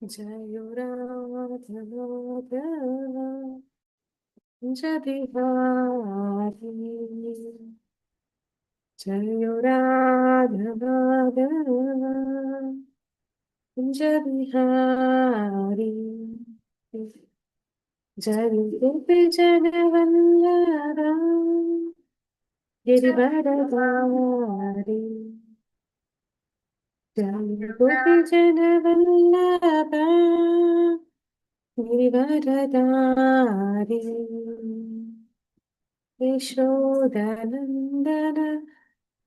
जयो राधा माधव जय बिहारी। जयो राधा माधव जय बिहारी। जय गोपी जन वल्लभा गिरिवरधारी। जय गोपी जन वल्लभा गिरिवरधारी। यशोदनन्दन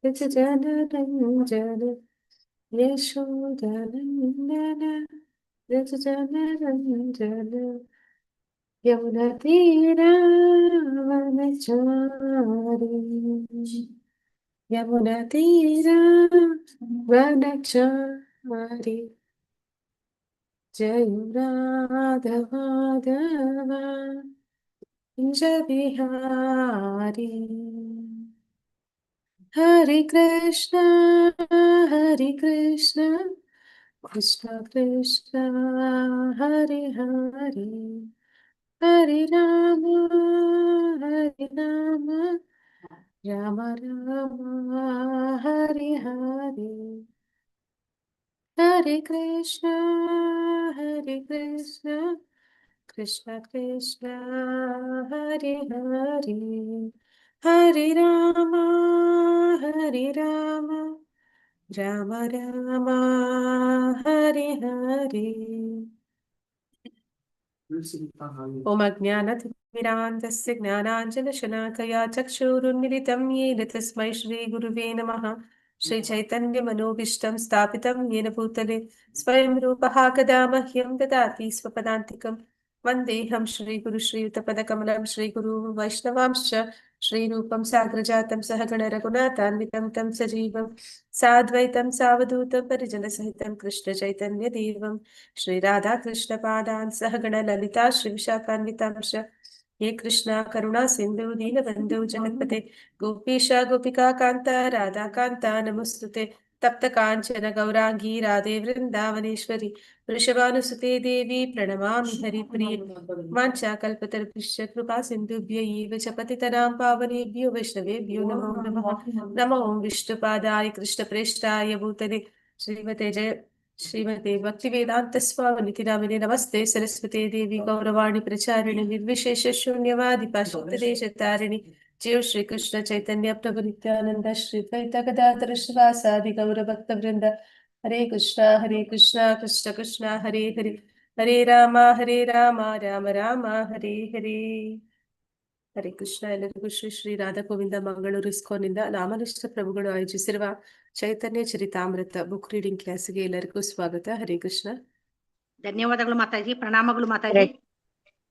व्रज जन रञ्जन यशोदनन्दन व्रज जन रञ्जन यमुनतीरावनचारि। यमुनतीरावनचारि। जय राधमाधव जय बिहारी। हरे कृष्ण कृष्ण कृष्ण हरे हरे हरे राम राम राम हरे हरे। हरे कृष्ण कृष्ण कृष्ण हरे हरे हरे राम राम राम हरे हरे। ओम अज्ञानतिमिरान्धस्य ज्ञानाञ्जनशलाकया चक्षुरुन्मिलितं येन तस्मै श्रीगुरुवे नमः। श्रीचैतन्यमनोभीष्टं स्थापितं येन भूतले स्वयं रूपः कदा मह्यं ददाति स्वपदान्तिकं। वन्देऽहं श्रीगुरुश्रीयुतपदकमलं श्रीगुरु वैष्णवांश्च श्रीरूपं साग्रजातं सहगण रघुनाथान्वितं तं सजीवं साद्वैतं सावधूतं परिजनसहितं कृष्णचैतन्यदेवं श्रीराधाकृष्णपादान् सहगण ललिता श्रीविशाखान्वितांश्च हे कृष्णा करुणा सिन्धु दीनबन्धु जगत्पते गोपीश गोपिका कान्ता राधाकान्ता नमोऽस्तुते। तप्त काञ्चन गौराङ्गी राधे वृन्दावनेश्वरी वृषभानुसुते देवी प्रणमामि हरिप्रिये। वाञ्छाकल्पतरुभ्यश्च कृपा सिन्धुभ्य एव च पतितनां पावनेभ्यो वैष्णवेभ्यो नमो नमः। नमो विष्णुपादाय कृष्णप्रेष्ठाय भूतले श्रीमते भक्तिवेदांत स्वामिनिति नामिने नमस्ते सरस्वते देवी गौरवाणी प्रचारिणि निर्विशेष शून्यवादि पाश्चात्यदेशतारिणि जय श्री कृष्ण चैतन्य प्रभु नित्यानंद श्री द्वैत गदाधर श्रीवासादि गौरभक्तवृंद। हरे कृष्णा कृष्ण कृष्ण हरे हरे हरे राम राम राम हरे हरे। ಹರೇ ಕೃಷ್ಣ. ಎಲ್ಲರಿಗೂ ಶ್ರೀ ಶ್ರೀ ರಾಧಾ ಗೋವಿಂದ ಮಂಗಳೂರು ಇಸ್ಕಾನ್ನಿಂದ ನಾಮನಿಷ್ಠ ಪ್ರಭುಗಳು ಆಯೋಜಿಸಿರುವ ಚೈತನ್ಯ ಚರಿತಾಮೃತ ಬುಕ್ ರೀಡಿಂಗ್ ಕ್ಲಾಸ್ಗೆ ಎಲ್ಲರಿಗೂ ಸ್ವಾಗತ. ಹರೇ ಕೃಷ್ಣ. ಧನ್ಯವಾದಗಳು ಮಾತಾಜಿ. ಪ್ರಣಾಮಗಳು ಮಾತಾಜಿ.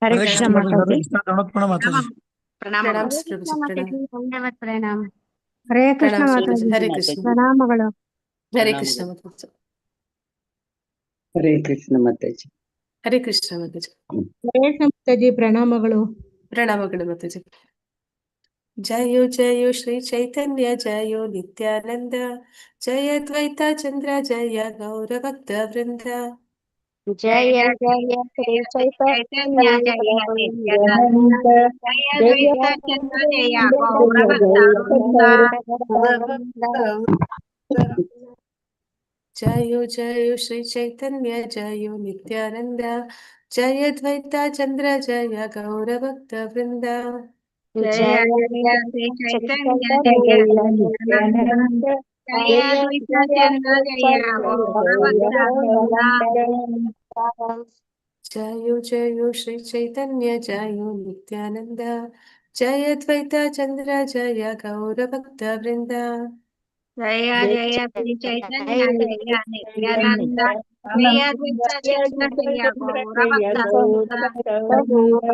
ಹರೇ ಕೃಷ್ಣ ಮಾತಾಜಿ. ಪ್ರಣಾಮ ಪ್ರಭುಜಿ. ಪ್ರಣಾಮ. ಹರೇ ಕೃಷ್ಣ ಮಾತಾಜಿ. ಹರೇ ಕೃಷ್ಣ. ಪ್ರಣಾಮಗಳು. ಹರೇ ಕೃಷ್ಣ ಮಾತಾಜಿ. ಹರೇ ಕೃಷ್ಣ ಮಾತಾಜಿ. ಹರೇ ಕೃಷ್ಣ ಮಾತಾಜಿ. ಹರೇ ಕೃಷ್ಣ ಮಾತಾಜಿ. ಪ್ರಣಾಮಗಳು. ಪ್ರಣಾಮಗಳು ಮಾತಾಜಿ. ಜಯೋ ಜಯೋ ಶ್ರೀ ಚೈತನ್ಯ ಜಯೋ ನಿತ್ಯಾನಂದ ಜಯ ದ್ವೈತ ಚಂದ್ರ ಜಯ ಗೌರಭಕ್ತ ವೃಂದ. ಜಯ ಜಯ ಶ್ರೀ ಚೈತನ್ಯ ಜಯ ನಿತ್ಯಾನಂದ ಜಯ ದ್ವೈತ ಚಂದ್ರ ಜಯ ಗೌರಭಕ್ತವೃಂದ. ಜಯೋ ಜಯೋ ಶ್ರೀ ಚೈತನ್ಯ ಜಯೋ ನಿತ್ಯಾನಂದ ಜಯ ದ್ವೈತ ಚಂದ್ರ ಜಯ ಗೌರಭಕ್ತ ವೃಂದ. ಜಯ ಜಯ ಶ್ರೀ ಚೈತನ್ಯ ಜಯ ನಿತ್ಯಾನಂದ ಜಯ ದ್ವೈತ ಚಂದ್ರ ಜಯ ಗೌರಭಕ್ತವೃಂದ. ಜಯೋ ಜಯೋ ಶ್ರೀ ಚೈತನ್ಯ ಜಯೋ ನಿತ್ಯಾನಂದ ಜಯ ದ್ವೈತ ಚಂದ್ರ ಜಯ ಗೌರಭಕ್ತ ವೃಂದ. ಜಯ ಜಯ ಶ್ರೀ ಚೈತನ್ಯ ಜಯ ನಿತ್ಯಾನಂದ ಜಯ ದ್ವೈತ ಚಂದ್ರ ಜಯ ಗೌರಭಕ್ತವೃಂದ.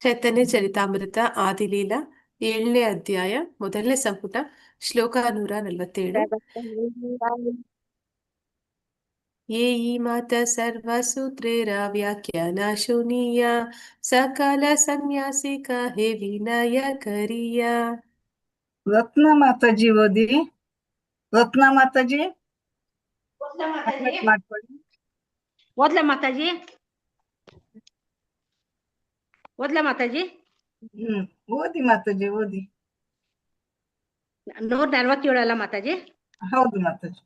ಚೈತನ್ಯ ಚರಿತಾಮೃತ ಆದಿಲೀಲಾ 7ನೇ ಅಧ್ಯಾಯ 1ನೇ ಸಂಪುಟ ಶ್ಲೋಕ 147. येयी माता सर्वसूत्रेरा व्याख्याना शून्या सकल ಸನ್ಯಾಸಿಕ ಹೇ ವಿನಯ ಕರಿಯ. ರತ್ನ ಮಾತಾಜಿ ಓದಿ. ರತ್ನ ಮಾತಾಜಿ unmute ಮಾಡ್ಕೊಳ್ಳಿ. ಓದ್ಲಾ ಮಾತಾಜಿ? ಓದ್ಲಾ ಮಾತಾಜಿ? ಓದಿ ಮಾತಾಜಿ ಓದಿ. 147 ಅಲ್ಲ ಮಾತಾಜಿ? ಹೌದು ಮಾತಾಜಿ.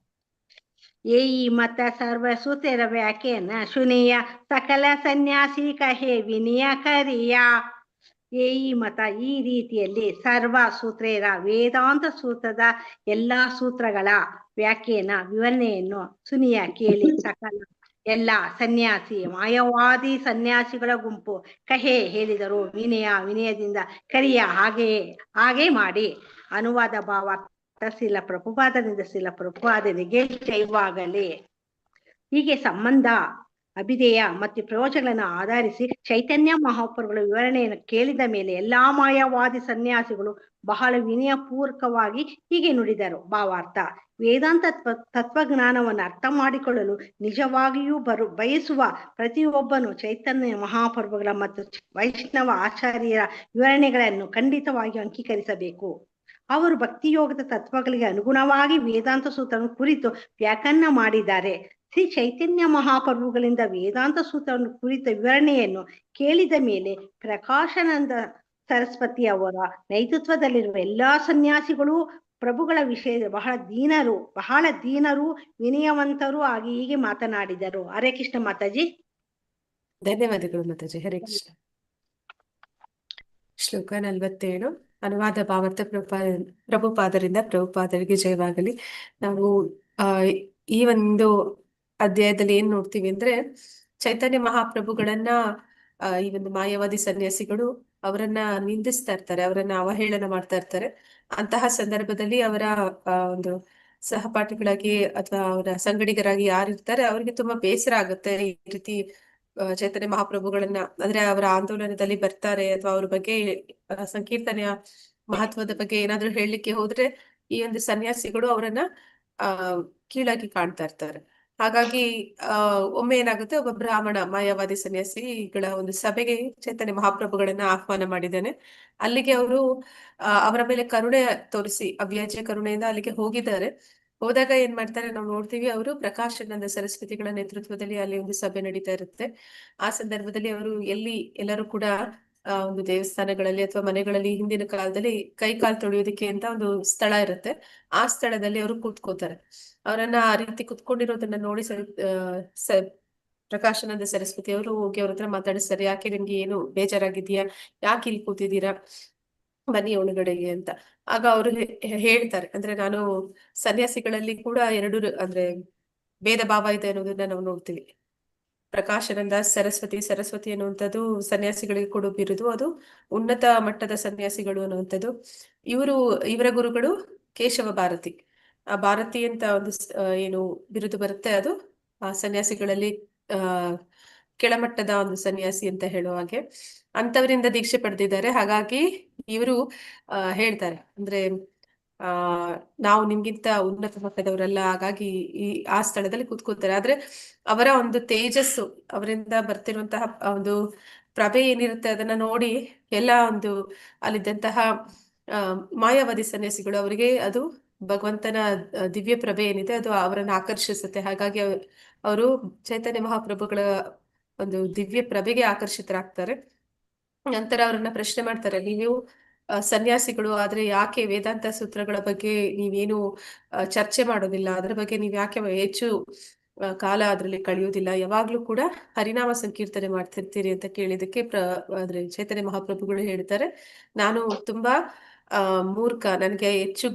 ಏಯಿ ಮತ ಸರ್ವ ಸೂತ್ರ ವ್ಯಾಖ್ಯಾನ ಶುನಿಯ ಸಕಲ ಸನ್ಯಾಸಿ ಕಹೆ ವಿನಯ ಕರಿಯ. ಏಯಿ ಮತ ಈ ರೀತಿಯಲ್ಲಿ ಸರ್ವ ಸೂತ್ರೇರ ವೇದಾಂತ ಸೂತ್ರದ ಎಲ್ಲಾ ಸೂತ್ರಗಳ ವ್ಯಾಖ್ಯಾನ ವಿವರಣೆಯನ್ನು ಸುನಿಯ ಕೇಳಿ ಸಕಲ ಎಲ್ಲ ಸನ್ಯಾಸಿ ಮಾಯವಾದಿ ಸನ್ಯಾಸಿಗಳ ಗುಂಪು ಕಹೆ ಹೇಳಿದರು ವಿನಯದಿಂದ ಕರಿಯ ಹಾಗೆ ಮಾಡಿ. ಅನುವಾದ ಭಾವ ಶಿಲ ಪ್ರಭುಪಾದನಿಗೆ ಜೈವಾಗಲಿ. ಹೀಗೆ ಸಂಬಂಧ ಅಭಿಧೇಯ ಮತ್ತು ಪ್ರಯೋಜನಗಳನ್ನು ಆಧರಿಸಿ ಚೈತನ್ಯ ಮಹಾಪ್ರಭುಗಳ ವಿವರಣೆಯನ್ನು ಕೇಳಿದ ಮೇಲೆ ಎಲ್ಲಾ ಮಾಯಾವಾದಿ ಸನ್ಯಾಸಿಗಳು ಬಹಳ ವಿನಯಪೂರ್ವಕವಾಗಿ ಹೀಗೆ ನುಡಿದರು. ಭಾವಾರ್ಥ: ವೇದಾಂತ ತತ್ವಜ್ಞಾನವನ್ನು ಅರ್ಥ ಮಾಡಿಕೊಳ್ಳಲು ನಿಜವಾಗಿಯೂ ಬಯಸುವ ಪ್ರತಿಯೊಬ್ಬನು ಚೈತನ್ಯ ಮಹಾಪ್ರಭುಗಳ ಮತ್ತು ವೈಷ್ಣವ ಆಚಾರ್ಯರ ವಿವರಣೆಗಳನ್ನು ಖಂಡಿತವಾಗಿ ಅಂಗೀಕರಿಸಬೇಕು. ಅವರು ಭಕ್ತಿಯೋಗದ ತತ್ವಗಳಿಗೆ ಅನುಗುಣವಾಗಿ ವೇದಾಂತ ಸೂತ್ರವನ್ನು ಕುರಿತು ವ್ಯಾಖ್ಯಾನ ಮಾಡಿದ್ದಾರೆ. ಶ್ರೀ ಚೈತನ್ಯ ಮಹಾಪ್ರಭುಗಳಿಂದ ವೇದಾಂತ ಸೂತ್ರವನ್ನು ಕುರಿತ ವಿವರಣೆಯನ್ನು ಕೇಳಿದ ಮೇಲೆ ಪ್ರಕಾಶಾನಂದ ಸರಸ್ವತಿ ಅವರ ನೇತೃತ್ವದಲ್ಲಿರುವ ಎಲ್ಲಾ ಸನ್ಯಾಸಿಗಳು ಪ್ರಭುಗಳ ವಿಷಯ ಬಹಳ ದೀನರು ವಿನಯವಂತರು ಆಗಿ ಹೀಗೆ ಮಾತನಾಡಿದರು. ಹರೇ ಕೃಷ್ಣ ಮಾತಾಜಿ. ಧನ್ಯವಾದಗಳು ಮಾತಾಜಿ. ಹರೇ ಕೃಷ್ಣ. ಶ್ಲೋಕ 47. ಅನುವಾದ ಭಾವಾರ್ಥ ಪ್ರಭುಪಾದರಿಂದ ಪ್ರಭುಪಾದರಿಗೆ ಜಯವಾಗಲಿ. ನಾವು ಈ ಒಂದು ಅಧ್ಯಾಯದಲ್ಲಿ ಏನ್ ನೋಡ್ತೀವಿ ಅಂದ್ರೆ, ಚೈತನ್ಯ ಮಹಾಪ್ರಭುಗಳನ್ನ ಈ ಒಂದು ಮಾಯಾವಾದಿ ಸನ್ಯಾಸಿಗಳು ಅವರನ್ನ ನಿಂದಿಸ್ತಾ ಇರ್ತಾರೆ, ಅವರನ್ನ ಅವಹೇಳನ ಮಾಡ್ತಾ ಇರ್ತಾರೆ. ಅಂತಹ ಸಂದರ್ಭದಲ್ಲಿ ಅವರ ಒಂದು ಸಹಪಾಠಿಗಳಾಗಿ ಅಥವಾ ಅವರ ಸಂಗಡಿಗರಾಗಿ ಯಾರಿರ್ತಾರೆ ಅವ್ರಿಗೆ ತುಂಬಾ ಬೇಸರ ಆಗುತ್ತೆ. ಈ ರೀತಿ ಚೈತನ್ಯ ಮಹಾಪ್ರಭುಗಳನ್ನ ಅಂದ್ರೆ ಅವರ ಆಂದೋಲನದಲ್ಲಿ ಬರ್ತಾರೆ ಅಥವಾ ಅವ್ರ ಬಗ್ಗೆ ಸಂಕೀರ್ತನೆಯ ಮಹತ್ವದ ಬಗ್ಗೆ ಏನಾದ್ರು ಹೇಳಲಿಕ್ಕೆ ಹೋದ್ರೆ ಈ ಒಂದು ಸನ್ಯಾಸಿಗಳು ಅವರನ್ನ ಕೀಳಾಗಿ ಕಾಣ್ತಾ ಇರ್ತಾರೆ. ಹಾಗಾಗಿ ಒಮ್ಮೆ ಏನಾಗುತ್ತೆ, ಒಬ್ಬ ಬ್ರಾಹ್ಮಣ ಮಾಯಾವಾದಿ ಸನ್ಯಾಸಿಗಳ ಒಂದು ಸಭೆಗೆ ಚೈತನ್ಯ ಮಹಾಪ್ರಭುಗಳನ್ನ ಆಹ್ವಾನ ಮಾಡಿದ್ದಾನೆ. ಅಲ್ಲಿಗೆ ಅವರು ಅವರ ಮೇಲೆ ಕರುಣೆ ತೋರಿಸಿ ಅವ್ಯಾಜ್ಯ ಕರುಣೆಯಿಂದ ಅಲ್ಲಿಗೆ ಹೋಗಿದ್ದಾರೆ. ಹೋದಾಗ ಏನ್ ಮಾಡ್ತಾರೆ ನಾವು ನೋಡ್ತೀವಿ, ಅವರು ಪ್ರಕಾಶಾನಂದ ಸರಸ್ವತಿಗಳ ನೇತೃತ್ವದಲ್ಲಿ ಅಲ್ಲಿ ಒಂದು ಸಭೆ ನಡೀತಾ ಇರುತ್ತೆ. ಆ ಸಂದರ್ಭದಲ್ಲಿ ಅವರು ಎಲ್ಲರೂ ಕೂಡ ಒಂದು ದೇವಸ್ಥಾನಗಳಲ್ಲಿ ಅಥವಾ ಮನೆಗಳಲ್ಲಿ ಹಿಂದಿನ ಕಾಲದಲ್ಲಿ ಕೈ ಕಾಲು ತೊಳೆಯೋದಕ್ಕೆ ಅಂತ ಒಂದು ಸ್ಥಳ ಇರುತ್ತೆ. ಆ ಸ್ಥಳದಲ್ಲಿ ಅವರು ಕೂತ್ಕೋತಾರೆ. ಅವರನ್ನ ಆ ರೀತಿ ಕುತ್ಕೊಂಡಿರೋದನ್ನ ನೋಡಿ ಪ್ರಕಾಶಾನಂದ ಸರಸ್ವತಿ ಅವರು ಹೋಗಿ ಅವ್ರ ಹತ್ರ ಮಾತಾಡಿಸ್ತಾರೆ. ಯಾಕೆ ನಿಮ್ಗೆ ಏನು ಬೇಜಾರಾಗಿದ್ಯಾ, ಯಾಕೆ ಇಲ್ಲಿ ಕೂತಿದ್ದೀರಾ, ಬನ್ನಿ ಒಳಗಡೆಗೆ ಅಂತ. ಆಗ ಅವರು ಹೇಳ್ತಾರೆ, ಅಂದ್ರೆ ನಾನು ಸನ್ಯಾಸಿಗಳಲ್ಲಿ ಕೂಡ ಅಂದ್ರೆ ಭೇದ ಭಾವ ಇದೆ ಅನ್ನೋದನ್ನ ನಾವು ನೋಡ್ತೀವಿ. ಪ್ರಕಾಶಾನಂದ ಸರಸ್ವತಿ ಅನ್ನುವಂಥದ್ದು ಸನ್ಯಾಸಿಗಳಿಗೆ ಕೊಡೋ ಬಿರುದು, ಅದು ಉನ್ನತ ಮಟ್ಟದ ಸನ್ಯಾಸಿಗಳು ಅನ್ನುವಂಥದ್ದು. ಇವರ ಗುರುಗಳು ಕೇಶವ ಭಾರತಿ. ಆ ಭಾರತಿ ಅಂತ ಒಂದು ಏನು ಬಿರುದು ಬರುತ್ತೆ, ಅದು ಆ ಸನ್ಯಾಸಿಗಳಲ್ಲಿ ಕೆಳಮಟ್ಟದ ಒಂದು ಸನ್ಯಾಸಿ ಅಂತ ಹೇಳೋ ಹಾಗೆ ಅಂತವರಿಂದ ದೀಕ್ಷೆ ಪಡೆದಿದ್ದಾರೆ. ಹಾಗಾಗಿ ಇವರು ಹೇಳ್ತಾರೆ, ಅಂದ್ರೆ ನಾವು ನಿಮ್ಗಿಂತ ಉನ್ನತ ಮಟ್ಟದವರಲ್ಲ, ಹಾಗಾಗಿ ಆ ಸ್ಥಳದಲ್ಲಿ ಕೂತ್ಕೋತಾರೆ. ಆದ್ರೆ ಅವರ ಒಂದು ತೇಜಸ್ಸು, ಅವರಿಂದ ಬರ್ತಿರುವಂತಹ ಒಂದು ಪ್ರಭೆ ಏನಿರುತ್ತೆ ಅದನ್ನ ನೋಡಿ ಎಲ್ಲ ಒಂದು ಅಲ್ಲಿದ್ದಂತಹ ಮಾಯಾವಾದಿ ಸನ್ಯಾಸಿಗಳು ಅವರಿಗೆ ಅದು ಭಗವಂತನ ದಿವ್ಯ ಪ್ರಭೆ ಏನಿದೆ ಅದು ಅವರನ್ನು ಆಕರ್ಷಿಸುತ್ತೆ. ಹಾಗಾಗಿ ಅವರು ಚೈತನ್ಯ ಮಹಾಪ್ರಭುಗಳ ಒಂದು ದಿವ್ಯ ಪ್ರಭೆಗೆ ಆಕರ್ಷಿತರಾಗ್ತಾರೆ. ನಂತರ ಅವ್ರನ್ನ ಪ್ರಶ್ನೆ ಮಾಡ್ತಾರೆ, ನೀವು ಸನ್ಯಾಸಿಗಳು ಆದ್ರೆ ಯಾಕೆ ವೇದಾಂತ ಸೂತ್ರಗಳ ಬಗ್ಗೆ ನೀವೇನು ಚರ್ಚೆ ಮಾಡೋದಿಲ್ಲ, ಅದ್ರ ಬಗ್ಗೆ ನೀವ್ ಯಾಕೆ ಹೆಚ್ಚು ಕಾಲ ಅದ್ರಲ್ಲಿ ಕಳೆಯೋದಿಲ್ಲ, ಯಾವಾಗ್ಲೂ ಕೂಡ ಹರಿನಾಮ ಸಂಕೀರ್ತನೆ ಮಾಡ್ತಿರ್ತೀರಿ ಅಂತ ಕೇಳಿದಕ್ಕೆ ಅಂದ್ರೆ ಚೈತನ್ಯ ಮಹಾಪ್ರಭುಗಳು ಹೇಳ್ತಾರೆ, ನಾನು ತುಂಬಾ ಮೂರ್ಖ, ನನಗೆ ಹೆಚ್ಚು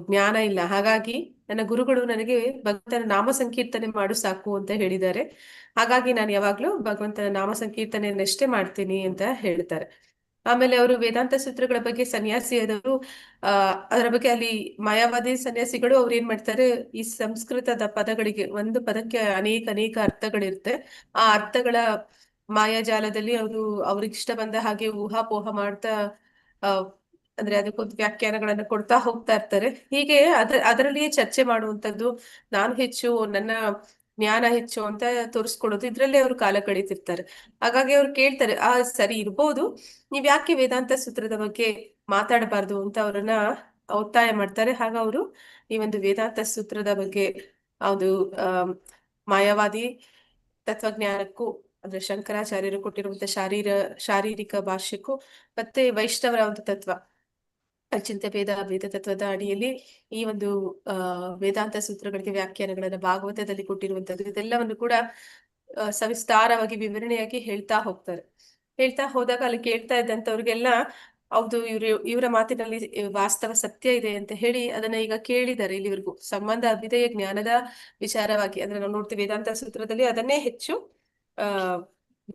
ಜ್ಞಾನ ಇಲ್ಲ, ಹಾಗಾಗಿ ನನ್ನ ಗುರುಗಳು ನನಗೆ ಭಗವಂತನ ನಾಮ ಸಂಕೀರ್ತನೆ ಮಾಡು ಸಾಕು ಅಂತ ಹೇಳಿದ್ದಾರೆ. ಹಾಗಾಗಿ ನಾನು ಯಾವಾಗ್ಲೂ ಭಗವಂತನ ನಾಮ ಸಂಕೀರ್ತನೆಯನ್ನಷ್ಟೇ ಮಾಡ್ತೀನಿ ಅಂತ ಹೇಳ್ತಾರೆ. ಆಮೇಲೆ ಅವರು ವೇದಾಂತ ಸೂತ್ರಗಳ ಬಗ್ಗೆ ಸನ್ಯಾಸಿಯಾದವರು ಅದರ ಬಗ್ಗೆ ಅಲ್ಲಿ ಮಾಯಾವಾದಿ ಸನ್ಯಾಸಿಗಳು ಅವ್ರು ಏನ್ ಮಾಡ್ತಾರೆ, ಈ ಸಂಸ್ಕೃತದ ಪದಗಳಿಗೆ ಒಂದು ಪದಕ್ಕೆ ಅನೇಕ ಅರ್ಥಗಳಿರುತ್ತೆ. ಆ ಅರ್ಥಗಳ ಮಾಯಾಜಾಲದಲ್ಲಿ ಅವರು ಅವ್ರಿಗೆ ಇಷ್ಟ ಬಂದ ಹಾಗೆ ಊಹಾಪೋಹ ಮಾಡ್ತಾ ಅಂದ್ರೆ ಅದಕ್ಕೊಂದು ವ್ಯಾಖ್ಯಾನಗಳನ್ನ ಕೊಡ್ತಾ ಹೋಗ್ತಾ ಇರ್ತಾರೆ. ಹೀಗೆ ಅದರಲ್ಲಿಯೇ ಚರ್ಚೆ ಮಾಡುವಂತದ್ದು, ನಾನು ಹೆಚ್ಚು, ನನ್ನ ಜ್ಞಾನ ಹೆಚ್ಚು ಅಂತ ತೋರಿಸ್ಕೊಡೋದು, ಇದ್ರಲ್ಲೇ ಅವರು ಕಾಲ ಕಳೀತಿರ್ತಾರೆ. ಹಾಗಾಗಿ ಅವ್ರು ಕೇಳ್ತಾರೆ, ಸರಿ ಇರ್ಬೋದು, ನೀವ್ ಯಾಕೆ ವೇದಾಂತ ಸೂತ್ರದ ಬಗ್ಗೆ ಮಾತಾಡಬಾರ್ದು ಅಂತ ಅವ್ರನ್ನ ಒತ್ತಾಯ ಮಾಡ್ತಾರೆ. ಆಗ ಅವರು ಈ ಒಂದು ವೇದಾಂತ ಸೂತ್ರದ ಬಗ್ಗೆ ಅದು ಮಾಯಾವಾದಿ ತತ್ವಜ್ಞಾನಕ್ಕೂ, ಅಂದ್ರೆ ಶಂಕರಾಚಾರ್ಯರು ಕೊಟ್ಟಿರುವಂತ ಶಾರೀರಿಕ ಭಾಷ್ಯಕ್ಕೂ ಮತ್ತೆ ವೈಷ್ಣವರ ಒಂದು ತತ್ವ ಅಚಿಂತ್ಯ ವೇದ ತತ್ವದ ಅಡಿಯಲ್ಲಿ ಈ ಒಂದು ವೇದಾಂತ ಸೂತ್ರಗಳಿಗೆ ವ್ಯಾಖ್ಯಾನಗಳನ್ನ ಭಾಗವತದಲ್ಲಿ ಕೊಟ್ಟಿರುವಂತದ್ದು, ಇದೆಲ್ಲವನ್ನು ಕೂಡ ಸವಿಸ್ತಾರವಾಗಿ ವಿವರಣೆಯಾಗಿ ಹೇಳ್ತಾ ಹೋಗ್ತಾರೆ. ಹೇಳ್ತಾ ಹೋದಾಗ ಅಲ್ಲಿ ಕೇಳ್ತಾ ಇದ್ದಂಥವ್ರಿಗೆಲ್ಲ ಹೌದು, ಇವರ ಮಾತಿನಲ್ಲಿ ವಾಸ್ತವ ಸತ್ಯ ಇದೆ ಅಂತ ಹೇಳಿ ಅದನ್ನ ಈಗ ಕೇಳಿದ್ದಾರೆ. ಇಲ್ಲಿವರೆಗೂ ಸಂಬಂಧ ಅಭ್ಯುದಯ ಜ್ಞಾನದ ವಿಚಾರವಾಗಿ, ಅಂದ್ರೆ ನಾವು ನೋಡ್ತೀವಿ ವೇದಾಂತ ಸೂತ್ರದಲ್ಲಿ ಅದನ್ನೇ ಹೆಚ್ಚು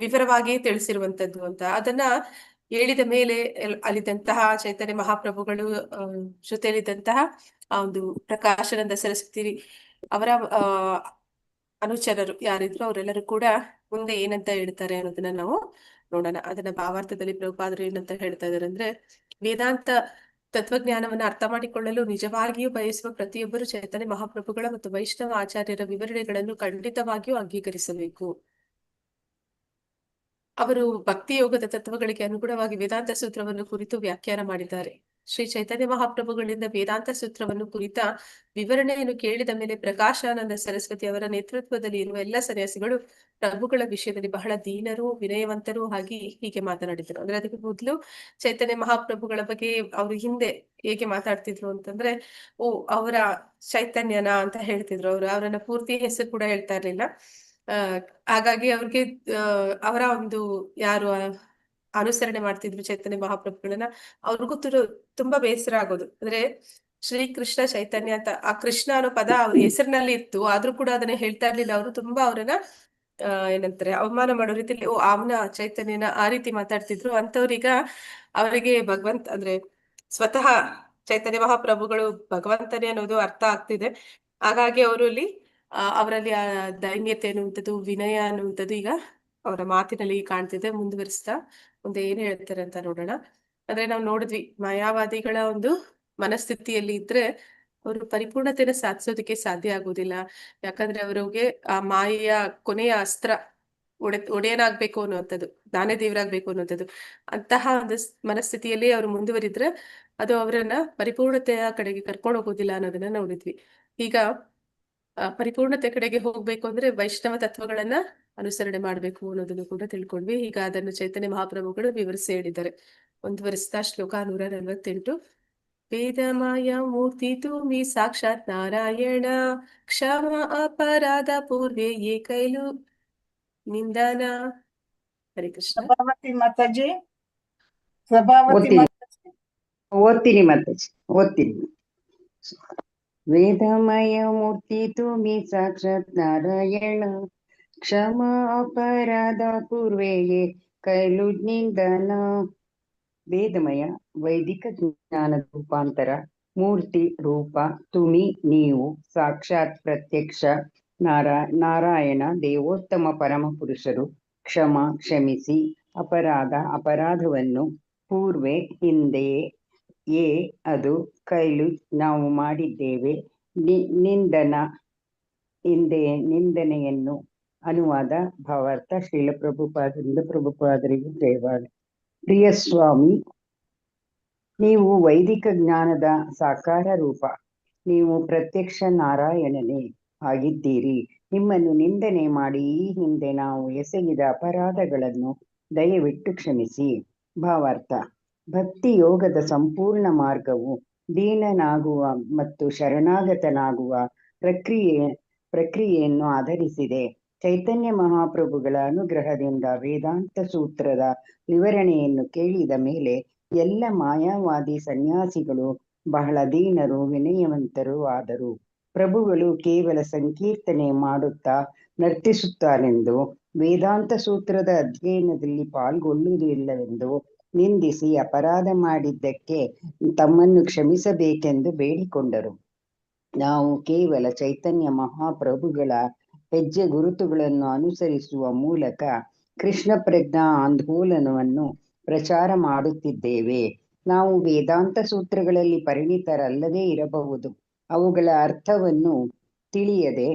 ವಿವರವಾಗಿ ತಿಳಿಸಿರುವಂತದ್ದು ಅಂತ. ಅದನ್ನ ಹೇಳಿದ ಮೇಲೆ ಅಲ್ಲಿದ್ದಂತಹ ಚೈತನ್ಯ ಮಹಾಪ್ರಭುಗಳು ಜೊತೆಯಲ್ಲಿದ್ದಂತಹ ಆ ಒಂದು ಪ್ರಕಾಶಾನಂದ ಸರಸ್ವತಿ ಅವರ ಅನುಚರರು ಯಾರಿದ್ರು ಅವರೆಲ್ಲರೂ ಕೂಡ ಮುಂದೆ ಏನಂತ ಹೇಳ್ತಾರೆ ಅನ್ನೋದನ್ನ ನಾವು ನೋಡೋಣ. ಅದನ್ನ ಭಾವಾರ್ಥದಲ್ಲಿ ಪ್ರಭುಪಾದರು ಏನಂತ ಹೇಳ್ತಾ ಇದಾರೆ ಅಂದ್ರೆ, ವೇದಾಂತ ತತ್ವಜ್ಞಾನವನ್ನ ಅರ್ಥ ಮಾಡಿಕೊಳ್ಳಲು ನಿಜವಾಗಿಯೂ ಬಯಸುವ ಪ್ರತಿಯೊಬ್ಬರು ಚೈತನ್ಯ ಮಹಾಪ್ರಭುಗಳ ಮತ್ತು ವೈಷ್ಣವ ಆಚಾರ್ಯರ ವಿವರಣೆಗಳನ್ನು ಖಂಡಿತವಾಗಿಯೂ ಅಂಗೀಕರಿಸಬೇಕು. ಅವರು ಭಕ್ತಿ ಯೋಗದ ತತ್ವಗಳಿಗೆ ಅನುಗುಣವಾಗಿ ವೇದಾಂತ ಸೂತ್ರವನ್ನು ಕುರಿತು ವ್ಯಾಖ್ಯಾನ ಮಾಡಿದ್ದಾರೆ. ಶ್ರೀ ಚೈತನ್ಯ ಮಹಾಪ್ರಭುಗಳಿಂದ ವೇದಾಂತ ಸೂತ್ರವನ್ನು ಕುರಿತ ವಿವರಣೆಯನ್ನು ಕೇಳಿದ ಮೇಲೆ ಪ್ರಕಾಶಾನಂದ ಸರಸ್ವತಿ ಅವರ ನೇತೃತ್ವದಲ್ಲಿ ಇರುವ ಎಲ್ಲ ಸನ್ಯಾಸಿಗಳು ಪ್ರಭುಗಳ ವಿಷಯದಲ್ಲಿ ಬಹಳ ದೀನರು, ವಿನಯವಂತರು ಆಗಿ ಹೀಗೆ ಮಾತನಾಡಿದರು. ಅಂದ್ರೆ ಅದಕ್ಕೆ ಮೊದಲು ಚೈತನ್ಯ ಮಹಾಪ್ರಭುಗಳ ಬಗ್ಗೆ ಅವರು ಹಿಂದೆ ಹೇಗೆ ಮಾತಾಡ್ತಿದ್ರು ಅಂತಂದ್ರೆ, ಅವರ ಚೈತನ್ಯನ ಅಂತ ಹೇಳ್ತಿದ್ರು. ಅವರನ್ನ ಪೂರ್ತಿ ಹೆಸರು ಕೂಡ ಹೇಳ್ತಾ ಇರ್ಲಿಲ್ಲ. ಹಾಗಾಗಿ ಅವ್ರಿಗೆ ಅವರ ಒಂದು ಯಾರು ಅನುಸರಣೆ ಮಾಡ್ತಿದ್ರು ಚೈತನ್ಯ ಮಹಾಪ್ರಭುಗಳನ್ನ, ಅವ್ರಿಗೂ ತುಂಬಾ ಬೇಸರ ಆಗೋದು. ಅಂದ್ರೆ ಶ್ರೀ ಕೃಷ್ಣ ಚೈತನ್ಯ ಅಂತ ಆ ಕೃಷ್ಣ ಅನ್ನೋ ಪದ ಅವ್ರ ಹೆಸರಿನಲ್ಲಿ ಇತ್ತು, ಆದ್ರೂ ಕೂಡ ಅದನ್ನ ಹೇಳ್ತಾ ಇರ್ಲಿಲ್ಲ. ಅವರು ತುಂಬಾ ಅವ್ರನ್ನ ಏನಂತಾರೆ ಅವಮಾನ ಮಾಡೋ ರೀತಿಯಲ್ಲಿ ಅವನ ಚೈತನ್ಯನ ಆ ರೀತಿ ಮಾತಾಡ್ತಿದ್ರು. ಅಂತವ್ರೀಗ ಅವರಿಗೆ ಭಗವಂತ ಅಂದ್ರೆ ಸ್ವತಃ ಚೈತನ್ಯ ಮಹಾಪ್ರಭುಗಳು ಭಗವಂತನೇ ಅನ್ನೋದು ಅರ್ಥ ಆಗ್ತಿದೆ. ಹಾಗಾಗಿ ಅವರಲ್ಲಿ ಆ ದೈನ್ಯತೆ ಅನ್ನುವಂಥದ್ದು, ವಿನಯ ಅನ್ನುವಂಥದ್ದು ಈಗ ಅವರ ಮಾತಿನಲ್ಲಿ ಕಾಣ್ತಿದೆ. ಮುಂದುವರಿಸ್ತಾ ಮುಂದೆ ಏನ್ ಹೇಳ್ತಾರೆ ಅಂತ ನೋಡೋಣ. ಅಂದ್ರೆ ನಾವು ನೋಡಿದ್ವಿ, ಮಾಯಾವಾದಿಗಳ ಒಂದು ಮನಸ್ಥಿತಿಯಲ್ಲಿ ಇದ್ರೆ ಅವರು ಪರಿಪೂರ್ಣತೆಯನ್ನು ಸಾಧಿಸೋದಕ್ಕೆ ಸಾಧ್ಯ ಆಗುದಿಲ್ಲ. ಯಾಕಂದ್ರೆ ಅವರಿಗೆ ಆ ಮಾಯೆಯ ಕೊನೆಯ ಅಸ್ತ್ರ ಒಡೆಯನಾಗ್ಬೇಕು ಅನ್ನುವಂಥದ್ದು, ನಾನೇ ದೇವರಾಗ್ಬೇಕು ಅನ್ನುವಂಥದ್ದು, ಅಂತಹ ಒಂದು ಮನಸ್ಥಿತಿಯಲ್ಲಿ ಅವರು ಮುಂದುವರಿದ್ರೆ ಅದು ಅವರನ್ನ ಪರಿಪೂರ್ಣತೆಯ ಕಡೆಗೆ ಕರ್ಕೊಂಡು ಹೋಗೋದಿಲ್ಲ ಅನ್ನೋದನ್ನ ನೋಡಿದ್ವಿ. ಈಗ ಪರಿಪೂರ್ಣತೆ ಕಡೆಗೆ ಹೋಗ್ಬೇಕು ಅಂದ್ರೆ ವೈಷ್ಣವ ತತ್ವಗಳನ್ನ ಅನುಸರಣೆ ಮಾಡ್ಬೇಕು ಅನ್ನೋದನ್ನು ಕೂಡ ತಿಳ್ಕೊಂಡ್ವಿ. ಈಗ ಅದನ್ನು ಚೈತನ್ಯ ಮಹಾಪ್ರಭುಗಳು ವಿವರಿಸಿ ಹೇಳಿದ್ದಾರೆ. ಮುಂದುವರಿಸ್ತಾ ಶ್ಲೋಕ 148. ವೇದಮಾಯ ಮೂರ್ತಿ ತುಮಿ ಸಾಕ್ಷಾತ್ ನಾರಾಯಣ, ಕ್ಷಮ ಅಪರಾಧ ಪೂರ್ವೆ ಯೇ ಕೈಲು ನಿಂದನ. ಹರೇ ಕೃಷ್ಣ. ಪ್ರಭಾವತಿ ಮಾತಾಜಿ, ಪ್ರಭಾವತಿ ಮಾತಾಜಿ. ಓದ್ತೀನಿ ಮಾತಾಜಿ, ಓದ್ತೀನಿ. ವೇದಮಯ ಮೂರ್ತಿ ತುಮಿ ಸಾಕ್ಷಾತ್ ನಾರಾಯಣ, ಕ್ಷಮ ಅಪರಾಧ ಪೂರ್ವೆಯೇ ಕೈಲು ನಿಂದನ. ವೇದಮಯ ವೈದಿಕ ಜ್ಞಾನದ ರೂಪಾಂತರ, ಮೂರ್ತಿ ರೂಪ ತುಮಿ ನೀವು, ಸಾಕ್ಷಾತ್ ಪ್ರತ್ಯಕ್ಷ ನಾರಾಯಣ ದೇವೋತ್ತಮ ಪರಮ ಪುರುಷರು, ಕ್ಷಮ ಕ್ಷಮಿಸಿ, ಅಪರಾಧವನ್ನು, ಪೂರ್ವೆ ಹಿಂದೆಯೇ, ಅದು ಕೈಲು ನಾವು ಮಾಡಿದ್ದೇವೆ, ನಿಂದನೆಯನ್ನು. ಅನುವಾದ ಭಾವಾರ್ಥ ಶ್ರೀಲ ಪ್ರಭುಪಾದರಿಂದ ಪ್ರಭುಪಾದರಿಗೆ ಜಯವಾಗಲಿ. ಪ್ರಿಯ ಸ್ವಾಮಿ, ನೀವು ವೈದಿಕ ಜ್ಞಾನದ ಸಾಕಾರ ರೂಪ, ನೀವು ಪ್ರತ್ಯಕ್ಷ ನಾರಾಯಣನೇ ಆಗಿದ್ದೀರಿ. ನಿಮ್ಮನ್ನು ನಿಂದನೆ ಮಾಡಿ ಈ ಹಿಂದೆ ನಾವು ಎಸಗಿದ ಅಪರಾಧಗಳನ್ನು ದಯವಿಟ್ಟು ಕ್ಷಮಿಸಿ. ಭಾವಾರ್ಥ: ಭಕ್ತಿ ಯೋಗದ ಸಂಪೂರ್ಣ ಮಾರ್ಗವು ದೀನನಾಗುವ ಮತ್ತು ಶರಣಾಗತನಾಗುವ ಪ್ರಕ್ರಿಯೆಯನ್ನು ಆಧರಿಸಿದೆ. ಚೈತನ್ಯ ಮಹಾಪ್ರಭುಗಳ ಅನುಗ್ರಹದಿಂದ ವೇದಾಂತ ಸೂತ್ರದ ವಿವರಣೆಯನ್ನು ಕೇಳಿದ ಮೇಲೆ ಎಲ್ಲ ಮಾಯಾವಾದಿ ಸನ್ಯಾಸಿಗಳು ಬಹಳ ದೀನರು, ವಿನಯವಂತರು ಆದರು. ಪ್ರಭುಗಳು ಕೇವಲ ಸಂಕೀರ್ತನೆ ಮಾಡುತ್ತಾ ನರ್ತಿಸುತ್ತಾರೆಂದು, ವೇದಾಂತ ಸೂತ್ರದ ಅಧ್ಯಯನದಲ್ಲಿ ಪಾಲ್ಗೊಳ್ಳುವುದಿಲ್ಲವೆಂದು ನಿಂದಿಸಿ ಅಪರಾಧ ಮಾಡಿದ್ದಕ್ಕೆ ತಮ್ಮನ್ನು ಕ್ಷಮಿಸಬೇಕೆಂದು ಬೇಡಿಕೊಂಡರು. ನಾವು ಕೇವಲ ಚೈತನ್ಯ ಮಹಾಪ್ರಭುಗಳ ಹೆಜ್ಜೆ ಗುರುತುಗಳನ್ನು ಅನುಸರಿಸುವ ಮೂಲಕ ಕೃಷ್ಣ ಪ್ರಜ್ಞಾ ಆಂದೋಲನವನ್ನು ಪ್ರಚಾರ ಮಾಡುತ್ತಿದ್ದೇವೆ. ನಾವು ವೇದಾಂತ ಸೂತ್ರಗಳಲ್ಲಿ ಪರಿಣಿತರಲ್ಲದೇ ಇರಬಹುದು, ಅವುಗಳ ಅರ್ಥವನ್ನು ತಿಳಿಯದೆ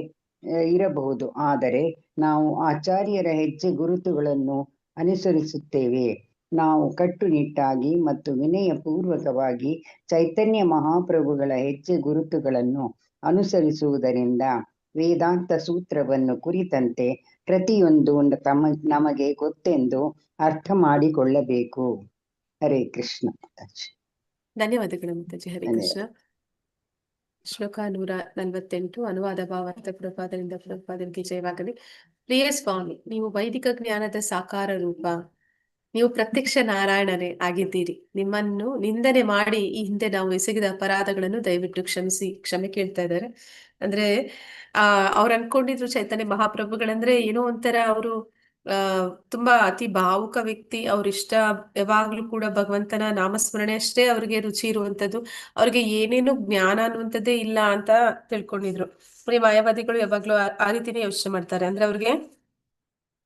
ಇರಬಹುದು, ಆದರೆ ನಾವು ಆಚಾರ್ಯರ ಹೆಜ್ಜೆ ಗುರುತುಗಳನ್ನು ಅನುಸರಿಸುತ್ತೇವೆ. ನಾವು ಕಟ್ಟುನಿಟ್ಟಾಗಿ ಮತ್ತು ವಿನಯಪೂರ್ವಕವಾಗಿ ಚೈತನ್ಯ ಮಹಾಪ್ರಭುಗಳ ಹೆಜ್ಜೆ ಗುರುತುಗಳನ್ನು ಅನುಸರಿಸುವುದರಿಂದ ವೇದಾಂತ ಸೂತ್ರವನ್ನು ಕುರಿತಂತೆ ಪ್ರತಿಯೊಂದು ನಮಗೆ ಗೊತ್ತೆಂದು ಅರ್ಥ ಮಾಡಿಕೊಳ್ಳಬೇಕು. ಹರೇ ಕೃಷ್ಣ. ಧನ್ಯವಾದಗಳು ಮಾತಾಜಿ. ಹರೇ ಕೃಷ್ಣ. ಶ್ಲೋಕ 148 ಅನುವಾದ ಭಾವಾರ್ಥ ಪ್ರಪಾದರಿಂದ ಪ್ರಪಾದರಿಗೆ ಜಯವಾಗಲಿ. ಪ್ರಿಯ ಸ್ವಾಮಿ, ನೀವು ವೈದಿಕ ಜ್ಞಾನದ ಸಾಕಾರ ರೂಪ, ನೀವು ಪ್ರತ್ಯಕ್ಷ ನಾರಾಯಣನೇ ಆಗಿದ್ದೀರಿ. ನಿಮ್ಮನ್ನು ನಿಂದನೆ ಮಾಡಿ ಈ ಹಿಂದೆ ನಾವು ಎಸಗಿದ ಅಪರಾಧಗಳನ್ನು ದಯವಿಟ್ಟು ಕ್ಷಮಿಸಿ. ಕ್ಷಮೆ ಕೇಳ್ತಾ ಇದ್ದಾರೆ. ಅಂದ್ರೆ ಅವ್ರು ಅನ್ಕೊಂಡಿದ್ರು ಚೈತನ್ಯ ಮಹಾಪ್ರಭುಗಳಂದ್ರೆ ಏನೋ ಒಂಥರ ಅವರು ತುಂಬಾ ಅತಿ ಭಾವುಕ ವ್ಯಕ್ತಿ. ಅವ್ರಿಷ್ಟ ಯಾವಾಗ್ಲೂ ಕೂಡ ಭಗವಂತನ ನಾಮಸ್ಮರಣೆ ಅಷ್ಟೇ ಅವ್ರಿಗೆ ರುಚಿ ಇರುವಂತದ್ದು. ಅವ್ರಿಗೆ ಏನೇನು ಜ್ಞಾನ ಅನ್ನುವಂಥದ್ದೇ ಇಲ್ಲ ಅಂತ ತಿಳ್ಕೊಂಡಿದ್ರು. ಮಾಯಾವಾದಿಗಳು ಯಾವಾಗ್ಲೂ ಆ ರೀತಿನೇ ಯೋಚನೆ ಮಾಡ್ತಾರೆ. ಅಂದ್ರೆ ಅವ್ರಿಗೆ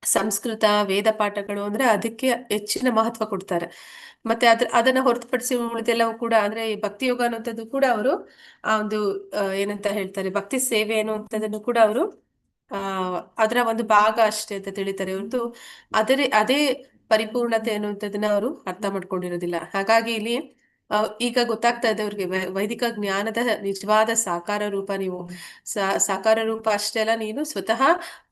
ಸಂಸ್ಕೃತ ವೇದ ಪಾಠಗಳು ಅಂದ್ರೆ ಅದಕ್ಕೆ ಹೆಚ್ಚಿನ ಮಹತ್ವ ಕೊಡ್ತಾರೆ. ಮತ್ತೆ ಅದನ್ನ ಹೊರತುಪಡಿಸಿ ಉಳಿದೆಲ್ಲವೂ ಕೂಡ ಅಂದ್ರೆ ಭಕ್ತಿ ಯೋಗ ಅನ್ನುವಂಥದ್ದು ಕೂಡ ಅವರು ಆ ಒಂದು ಏನಂತ ಹೇಳ್ತಾರೆ, ಭಕ್ತಿ ಸೇವೆ ಅನ್ನುವಂಥದ್ದನ್ನು ಕೂಡ ಅವರು ಅದರ ಒಂದು ಭಾಗ ಅಷ್ಟೇ ಅಂತ ತಿಳಿತಾರೆ ಹೊರತು ಅದೇ ಪರಿಪೂರ್ಣತೆ ಅನ್ನುವಂಥದ್ದನ್ನ ಅವರು ಅರ್ಥ ಮಾಡ್ಕೊಂಡಿರೋದಿಲ್ಲ. ಹಾಗಾಗಿ ಇಲ್ಲಿ ಈಗ ಗೊತ್ತಾಗ್ತಾ ಇದೆ ಅವ್ರಿಗೆ ವೈದಿಕ ಜ್ಞಾನದ ನಿಜವಾದ ಸಾಕಾರ ರೂಪ ನೀವು. ಸಾಕಾರ ರೂಪ ಅಷ್ಟೇ ಅಲ್ಲ, ನೀನು ಸ್ವತಃ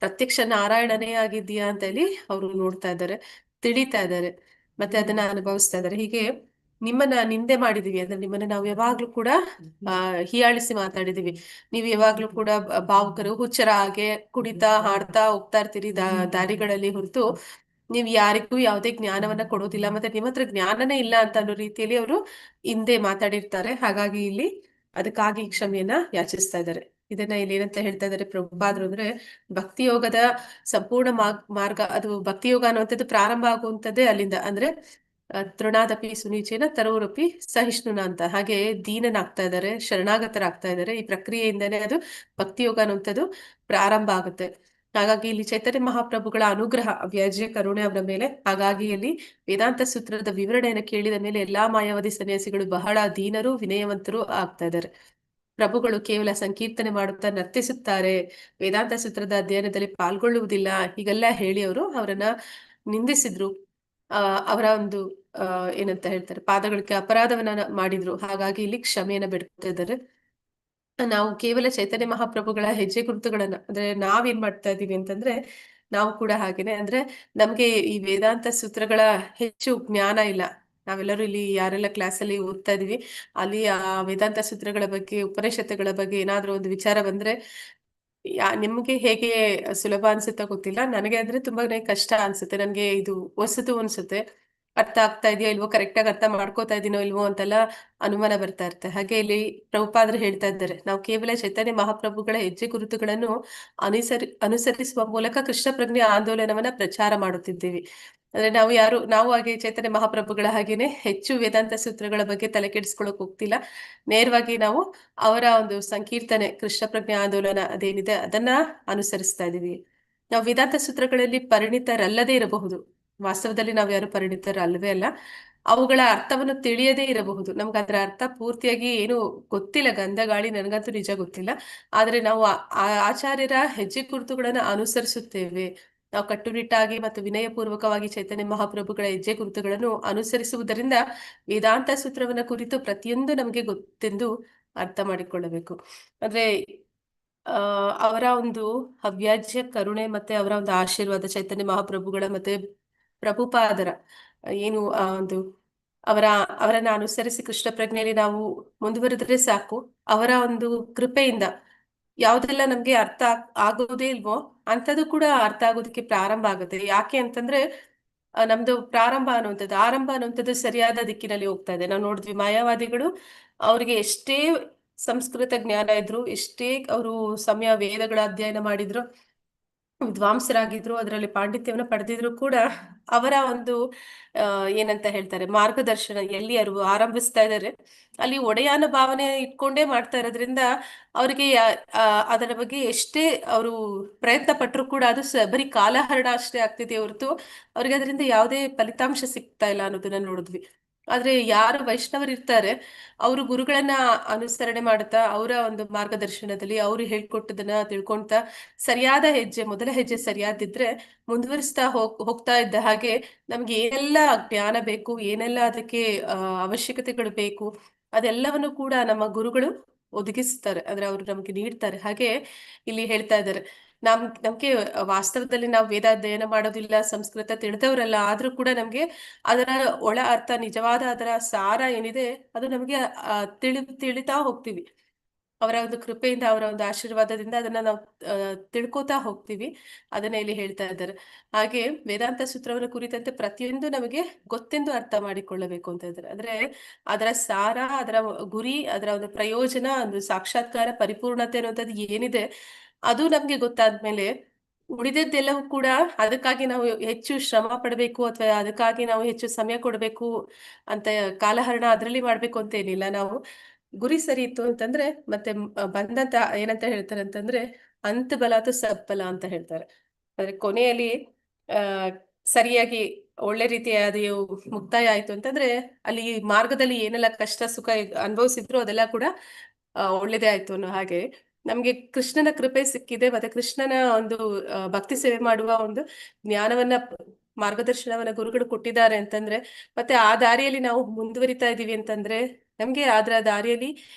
ಪ್ರತ್ಯಕ್ಷ ನಾರಾಯಣನೇ ಆಗಿದ್ದೀಯಾ ಅಂತ ಹೇಳಿ ಅವರು ನೋಡ್ತಾ ಇದ್ದಾರೆ, ತಿಳಿತಾ ಇದ್ದಾರೆ, ಮತ್ತೆ ಅದನ್ನ ಅನುಭವಿಸ್ತಾ ಇದ್ದಾರೆ. ಹೀಗೆ ನಿಮ್ಮನ್ನ ನಿಂದೆ ಮಾಡಿದೀವಿ ಅಂದ್ರೆ ನಿಮ್ಮನ್ನ ನಾವು ಯಾವಾಗ್ಲೂ ಕೂಡ ಹೀಯಾಳಿಸಿ ಮಾತಾಡಿದೀವಿ. ನೀವು ಯಾವಾಗ್ಲೂ ಕೂಡ ಭಾವುಕರು, ಹುಚ್ಚರ ಹಾಗೆ ಕುಡಿತಾ ಹಾಡ್ತಾ ಹೋಗ್ತಾ ಇರ್ತೀರಿ ದಾರಿಗಳಲ್ಲಿ ಹೊರತು ನೀವ್ ಯಾರಿಗೂ ಯಾವುದೇ ಜ್ಞಾನವನ್ನ ಕೊಡೋದಿಲ್ಲ. ಮತ್ತೆ ನಿಮ್ಮ ಹತ್ರ ಜ್ಞಾನನೇ ಇಲ್ಲ ಅಂತ ಅನ್ನೋ ರೀತಿಯಲ್ಲಿ ಅವರು ಹಿಂದೆ ಮಾತಾಡಿರ್ತಾರೆ. ಹಾಗಾಗಿ ಇಲ್ಲಿ ಅದಕ್ಕಾಗಿ ಕ್ಷಮೆಯನ್ನ ಯಾಚಿಸ್ತಾ ಇದ್ದಾರೆ. ಇದನ್ನ ಇಲ್ಲಿ ಏನಂತ ಹೇಳ್ತಾ ಇದ್ದಾರೆ ಪ್ರಭುಪಾದರು ಅಂದ್ರೆ, ಭಕ್ತಿ ಯೋಗದ ಸಂಪೂರ್ಣ ಮಾರ್ಗ, ಅದು ಭಕ್ತಿ ಯೋಗ ಅನ್ನುವಂಥದ್ದು ಪ್ರಾರಂಭ ಆಗುವಂಥದ್ದೇ ಅಲ್ಲಿಂದ. ಅಂದ್ರೆ ತೃಣಾದಪಿ ಸುನೀಚೇನ ತರೋರಪಿ ಸಹಿಷ್ಣುನ ಅಂತ. ಹಾಗೆ ದೀನನಾಗ್ತಾ ಇದ್ದಾರೆ, ಶರಣಾಗತರಾಗ್ತಾ ಇದ್ದಾರೆ. ಈ ಪ್ರಕ್ರಿಯೆಯಿಂದನೇ ಅದು ಭಕ್ತಿ ಯೋಗ ಅನ್ನುವಂಥದ್ದು ಪ್ರಾರಂಭ ಆಗುತ್ತೆ. ಹಾಗಾಗಿ ಇಲ್ಲಿ ಚೈತನ್ಯ ಮಹಾಪ್ರಭುಗಳ ಅನುಗ್ರಹ, ವ್ಯಾಜ್ಯ ಕರುಣೆ ಅವರ ಮೇಲೆ. ಹಾಗಾಗಿ ಇಲ್ಲಿ ವೇದಾಂತ ಸೂತ್ರದ ವಿವರಣೆಯನ್ನು ಕೇಳಿದ ಮೇಲೆ ಎಲ್ಲಾ ಮಾಯಾವಾದಿ ಸನ್ಯಾಸಿಗಳು ಬಹಳ ದೀನರು, ವಿನಯವಂತರು ಆಗ್ತಾ ಇದ್ದಾರೆ. ಪ್ರಭುಗಳು ಕೇವಲ ಸಂಕೀರ್ತನೆ ಮಾಡುತ್ತಾ ನರ್ತಿಸುತ್ತಾರೆ, ವೇದಾಂತ ಸೂತ್ರದ ಅಧ್ಯಯನದಲ್ಲಿ ಪಾಲ್ಗೊಳ್ಳುವುದಿಲ್ಲ, ಹೀಗೆಲ್ಲ ಹೇಳಿ ಅವರು ಅವರನ್ನ ನಿಂದಿಸಿದ್ರು. ಅವರ ಒಂದು ಏನಂತ ಹೇಳ್ತಾರೆ, ಪಾದಗಳಿಗೆ ಅಪರಾಧವನ್ನ ಮಾಡಿದ್ರು. ಹಾಗಾಗಿ ಇಲ್ಲಿ ಕ್ಷಮೆಯನ್ನ ಬೇಡ್ಕೊತಾ ಇದ್ದಾರೆ. ನಾವು ಕೇವಲ ಚೈತನ್ಯ ಮಹಾಪ್ರಭುಗಳ ಹೆಜ್ಜೆ ಗುರುತುಗಳನ್ನ ಅಂದ್ರೆ ನಾವೇನ್ ಮಾಡ್ತಾ ಇದೀವಿ ಅಂತಂದ್ರೆ, ನಾವು ಕೂಡ ಹಾಗೇನೆ ಅಂದ್ರೆ ನಮ್ಗೆ ಈ ವೇದಾಂತ ಸೂತ್ರಗಳ ಹೆಚ್ಚು ಜ್ಞಾನ ಇಲ್ಲ. ನಾವೆಲ್ಲರೂ ಇಲ್ಲಿ ಯಾರೆಲ್ಲ ಕ್ಲಾಸಲ್ಲಿ ಓದ್ತಾ ಇದೀವಿ, ಅಲ್ಲಿ ಆ ವೇದಾಂತ ಸೂತ್ರಗಳ ಬಗ್ಗೆ, ಉಪನಿಷತ್ತುಗಳ ಬಗ್ಗೆ ಏನಾದ್ರೂ ಒಂದು ವಿಚಾರ ಬಂದ್ರೆ ನಿಮ್ಗೆ ಹೇಗೆ ಸುಲಭ ಅನ್ಸುತ್ತಾ ಗೊತ್ತಿಲ್ಲ, ನನಗೆ ಅಂದ್ರೆ ತುಂಬಾನೇ ಕಷ್ಟ ಅನ್ಸುತ್ತೆ. ನನ್ಗೆ ಇದು ಹೊಸತು ಅನ್ಸುತ್ತೆ. ಅರ್ಥ ಆಗ್ತಾ ಇದೆಯೋ ಇಲ್ವೋ, ಕರೆಕ್ಟ್ ಆಗಿ ಅರ್ಥ ಮಾಡ್ಕೋತಾ ಇದೀನೋ ಇಲ್ವೋ ಅಂತೆಲ್ಲ ಅನುಮಾನ ಬರ್ತಾ ಇರುತ್ತೆ. ಹಾಗೆ ಇಲ್ಲಿ ಪ್ರಭುಪಾದರು ಹೇಳ್ತಾ ಇದ್ದಾರೆ, ನಾವು ಕೇವಲ ಚೈತನ್ಯ ಮಹಾಪ್ರಭುಗಳ ಹೆಜ್ಜೆ ಗುರುತುಗಳನ್ನು ಅನುಸರಿಸುವ ಮೂಲಕ ಕೃಷ್ಣ ಪ್ರಜ್ಞೆ ಆಂದೋಲನವನ್ನ ಪ್ರಚಾರ ಮಾಡುತ್ತಿದ್ದೇವೆ. ಅಂದ್ರೆ ನಾವು ಹಾಗೆ ಚೈತನ್ಯ ಮಹಾಪ್ರಭುಗಳ ಹಾಗೇನೆ ಹೆಚ್ಚು ವೇದಾಂತ ಸೂತ್ರಗಳ ಬಗ್ಗೆ ತಲೆ ಕೆಡಿಸ್ಕೊಳಕ್ ಹೋಗ್ತಿಲ್ಲ. ನೇರವಾಗಿ ನಾವು ಅವರ ಒಂದು ಸಂಕೀರ್ತನೆ, ಕೃಷ್ಣ ಪ್ರಜ್ಞೆ ಆಂದೋಲನ ಅದೇನಿದೆ ಅದನ್ನ ಅನುಸರಿಸ್ತಾ ಇದೀವಿ. ನಾವು ವೇದಾಂತ ಸೂತ್ರಗಳಲ್ಲಿ ಪರಿಣಿತರಲ್ಲದೇ ಇರಬಹುದು, ವಾಸ್ತವದಲ್ಲಿ ನಾವು ಯಾರು ಪರಿಣಿತರಲ್ಲವೇ ಅಲ್ಲ. ಅವುಗಳ ಅರ್ಥವನ್ನು ತಿಳಿಯದೇ ಇರಬಹುದು, ನಮ್ಗೆ ಅದರ ಅರ್ಥ ಪೂರ್ತಿಯಾಗಿ ಏನು ಗೊತ್ತಿಲ್ಲ, ಗಂಧ ಗಾಳಿ ನನಗಂತೂ ನಿಜ ಗೊತ್ತಿಲ್ಲ. ಆದ್ರೆ ನಾವು ಆಚಾರ್ಯರ ಹೆಜ್ಜೆ ಗುರುತುಗಳನ್ನ ಅನುಸರಿಸುತ್ತೇವೆ. ನಾವು ಕಟ್ಟುನಿಟ್ಟಾಗಿ ಮತ್ತು ವಿನಯಪೂರ್ವಕವಾಗಿ ಚೈತನ್ಯ ಮಹಾಪ್ರಭುಗಳ ಹೆಜ್ಜೆ ಗುರುತುಗಳನ್ನು ಅನುಸರಿಸುವುದರಿಂದ ವೇದಾಂತ ಸೂತ್ರವನ್ನ ಕುರಿತು ಪ್ರತಿಯೊಂದು ನಮಗೆ ಗೊತ್ತೆಂದು ಅರ್ಥ ಮಾಡಿಕೊಳ್ಳಬೇಕು. ಅಂದ್ರೆ ಅವರ ಒಂದು ಅವ್ಯಾಜ್ಯ ಕರುಣೆ ಮತ್ತೆ ಅವರ ಒಂದು ಆಶೀರ್ವಾದ, ಚೈತನ್ಯ ಮಹಾಪ್ರಭುಗಳ ಮತ್ತೆ ಪ್ರಭುಪಾದರ ಏನು ಒಂದು ಅವರನ್ನ ಅನುಸರಿಸಿ ಕೃಷ್ಣ ಪ್ರಜ್ಞೆಯಲ್ಲಿ ನಾವು ಮುಂದುವರೆದ್ರೆ ಸಾಕು. ಅವರ ಒಂದು ಕೃಪೆಯಿಂದ ಯಾವ್ದೆಲ್ಲ ನಮ್ಗೆ ಅರ್ಥ ಆಗೋದೇ ಇಲ್ವೋ ಅಂಥದ್ದು ಕೂಡ ಅರ್ಥ ಆಗೋದಕ್ಕೆ ಪ್ರಾರಂಭ ಆಗುತ್ತೆ. ಯಾಕೆ ಅಂತಂದ್ರೆ ನಮ್ದು ಆರಂಭ ಅನ್ನುವಂಥದ್ದು ಸರಿಯಾದ ದಿಕ್ಕಿನಲ್ಲಿ ಹೋಗ್ತಾ ಇದೆ. ನಾವು ನೋಡಿದ್ವಿ ಮಾಯಾವಾದಿಗಳು, ಅವ್ರಿಗೆ ಎಷ್ಟೇ ಸಂಸ್ಕೃತ ಜ್ಞಾನ ಇದ್ರು, ಎಷ್ಟೇ ಅವರು ಸಮಯ ವೇದಗಳ ಅಧ್ಯಯನ ಮಾಡಿದ್ರು, ವಿದ್ವಾಂಸರಾಗಿದ್ರು, ಅದರಲ್ಲಿ ಪಾಂಡಿತ್ಯವನ್ನು ಪಡೆದಿದ್ರು ಕೂಡ ಅವರ ಒಂದು ಏನಂತ ಹೇಳ್ತಾರೆ, ಮಾರ್ಗದರ್ಶನ ಎಲ್ಲಿ ಆರಂಭಿಸ್ತಾ ಇದ್ದಾರೆ ಅಲ್ಲಿ ಒಡೆಯಾನ ಭಾವನೆ ಇಟ್ಕೊಂಡೇ ಮಾಡ್ತಾ ಇರೋದ್ರಿಂದ ಅವ್ರಿಗೆ ಅದರ ಬಗ್ಗೆ ಎಷ್ಟೇ ಅವರು ಪ್ರಯತ್ನ ಪಟ್ಟರು ಕೂಡ ಅದು ಬರೀ ಕಾಲಹರಣ ಅಷ್ಟೇ ಆಗ್ತಿದೆ ಹೊರತು ಅವ್ರಿಗೆ ಅದರಿಂದ ಯಾವುದೇ ಫಲಿತಾಂಶ ಸಿಗ್ತಾ ಇಲ್ಲ ಅನ್ನೋದನ್ನ ನೋಡಿದ್ವಿ. ಆದ್ರೆ ಯಾರು ವೈಷ್ಣವರು ಇರ್ತಾರೆ, ಅವರು ಗುರುಗಳನ್ನ ಅನುಸರಣೆ ಮಾಡುತ್ತಾ ಅವರ ಒಂದು ಮಾರ್ಗದರ್ಶನದಲ್ಲಿ ಅವರು ಹೇಳ್ಕೊಟ್ಟದನ್ನ ತಿಳ್ಕೊಂತ ಸರಿಯಾದ ಹೆಜ್ಜೆ, ಮೊದಲ ಹೆಜ್ಜೆ ಸರಿಯಾದಿದ್ರೆ ಮುಂದುವರಿಸ್ತಾ ಹೋಗ್ತಾ ಇದ್ದ ಹಾಗೆ ನಮ್ಗೆ ಏನೆಲ್ಲ ಜ್ಞಾನ ಬೇಕು, ಏನೆಲ್ಲ ಅದಕ್ಕೆ ಅವಶ್ಯಕತೆಗಳು ಬೇಕು, ಅದೆಲ್ಲವನ್ನು ಕೂಡ ನಮ್ಮ ಗುರುಗಳು ಒದಗಿಸ್ತಾರೆ, ಅಂದ್ರೆ ಅವರು ನಮ್ಗೆ ನೀಡ್ತಾರೆ. ಹಾಗೆ ಇಲ್ಲಿ ಹೇಳ್ತಾ ಇದ್ದಾರೆ, ನಮ್ಗೆ ವಾಸ್ತವದಲ್ಲಿ ನಾವು ವೇದಾಧ್ಯಯನ ಮಾಡೋದಿಲ್ಲ, ಸಂಸ್ಕೃತ ತಿಳಿದವರಲ್ಲ, ಆದ್ರೂ ಕೂಡ ನಮ್ಗೆ ಅದರ ಒಳ ಅರ್ಥ, ನಿಜವಾದ ಅದರ ಸಾರ ಏನಿದೆ ಅದು ನಮ್ಗೆ ತಿಳಿತಾ ಹೋಗ್ತೀವಿ. ಅವರ ಒಂದು ಕೃಪೆಯಿಂದ, ಅವರ ಒಂದು ಆಶೀರ್ವಾದದಿಂದ ಅದನ್ನ ನಾವು ತಿಳ್ಕೊತಾ ಹೋಗ್ತೀವಿ. ಅದನ್ನ ಇಲ್ಲಿ ಹೇಳ್ತಾ ಇದ್ದಾರೆ. ಹಾಗೆ ವೇದಾಂತ ಸೂತ್ರವನ್ನು ಕುರಿತಂತೆ ಪ್ರತಿಯೊಂದು ನಮಗೆ ಗೊತ್ತೆಂದು ಅರ್ಥ ಮಾಡಿಕೊಳ್ಳಬೇಕು ಅಂತ ಇದ್ದಾರೆ. ಅಂದ್ರೆ ಅದರ ಸಾರ, ಅದರ ಗುರಿ, ಅದರ ಒಂದು ಪ್ರಯೋಜನ, ಒಂದು ಸಾಕ್ಷಾತ್ಕಾರ, ಪರಿಪೂರ್ಣತೆ ಅನ್ನುವಂಥದ್ದು ಏನಿದೆ ಅದು ನಮ್ಗೆ ಗೊತ್ತಾದ್ಮೇಲೆ ಉಳಿದದ್ದೆಲ್ಲವೂ ಕೂಡ ಅದಕ್ಕಾಗಿ ನಾವು ಹೆಚ್ಚು ಶ್ರಮ ಪಡಬೇಕು ಅಥವಾ ಅದಕ್ಕಾಗಿ ನಾವು ಹೆಚ್ಚು ಸಮಯ ಕೊಡಬೇಕು ಅಂತ ಕಾಲಹರಣ ಅದರಲ್ಲಿ ಮಾಡ್ಬೇಕು ಅಂತ ಏನಿಲ್ಲ. ನಾವು ಗುರಿ ಸರಿ ಇತ್ತು ಅಂತಂದ್ರೆ ಮತ್ತೆ ಬಂದಂತ ಏನಂತ ಹೇಳ್ತಾರೆ ಅಂತಂದ್ರೆ ಅಂತ್ ಬಲಾತು ಸತ್ಫಲ ಅಂತ ಹೇಳ್ತಾರೆ. ಅಂದ್ರೆ ಕೊನೆಯಲ್ಲಿ ಸರಿಯಾಗಿ ಒಳ್ಳೆ ರೀತಿಯಾದ ಮುಕ್ತಾಯ ಆಯ್ತು ಅಂತಂದ್ರೆ ಅಲ್ಲಿ ಮಾರ್ಗದಲ್ಲಿ ಏನೆಲ್ಲ ಕಷ್ಟ ಸುಖ ಅನುಭವಿಸಿದ್ರು ಅದೆಲ್ಲ ಕೂಡ ಒಳ್ಳೇದೇ ಆಯ್ತು ಅನ್ನೋ ಹಾಗೆ ನಮ್ಗೆ ಕೃಷ್ಣನ ಕೃಪೆ ಸಿಕ್ಕಿದೆ. ಮತ್ತೆ ಕೃಷ್ಣನ ಒಂದು ಭಕ್ತಿ ಸೇವೆ ಮಾಡುವ ಒಂದು ಜ್ಞಾನವನ್ನ, ಮಾರ್ಗದರ್ಶನವನ್ನ ಗುರುಗಳು ಕೊಟ್ಟಿದ್ದಾರೆ ಅಂತಂದ್ರೆ, ಮತ್ತೆ ಆ ದಾರಿಯಲ್ಲಿ ನಾವು ಮುಂದುವರಿತಾ ಇದೀವಿ ಅಂತಂದ್ರೆ ನಮ್ಗೆ ಅದರ ದಾರಿಯಲ್ಲಿ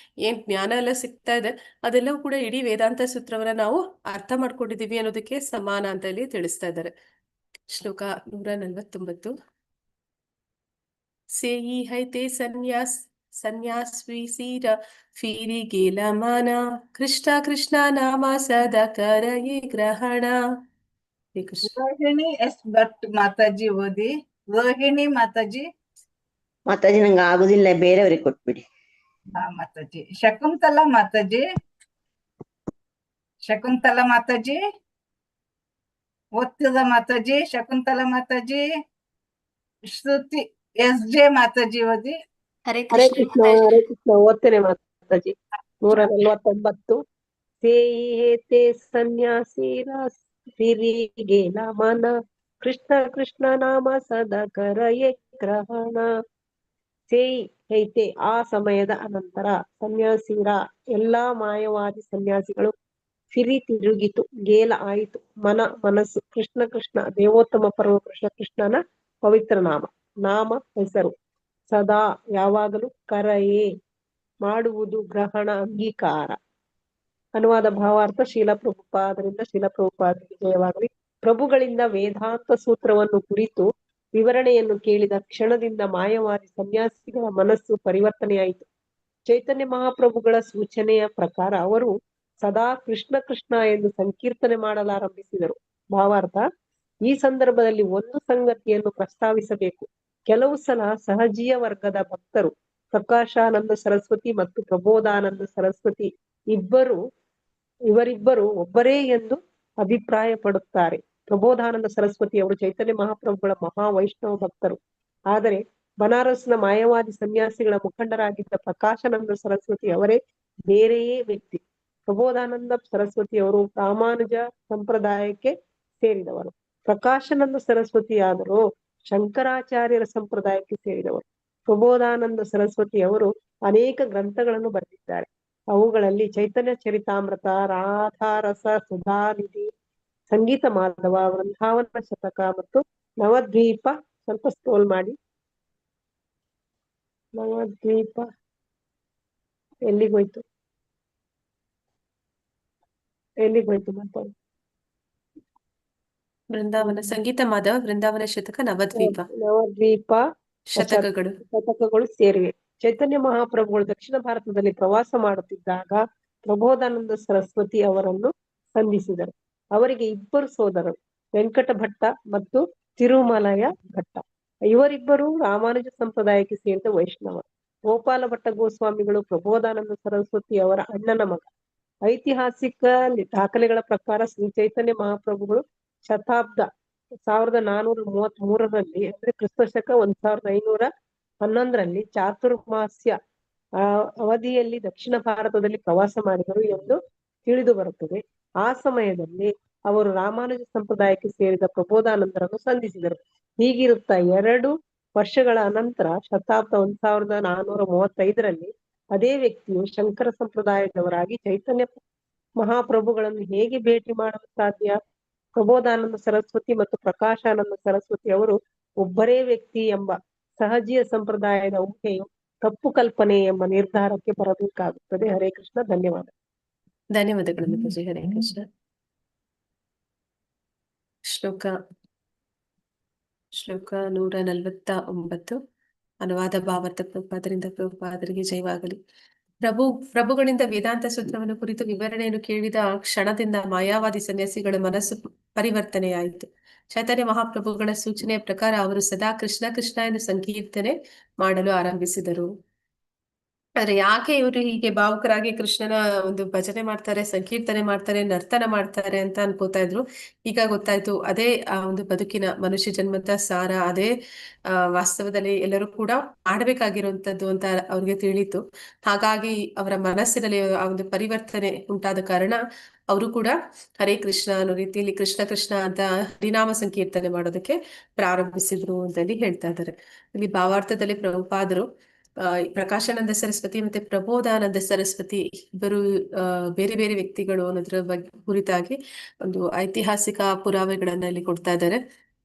ಏನ್ ಜ್ಞಾನ ಎಲ್ಲ ಸಿಗ್ತಾ ಇದೆ ಅದೆಲ್ಲವೂ ಕೂಡ ಇಡೀ ವೇದಾಂತ ಸೂತ್ರವನ್ನ ನಾವು ಅರ್ಥ ಮಾಡ್ಕೊಂಡಿದೀವಿ ಅನ್ನೋದಕ್ಕೆ ಸಮಾನ ಅಂತ ಇಲ್ಲಿ ತಿಳಿಸ್ತಾ ಇದ್ದಾರೆ. ಶ್ಲೋಕ 149. ಸೇಯಿ ಹೈತೆ ಸನ್ಯಾಸ್ವಿ ಫೀರಿ ಗೇಲ ಮಾನ ಕೃಷ್ಣ ಕೃಷ್ಣ ನಾಮ ಸದಾ ಕರಯೇ ಗ್ರಹಣ. ರೋಹಿಣಿ ಎಸ್ ಭಟ್ ಮಾತಾಜಿ ಓದಿ. ರೋಹಿಣಿ ಮಾತಾಜಿ. ಮಾತಾಜಿ ನಂಗೆ ಆಗುದಿಲ್ಲ, ಬೇರೆಯವ್ರಿಗೆ ಕೊಟ್ಬಿಡಿ. ಮಾತಾಜಿ. ಶಕುಂತಲಾ ಮಾತಾಜಿ. ಶಕುಂತಲಾ ಮಾತಾಜಿ ಓದ್ತಿದ ಮಾತಾಜಿ. ಶಕುಂತಲಾ ಮಾತಾಜಿ. ಶ್ರುತಿ ಎಸ್ ಜೆ ಮಾತಾಜಿ ಓದಿ. ಹರೇ ಹರೇ ಕೃಷ್ಣ. ಕೃಷ್ಣ ಓದ್ತೇನೆ ಮಾತಾಜಿ. 149. ಸೇಯಿ ಹೇತೆ ಸನ್ಯಾಸಿರ ಸಿರಿಗೇಲ ಮನ ಕೃಷ್ಣ ಕೃಷ್ಣ ನಾಮ ಸದಾ ಕರಯೇ ಗ್ರಹಣ. ಸೇಯಿ ಹೈತೆ ಆ ಸಮಯದ ಅನಂತರ ಸನ್ಯಾಸಿರ ಎಲ್ಲಾ ಮಾಯವಾದಿ ಸನ್ಯಾಸಿಗಳು ಸಿರಿ ತಿರುಗಿತು, ಗೇಲ ಆಯಿತು, ಮನಸ್ಸು ಕೃಷ್ಣ ಕೃಷ್ಣ ದೇವೋತ್ತಮ ಪರಮಪುರುಷ ಕೃಷ್ಣನ ಪವಿತ್ರ ನಾಮ ಹೆಸರು, ಸದಾ ಯಾವಾಗಲೂ, ಕರಯೇ ಮಾಡುವುದು, ಗ್ರಹಣ ಅಂಗೀಕಾರ. ಅನುವಾದ ಭಾವಾರ್ಥ ಶೀಲ ಪ್ರಭುಪಾದರಿಂದ ಶೀಲ ಪ್ರಭುಪಾದರಿಗೆ ಜಯವಾಗಲಿ. ಪ್ರಭುಗಳಿಂದ ವೇದಾಂತ ಸೂತ್ರವನ್ನು ಕುರಿತು ವಿವರಣೆಯನ್ನು ಕೇಳಿದ ಕ್ಷಣದಿಂದ ಮಾಯವಾದಿ ಸನ್ಯಾಸಿಗಳ ಮನಸ್ಸು ಪರಿವರ್ತನೆಯಾಯಿತು. ಚೈತನ್ಯ ಮಹಾಪ್ರಭುಗಳ ಸೂಚನೆಯ ಪ್ರಕಾರ ಅವರು ಸದಾ ಕೃಷ್ಣ ಕೃಷ್ಣ ಎಂದು ಸಂಕೀರ್ತನೆ ಮಾಡಲಾರಂಭಿಸಿದರು. ಭಾವಾರ್ಥ: ಈ ಸಂದರ್ಭದಲ್ಲಿ ಒಂದು ಸಂಗತಿಯನ್ನು ಪ್ರಸ್ತಾವಿಸಬೇಕು. ಕೆಲವು ಸಲ ಸಹಜೀಯ ವರ್ಗದ ಭಕ್ತರು ಪ್ರಕಾಶಾನಂದ ಸರಸ್ವತಿ ಮತ್ತು ಪ್ರಬೋಧಾನಂದ ಸರಸ್ವತಿ ಇವರಿಬ್ಬರು ಒಬ್ಬರೇ ಎಂದು ಅಭಿಪ್ರಾಯ ಪಡುತ್ತಾರೆ. ಪ್ರಬೋಧಾನಂದ ಸರಸ್ವತಿ ಅವರು ಚೈತನ್ಯ ಮಹಾಪ್ರಭುಗಳ ಮಹಾ ವೈಷ್ಣವ ಭಕ್ತರು. ಆದರೆ ಬನಾರಸ್ನ ಮಾಯವಾದಿ ಸನ್ಯಾಸಿಗಳ ಮುಖಂಡರಾಗಿದ್ದ ಪ್ರಕಾಶಾನಂದ ಸರಸ್ವತಿ ಅವರೇ ಬೇರೆಯೇ ವ್ಯಕ್ತಿ. ಪ್ರಬೋಧಾನಂದ ಸರಸ್ವತಿ ಅವರು ರಾಮಾನುಜ ಸಂಪ್ರದಾಯಕ್ಕೆ ಸೇರಿದವರು. ಪ್ರಕಾಶಾನಂದ ಸರಸ್ವತಿ ಆದರೂ ಶಂಕರಾಚಾರ್ಯರ ಸಂಪ್ರದಾಯಕ್ಕೆ ಸೇರಿದವರು. ಪ್ರಬೋಧಾನಂದ ಸರಸ್ವತಿ ಅವರು ಅನೇಕ ಗ್ರಂಥಗಳನ್ನು ಬರೆದಿದ್ದಾರೆ. ಅವುಗಳಲ್ಲಿ ಚೈತನ್ಯ ಚರಿತಾಮೃತ, ರಾಧಾರಸ ಸುಧಾನಿಧಿ, ಸಂಗೀತ ಮಾಧವ, ವೃಂದಾವನ ಶತಕ ಮತ್ತು ನವದ್ವೀಪ. ಸ್ವಲ್ಪ ಸ್ಕ್ರೋಲ್ ಮಾಡಿ. ನವದ್ವೀಪ ಎಲ್ಲಿಗೋಯ್ತು ಮಾತಾಡಿ. ಬೃಂದಾವನ ಸಂಗೀತ ಮಾಧವ, ವೃಂದಾವನ ಶತಕ, ನವದ್ವೀಪ ಶತಕಗಳು ಸೇರಿವೆ. ಚೈತನ್ಯ ಮಹಾಪ್ರಭುಗಳು ದಕ್ಷಿಣ ಭಾರತದಲ್ಲಿ ಪ್ರವಾಸ ಮಾಡುತ್ತಿದ್ದಾಗ ಪ್ರಬೋಧಾನಂದ ಸರಸ್ವತಿ ಅವರನ್ನು ಸಂಧಿಸಿದರು. ಅವರಿಗೆ ಇಬ್ಬರು ಸೋದರರು, ವೆಂಕಟ ಭಟ್ಟ ಮತ್ತು ತಿರುಮಲಯ ಭಟ್ಟ. ಇವರಿಬ್ಬರು ರಾಮಾನುಜ ಸಂಪ್ರದಾಯಕ್ಕೆ ಸೇರಿದ ವೈಷ್ಣವರು. ಗೋಪಾಲ ಭಟ್ಟ ಗೋಸ್ವಾಮಿಗಳು ಪ್ರಬೋಧಾನಂದ ಸರಸ್ವತಿ ಅವರ ಅಣ್ಣನ ಮಗ. ಐತಿಹಾಸಿಕ ದಾಖಲೆಗಳ ಪ್ರಕಾರ ಶ್ರೀ ಚೈತನ್ಯ ಮಹಾಪ್ರಭುಗಳು ಶತಾಬ್ದ 1433ರಲ್ಲಿ ಅಂದ್ರೆ ಕ್ರಿಸ್ತಶಕ 1511ರಲ್ಲಿ ಚಾತುರ್ಮಾಸ್ಯ ಅವಧಿಯಲ್ಲಿ ದಕ್ಷಿಣ ಭಾರತದಲ್ಲಿ ಪ್ರವಾಸ ಮಾಡಿದರು ಎಂದು ತಿಳಿದು ಬರುತ್ತದೆ. ಆ ಸಮಯದಲ್ಲಿ ಅವರು ರಾಮಾನುಜ ಸಂಪ್ರದಾಯಕ್ಕೆ ಸೇರಿದ ಪ್ರಬೋಧಾನಂದರನ್ನು ಸಂಧಿಸಿದರು. ಹೀಗಿರುತ್ತಾ ಎರಡು ವರ್ಷಗಳ ಅನಂತರ ಶತಾಬ್ದ 1435ರಲ್ಲಿ ಅದೇ ವ್ಯಕ್ತಿಯು ಶಂಕರ ಸಂಪ್ರದಾಯದವರಾಗಿ ಚೈತನ್ಯ ಮಹಾಪ್ರಭುಗಳನ್ನು ಹೇಗೆ ಭೇಟಿ ಮಾಡಲು ಸಾಧ್ಯ? ಪ್ರಬೋಧಾನಂದ ಸರಸ್ವತಿ ಮತ್ತು ಪ್ರಕಾಶಾನಂದ ಸರಸ್ವತಿ ಅವರು ಒಬ್ಬರೇ ವ್ಯಕ್ತಿ ಎಂಬ ಸಹಜೀಯ ಸಂಪ್ರದಾಯದ ಊಹೆಯು ತಪ್ಪು ಕಲ್ಪನೆ ಎಂಬ ನಿರ್ಧಾರಕ್ಕೆ ಬರಬೇಕಾಗುತ್ತದೆ. ಹರೇ ಕೃಷ್ಣ. ಧನ್ಯವಾದ. ಧನ್ಯವಾದಗಳು ಮಾತಾಜಿ. ಹರೇ ಕೃಷ್ಣ. ಶ್ಲೋಕ 149. ಅನುವಾದ ಭಾವಾರ್ಥ ಪ್ರಭುಪಾದರಿಂದ. ಪ್ರಭುಪಾದರಿಗೆ ಜಯವಾಗಲಿ. ಪ್ರಭುಗಳಿಂದ ವೇದಾಂತ ಸೂತ್ರವನ್ನು ಕುರಿತು ವಿವರಣೆಯನ್ನು ಕೇಳಿದ ಕ್ಷಣದಿಂದ ಮಾಯಾವಾದಿ ಸನ್ಯಾಸಿಗಳ ಮನಸ್ಸು ಪರಿವರ್ತನೆಯಾಯಿತು. ಚೈತನ್ಯ ಮಹಾಪ್ರಭುಗಳ ಸೂಚನೆಯ ಪ್ರಕಾರ ಅವರು ಸದಾ ಕೃಷ್ಣ ಕೃಷ್ಣ ಎಂದು ಸಂಕೀರ್ತನೆ ಮಾಡಲು ಆರಂಭಿಸಿದರು. ಆದ್ರೆ ಯಾಕೆ ಇವರು ಹೀಗೆ ಭಾವುಕರಾಗಿ ಕೃಷ್ಣನ ಒಂದು ಭಜನೆ ಮಾಡ್ತಾರೆ, ಸಂಕೀರ್ತನೆ ಮಾಡ್ತಾರೆ, ನರ್ತನ ಮಾಡ್ತಾರೆ ಅಂತ ಅನ್ಕೋತಾ ಇದ್ರು. ಈಗ ಗೊತ್ತಾಯ್ತು, ಅದೇ ಆ ಒಂದು ಬದುಕಿನ ಮನುಷ್ಯ ಜನ್ಮದ ಸಾರ, ಅದೇ ವಾಸ್ತವದಲ್ಲಿ ಎಲ್ಲರೂ ಕೂಡ ಮಾಡ್ಬೇಕಾಗಿರುವಂತದ್ದು ಅಂತ ಅವ್ರಿಗೆ ತಿಳಿತು. ಹಾಗಾಗಿ ಅವರ ಮನಸ್ಸಿನಲ್ಲಿ ಆ ಒಂದು ಪರಿವರ್ತನೆ ಉಂಟಾದ ಕಾರಣ ಅವರು ಕೂಡ ಹರೇ ಕೃಷ್ಣ ಅನ್ನೋ ರೀತಿಯಲ್ಲಿ ಕೃಷ್ಣ ಕೃಷ್ಣ ಅಂತ ಹರಿನಾಮ ಸಂಕೀರ್ತನೆ ಮಾಡೋದಕ್ಕೆ ಪ್ರಾರಂಭಿಸಿದ್ರು ಅಂತ ಹೇಳ್ತಾ ಇದ್ದಾರೆ. ಇಲ್ಲಿ ಭಾವಾರ್ಥದಲ್ಲಿ ಪ್ರಭುಪಾದರು ಪ್ರಕಾಶಾನಂದ ಸರಸ್ವತಿ ಮತ್ತೆ ಪ್ರಬೋಧಾನಂದ ಸರಸ್ವತಿ ಇಬ್ಬರು ಬೇರೆ ಬೇರೆ ವ್ಯಕ್ತಿಗಳು ಅನ್ನೋದ್ರ ಬಗ್ಗೆ ಕುರಿತಾಗಿ ಒಂದು ಐತಿಹಾಸಿಕ ಪುರಾವೆಗಳನ್ನ ಇಲ್ಲಿ ಕೊಡ್ತಾ ಇದ್ದಾರೆ.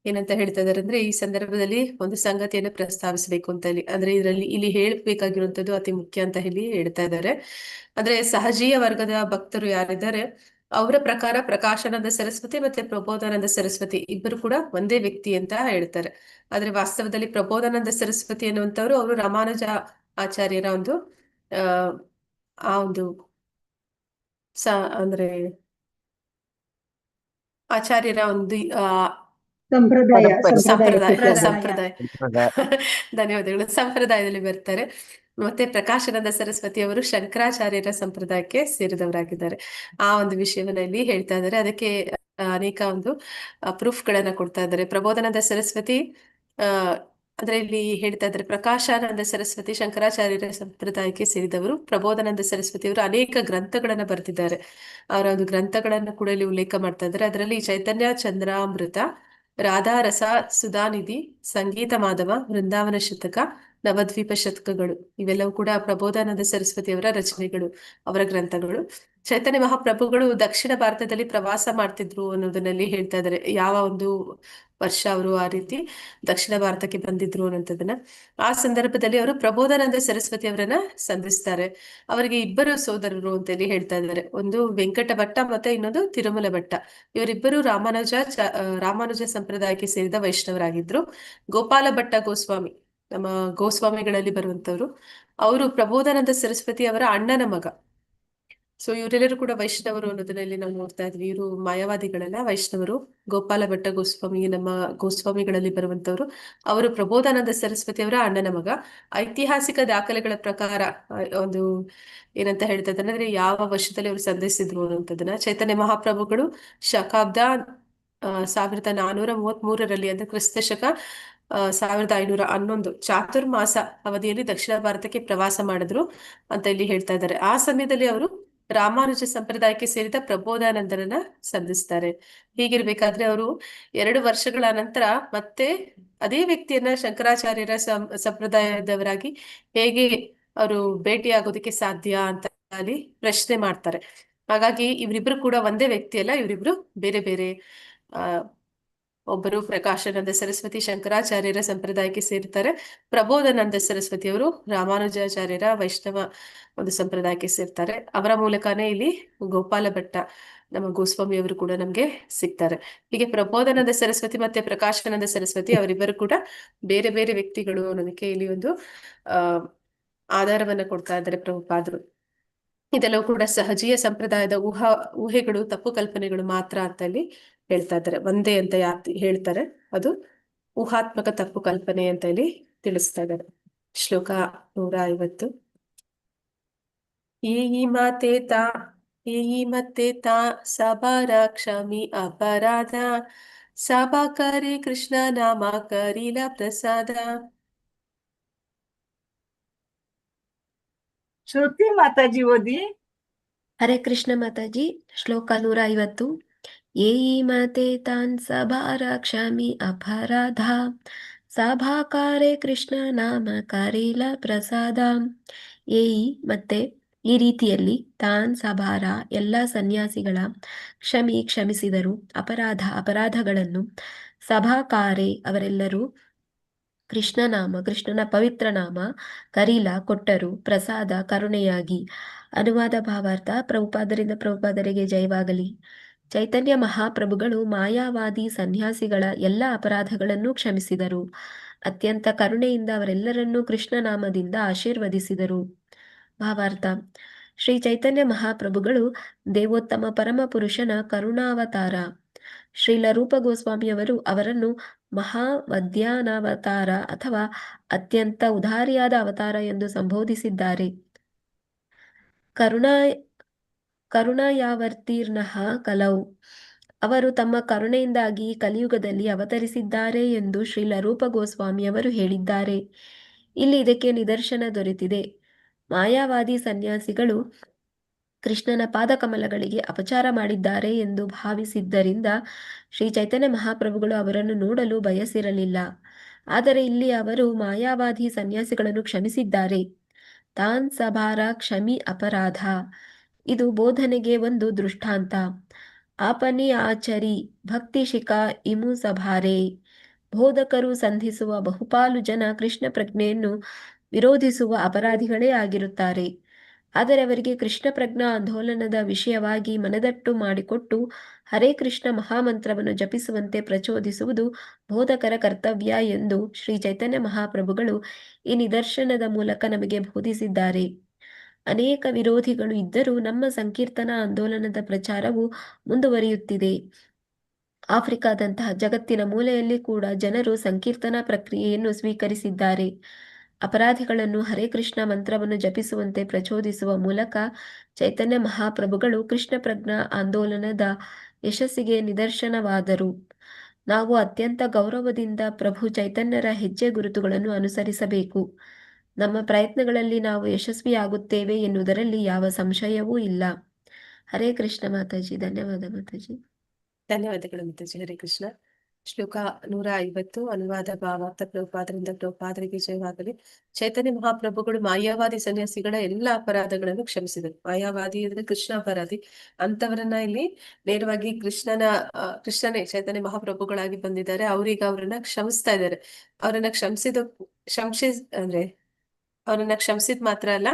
ಏನಂತ ಹೇಳ್ತಾ ಇದಾರೆ ಅಂದ್ರೆ, ಈ ಸಂದರ್ಭದಲ್ಲಿ ಒಂದು ಸಂಗತಿಯನ್ನು ಪ್ರಸ್ತಾವಿಸಬೇಕು ಅಂತ ಅಂದ್ರೆ ಇಲ್ಲಿ ಹೇಳ್ಬೇಕಾಗಿರುವಂತದ್ದು ಅತಿ ಮುಖ್ಯ ಅಂತ ಹೇಳಿ ಹೇಳ್ತಾ ಇದ್ದಾರೆ. ಅಂದ್ರೆ ಸಹಜೀಯ ವರ್ಗದ ಭಕ್ತರು ಯಾರಿದ್ದಾರೆ ಅವರ ಪ್ರಕಾರ ಪ್ರಕಾಶಾನಂದ ಸರಸ್ವತಿ ಮತ್ತೆ ಪ್ರಬೋಧಾನಂದ ಸರಸ್ವತಿ ಇಬ್ಬರು ಕೂಡ ಒಂದೇ ವ್ಯಕ್ತಿ ಅಂತ ಹೇಳ್ತಾರೆ. ಆದ್ರೆ ವಾಸ್ತವದಲ್ಲಿ ಪ್ರಬೋಧಾನಂದ ಸರಸ್ವತಿ ಅನ್ನುವಂಥವ್ರು ಅವರು ರಾಮಾನುಜ ಆಚಾರ್ಯರ ಒಂದು ಆ ಒಂದು ಅಂದ್ರೆ ಆಚಾರ್ಯರ ಒಂದು ಸಂಪ್ರದಾಯ ಧನ್ಯವಾದಗಳು, ಸಂಪ್ರದಾಯದಲ್ಲಿ ಬರ್ತಾರೆ. ಮತ್ತೆ ಪ್ರಕಾಶಾನಂದ ಸರಸ್ವತಿ ಅವರು ಶಂಕರಾಚಾರ್ಯರ ಸಂಪ್ರದಾಯಕ್ಕೆ ಸೇರಿದವರಾಗಿದ್ದಾರೆ. ಆ ಒಂದು ವಿಷಯವನ್ನ ಇಲ್ಲಿ ಹೇಳ್ತಾ ಇದ್ದಾರೆ. ಅದಕ್ಕೆ ಅನೇಕ ಒಂದು ಪ್ರೂಫ್ ಗಳನ್ನ ಕೊಡ್ತಾ ಇದ್ದಾರೆ. ಪ್ರಬೋಧಾನಂದ ಸರಸ್ವತಿ ಅಂದ್ರೆ ಇಲ್ಲಿ ಹೇಳ್ತಾ ಇದ್ದಾರೆ, ಪ್ರಕಾಶಾನಂದ ಸರಸ್ವತಿ ಶಂಕರಾಚಾರ್ಯರ ಸಂಪ್ರದಾಯಕ್ಕೆ ಸೇರಿದವರು. ಪ್ರಬೋಧಾನಂದ ಸರಸ್ವತಿ ಅವರು ಅನೇಕ ಗ್ರಂಥಗಳನ್ನ ಬರೆದಿದ್ದಾರೆ. ಅವರ ಒಂದು ಗ್ರಂಥಗಳನ್ನ ಕೂಡ ಇಲ್ಲಿ ಉಲ್ಲೇಖ ಮಾಡ್ತಾ ಇದ್ದಾರೆ. ಅದರಲ್ಲಿ ಚೈತನ್ಯ ಚಂದ್ರಾಮೃತ, ರಾಧಾರಸ ಸುಧಾನಿಧಿ, ಸಂಗೀತ ಮಾಧವ, ವೃಂದಾವನ ಶತಕ, ನವದ್ವೀಪ ಶತಕಗಳು ಇವೆಲ್ಲವೂ ಕೂಡ ಪ್ರಬೋಧಾನಂದ ಸರಸ್ವತಿ ಅವರ ರಚನೆಗಳು, ಅವರ ಗ್ರಂಥಗಳು. ಚೈತನ್ಯ ಮಹಾಪ್ರಭುಗಳು ದಕ್ಷಿಣ ಭಾರತದಲ್ಲಿ ಪ್ರವಾಸ ಮಾಡ್ತಿದ್ರು ಅನ್ನೋದನ್ನಲ್ಲಿ ಹೇಳ್ತಾ ಇದ್ದಾರೆ. ಯಾವ ಒಂದು ವರ್ಷ ಅವರು ಆ ರೀತಿ ದಕ್ಷಿಣ ಭಾರತಕ್ಕೆ ಬಂದಿದ್ರು ಅನ್ನೋದನ್ನ, ಆ ಸಂದರ್ಭದಲ್ಲಿ ಅವರು ಪ್ರಬೋಧಾನಂದ ಸರಸ್ವತಿ ಅವರನ್ನ ಸಂಧಿಸ್ತಾರೆ. ಅವರಿಗೆ ಇಬ್ಬರು ಸೋದರರು ಅಂತೇಳಿ ಹೇಳ್ತಾ ಇದ್ದಾರೆ. ಒಂದು ವೆಂಕಟ ಭಟ್ಟ ಮತ್ತೆ ಇನ್ನೊಂದು ತಿರುಮಲ ಭಟ್ಟ. ಇವರಿಬ್ಬರು ರಾಮಾನುಜ ಸಂಪ್ರದಾಯಕ್ಕೆ ಸೇರಿದ ವೈಷ್ಣವರಾಗಿದ್ರು. ಗೋಪಾಲ ಭಟ್ಟ ಗೋಸ್ವಾಮಿ, ನಮ್ಮ ಗೋಸ್ವಾಮಿಗಳಲ್ಲಿ ಬರುವಂತವ್ರು, ಅವರು ಪ್ರಬೋಧಾನಂದ ಸರಸ್ವತಿ ಅವರ ಅಣ್ಣನ ಮಗ. ಸೊ ಇವರೆಲ್ಲರೂ ಕೂಡ ವೈಷ್ಣವರು ಅನ್ನೋದನ್ನಲ್ಲಿ ನಾವು ನೋಡ್ತಾ ಇದ್ವಿ. ಇವರು ಮಾಯಾವಾದಿಗಳೆಲ್ಲ ವೈಷ್ಣವರು. ಗೋಪಾಲ ಭಟ್ಟ ಗೋಸ್ವಾಮಿ ನಮ್ಮ ಗೋಸ್ವಾಮಿಗಳಲ್ಲಿ ಬರುವಂತವ್ರು. ಅವರು ಪ್ರಬೋಧಾನಂದ ಸರಸ್ವತಿ ಅವರ ಅಣ್ಣನ ಮಗ. ಐತಿಹಾಸಿಕ ದಾಖಲೆಗಳ ಪ್ರಕಾರ ಒಂದು ಏನಂತ ಹೇಳ್ತಾ ಇದ್ದಾರೆ ಅಂದ್ರೆ, ಯಾವ ವರ್ಷದಲ್ಲಿ ಅವರು ಸಂಧಿಸಿದ್ರು ಅನ್ನೋಂಥದ್ದನ್ನ ಚೈತನ್ಯ ಮಹಾಪ್ರಭುಗಳು ಶಕಾಬ್ದ 1433ರಲ್ಲಿ ಅಂದ್ರೆ ಕ್ರಿಸ್ತ ಶಕ 1511 ಚಾತುರ್ಮಾಸ ಅವಧಿಯಲ್ಲಿ ದಕ್ಷಿಣ ಭಾರತಕ್ಕೆ ಪ್ರವಾಸ ಮಾಡಿದ್ರು ಅಂತ ಇಲ್ಲಿ ಹೇಳ್ತಾ ಇದ್ದಾರೆ. ಆ ಸಮಯದಲ್ಲಿ ಅವರು ರಾಮಾನುಜ ಸಂಪ್ರದಾಯಕ್ಕೆ ಸೇರಿದ ಪ್ರಬೋಧಾನಂದರನ್ನ ಸಂಧಿಸ್ತಾರೆ. ಹೀಗಿರ್ಬೇಕಾದ್ರೆ ಅವರು 2 ವರ್ಷಗಳ ನಂತರ ಮತ್ತೆ ಅದೇ ವ್ಯಕ್ತಿಯನ್ನ ಶಂಕರಾಚಾರ್ಯರ ಸಂಪ್ರದಾಯದವರಾಗಿ ಹೇಗೆ ಅವರು ಭೇಟಿಯಾಗೋದಕ್ಕೆ ಸಾಧ್ಯ ಅಂತ ಅಲ್ಲಿ ಪ್ರಶ್ನೆ ಮಾಡ್ತಾರೆ. ಹಾಗಾಗಿ ಇವರಿಬ್ರು ಕೂಡ ಒಂದೇ ವ್ಯಕ್ತಿ ಅಲ್ಲ, ಇವರಿಬ್ರು ಬೇರೆ ಬೇರೆ. ಒಬ್ಬರು ಪ್ರಕಾಶಾನಂದ ಸರಸ್ವತಿ ಶಂಕರಾಚಾರ್ಯರ ಸಂಪ್ರದಾಯಕ್ಕೆ ಸೇರ್ತಾರೆ. ಪ್ರಬೋಧಾನಂದ ಸರಸ್ವತಿ ಅವರು ರಾಮಾನುಜಾಚಾರ್ಯರ ವೈಷ್ಣವ ಒಂದು ಸಂಪ್ರದಾಯಕ್ಕೆ ಸೇರ್ತಾರೆ. ಅವರ ಮೂಲಕನೇ ಇಲ್ಲಿ ಗೋಪಾಲ ಭಟ್ಟ ನಮ್ಮ ಗೋಸ್ವಾಮಿ ಅವರು ಕೂಡ ನಮ್ಗೆ ಸಿಗ್ತಾರೆ. ಹೀಗೆ ಪ್ರಬೋಧಾನಂದ ಸರಸ್ವತಿ ಮತ್ತೆ ಪ್ರಕಾಶಾನಂದ ಸರಸ್ವತಿ ಅವರಿಬ್ಬರು ಕೂಡ ಬೇರೆ ಬೇರೆ ವ್ಯಕ್ತಿಗಳು ಅನ್ನೋದಕ್ಕೆ ಇಲ್ಲಿ ಒಂದು ಆಧಾರವನ್ನ ಕೊಡ್ತಾ ಇದ್ದಾರೆ ಪ್ರಭುಪಾದರು. ಇದೆಲ್ಲವೂ ಕೂಡ ಸಹಜೀಯ ಸಂಪ್ರದಾಯದ ಊಹೆಗಳು, ತಪ್ಪು ಕಲ್ಪನೆಗಳು ಮಾತ್ರ ಅಂತ ಇಲ್ಲಿ ಹೇಳ್ತಾ ಇದ್ದಾರೆ. ಒಂದೇ ಅಂತ ಹೇಳ್ತಾರೆ, ಅದು ಊಹಾತ್ಮಕ ತಪ್ಪು ಕಲ್ಪನೆ ಅಂತ ಇಲ್ಲಿ ತಿಳಿಸ್ತಾ ಇದ್ದಾರೆ. ಶ್ಲೋಕ 150. ಏಯಿ ಮತ್ತೆ ತಾ ಸಬಾರ ಕ್ಷಮಿ ಅಪರಾಧ ಸಭಾ ಕರೆ ಕೃಷ್ಣ ನಾಮ ಕರೀಲ ಪ್ರಸಾದ. ಶ್ರುತಿ ಮಾತಾಜಿ ಓದಿ. ಹರೇ ಕೃಷ್ಣ ಮಾತಾಜಿ. ಶ್ಲೋಕ 150. ಏಯಿ ಮತೆ ತಾನ್ ಸಭಾರ ಕ್ಷಮಿ ಅಪರಾಧ ಸಭಾಕಾರೆ ಕೃಷ್ಣ ನಾಮ ಕರೀಲ ಪ್ರಸಾದಂ. ಏಯಿ ಮತ್ತೆ ಈ ರೀತಿಯಲ್ಲಿ ತಾನ್ ಸಭಾರ ಎಲ್ಲ ಸನ್ಯಾಸಿಗಳ ಕ್ಷಮಿಸಿದರು ಅಪರಾಧಗಳನ್ನು. ಸಭಾಕಾರೆ ಅವರೆಲ್ಲರೂ ಕೃಷ್ಣನ ಪವಿತ್ರ ನಾಮ ಕರೀಲ ಕೊಟ್ಟರು, ಪ್ರಸಾದ ಕರುಣೆಯಾಗಿ. ಅನುವಾದ ಭಾವಾರ್ಥ. ಪ್ರಭುಪಾದರಿಗೆ ಜಯವಾಗಲಿ. ಚೈತನ್ಯ ಮಹಾಪ್ರಭುಗಳು ಮಾಯಾವಾದಿ ಸನ್ಯಾಸಿಗಳ ಎಲ್ಲ ಅಪರಾಧಗಳನ್ನು ಕ್ಷಮಿಸಿದರು. ಅತ್ಯಂತ ಕರುಣೆಯಿಂದ ಅವರೆಲ್ಲರನ್ನೂ ಕೃಷ್ಣನಾಮದಿಂದ ಆಶೀರ್ವದಿಸಿದರು. ಭಾವಾರ್ಥ. ಶ್ರೀ ಚೈತನ್ಯ ಮಹಾಪ್ರಭುಗಳು ದೇವೋತ್ತಮ ಪರಮಪುರುಷನ ಕರುಣಾವತಾರ. ಶ್ರೀಲ ರೂಪ ಗೋಸ್ವಾಮಿಯವರು ಅವರನ್ನು ಮಹಾಮಧ್ಯಾನಾವತಾರ ಅಥವಾ ಅತ್ಯಂತ ಉದಾರಿಯಾದ ಅವತಾರ ಎಂದು ಸಂಬೋಧಿಸಿದ್ದಾರೆ. ಕರುಣಾಯಾವರ್ತೀರ್ನಃ ಕಲೌ. ಅವರು ತಮ್ಮ ಕರುಣೆಯಿಂದಾಗಿ ಕಲಿಯುಗದಲ್ಲಿ ಅವತರಿಸಿದ್ದಾರೆ ಎಂದು ಶ್ರೀಲ ರೂಪ ಗೋಸ್ವಾಮಿಯವರು ಹೇಳಿದ್ದಾರೆ. ಇಲ್ಲಿ ಇದಕ್ಕೆ ನಿದರ್ಶನ ದೊರೆತಿದೆ. ಮಾಯಾವಾದಿ ಸನ್ಯಾಸಿಗಳು ಕೃಷ್ಣನ ಪಾದಕಮಲಗಳಿಗೆ ಅಪಚಾರ ಮಾಡಿದ್ದಾರೆ ಎಂದು ಭಾವಿಸಿದ್ದರಿಂದ ಶ್ರೀ ಚೈತನ್ಯ ಮಹಾಪ್ರಭುಗಳು ಅವರನ್ನು ನೋಡಲು ಬಯಸಿರಲಿಲ್ಲ. ಆದರೆ ಇಲ್ಲಿ ಅವರು ಮಾಯಾವಾದಿ ಸನ್ಯಾಸಿಗಳನ್ನು ಕ್ಷಮಿಸಿದ್ದಾರೆ. ತಾನ್ ಸಭಾರ ಕ್ಷಮಿ ಅಪರಾಧ. ಇದು ಬೋಧನೆಗೆ ಒಂದು ದೃಷ್ಟಾಂತ. ಆಪನಿ ಆಚರಿ ಭಕ್ತಿ ಶಿಖಾ ಇಮು ಸಭಾರೆ. ಬೋಧಕರು ಸಂಧಿಸುವ ಬಹುಪಾಲು ಜನ ಕೃಷ್ಣ ಪ್ರಜ್ಞೆಯನ್ನು ವಿರೋಧಿಸುವ ಅಪರಾಧಿಗಳೇ ಆಗಿರುತ್ತಾರೆ. ಆದರೆ ಅವರಿಗೆ ಕೃಷ್ಣ ಪ್ರಜ್ಞಾ ಆಂದೋಲನದ ವಿಷಯವಾಗಿ ಮನದಟ್ಟು ಮಾಡಿಕೊಟ್ಟು ಹರೇ ಕೃಷ್ಣ ಮಹಾಮಂತ್ರವನ್ನು ಜಪಿಸುವಂತೆ ಪ್ರಚೋದಿಸುವುದು ಬೋಧಕರ ಕರ್ತವ್ಯ ಎಂದು ಶ್ರೀ ಚೈತನ್ಯ ಮಹಾಪ್ರಭುಗಳು ಈ ನಿದರ್ಶನದ ಮೂಲಕ ನಮಗೆ ಬೋಧಿಸಿದ್ದಾರೆ. ಅನೇಕ ವಿರೋಧಿಗಳು ಇದ್ದರೂ ನಮ್ಮ ಸಂಕೀರ್ತನಾ ಆಂದೋಲನದ ಪ್ರಚಾರವು ಮುಂದುವರಿಯುತ್ತಿದೆ. ಆಫ್ರಿಕಾದಂತಹ ಜಗತ್ತಿನ ಮೂಲೆಯಲ್ಲಿ ಕೂಡ ಜನರು ಸಂಕೀರ್ತನಾ ಪ್ರಕ್ರಿಯೆಯನ್ನು ಸ್ವೀಕರಿಸಿದ್ದಾರೆ. ಅಪರಾಧಿಗಳನ್ನು ಹರೇ ಕೃಷ್ಣ ಮಂತ್ರವನ್ನು ಜಪಿಸುವಂತೆ ಪ್ರಚೋದಿಸುವ ಮೂಲಕ ಚೈತನ್ಯ ಮಹಾಪ್ರಭುಗಳು ಕೃಷ್ಣ ಪ್ರಜ್ಞಾ ಆಂದೋಲನದ ಯಶಸ್ಸಿಗೆ ನಿದರ್ಶನವಾದರು. ನಾವು ಅತ್ಯಂತ ಗೌರವದಿಂದ ಪ್ರಭು ಚೈತನ್ಯರ ಹೆಜ್ಜೆ ಗುರುತುಗಳನ್ನು ಅನುಸರಿಸಬೇಕು. ನಮ್ಮ ಪ್ರಯತ್ನಗಳಲ್ಲಿ ನಾವು ಯಶಸ್ವಿಯಾಗುತ್ತೇವೆ ಎನ್ನುವುದರಲ್ಲಿ ಯಾವ ಸಂಶಯವೂ ಇಲ್ಲ. ಹರೇ ಕೃಷ್ಣ ಮಾತಾಜಿ. ಧನ್ಯವಾದ ಮಾತಾಜಿ. ಧನ್ಯವಾದಗಳು ಮಾತಾಜಿ. ಹರೇ ಕೃಷ್ಣ. ಶ್ಲೋಕ 150. ಅನುವಾದ ಭಾವಾರ್ಥ. ಪ್ರಭುಪಾದರಿಗೆ ಜಯವಾಗಲಿ. ಚೈತನ್ಯ ಮಹಾಪ್ರಭುಗಳು ಮಾಯಾವಾದಿ ಸನ್ಯಾಸಿಗಳ ಎಲ್ಲ ಅಪರಾಧಗಳನ್ನು ಕ್ಷಮಿಸಿದರು. ಮಾಯಾವಾದಿ ಅಂದ್ರೆ ಕೃಷ್ಣ ಅಪರಾಧಿ ಅಂತವರನ್ನ ಇಲ್ಲಿ ನೇರವಾಗಿ ಕೃಷ್ಣನೇ ಚೈತನ್ಯ ಮಹಾಪ್ರಭುಗಳಾಗಿ ಬಂದಿದ್ದಾರೆ. ಅವ್ರೀಗ ಅವರನ್ನ ಕ್ಷಮಿಸ್ತಾ ಇದ್ದಾರೆ. ಅವರನ್ನ ಅವರನ್ನ ಕ್ಷಮಿಸಿದ್ ಮಾತ್ರ ಅಲ್ಲ,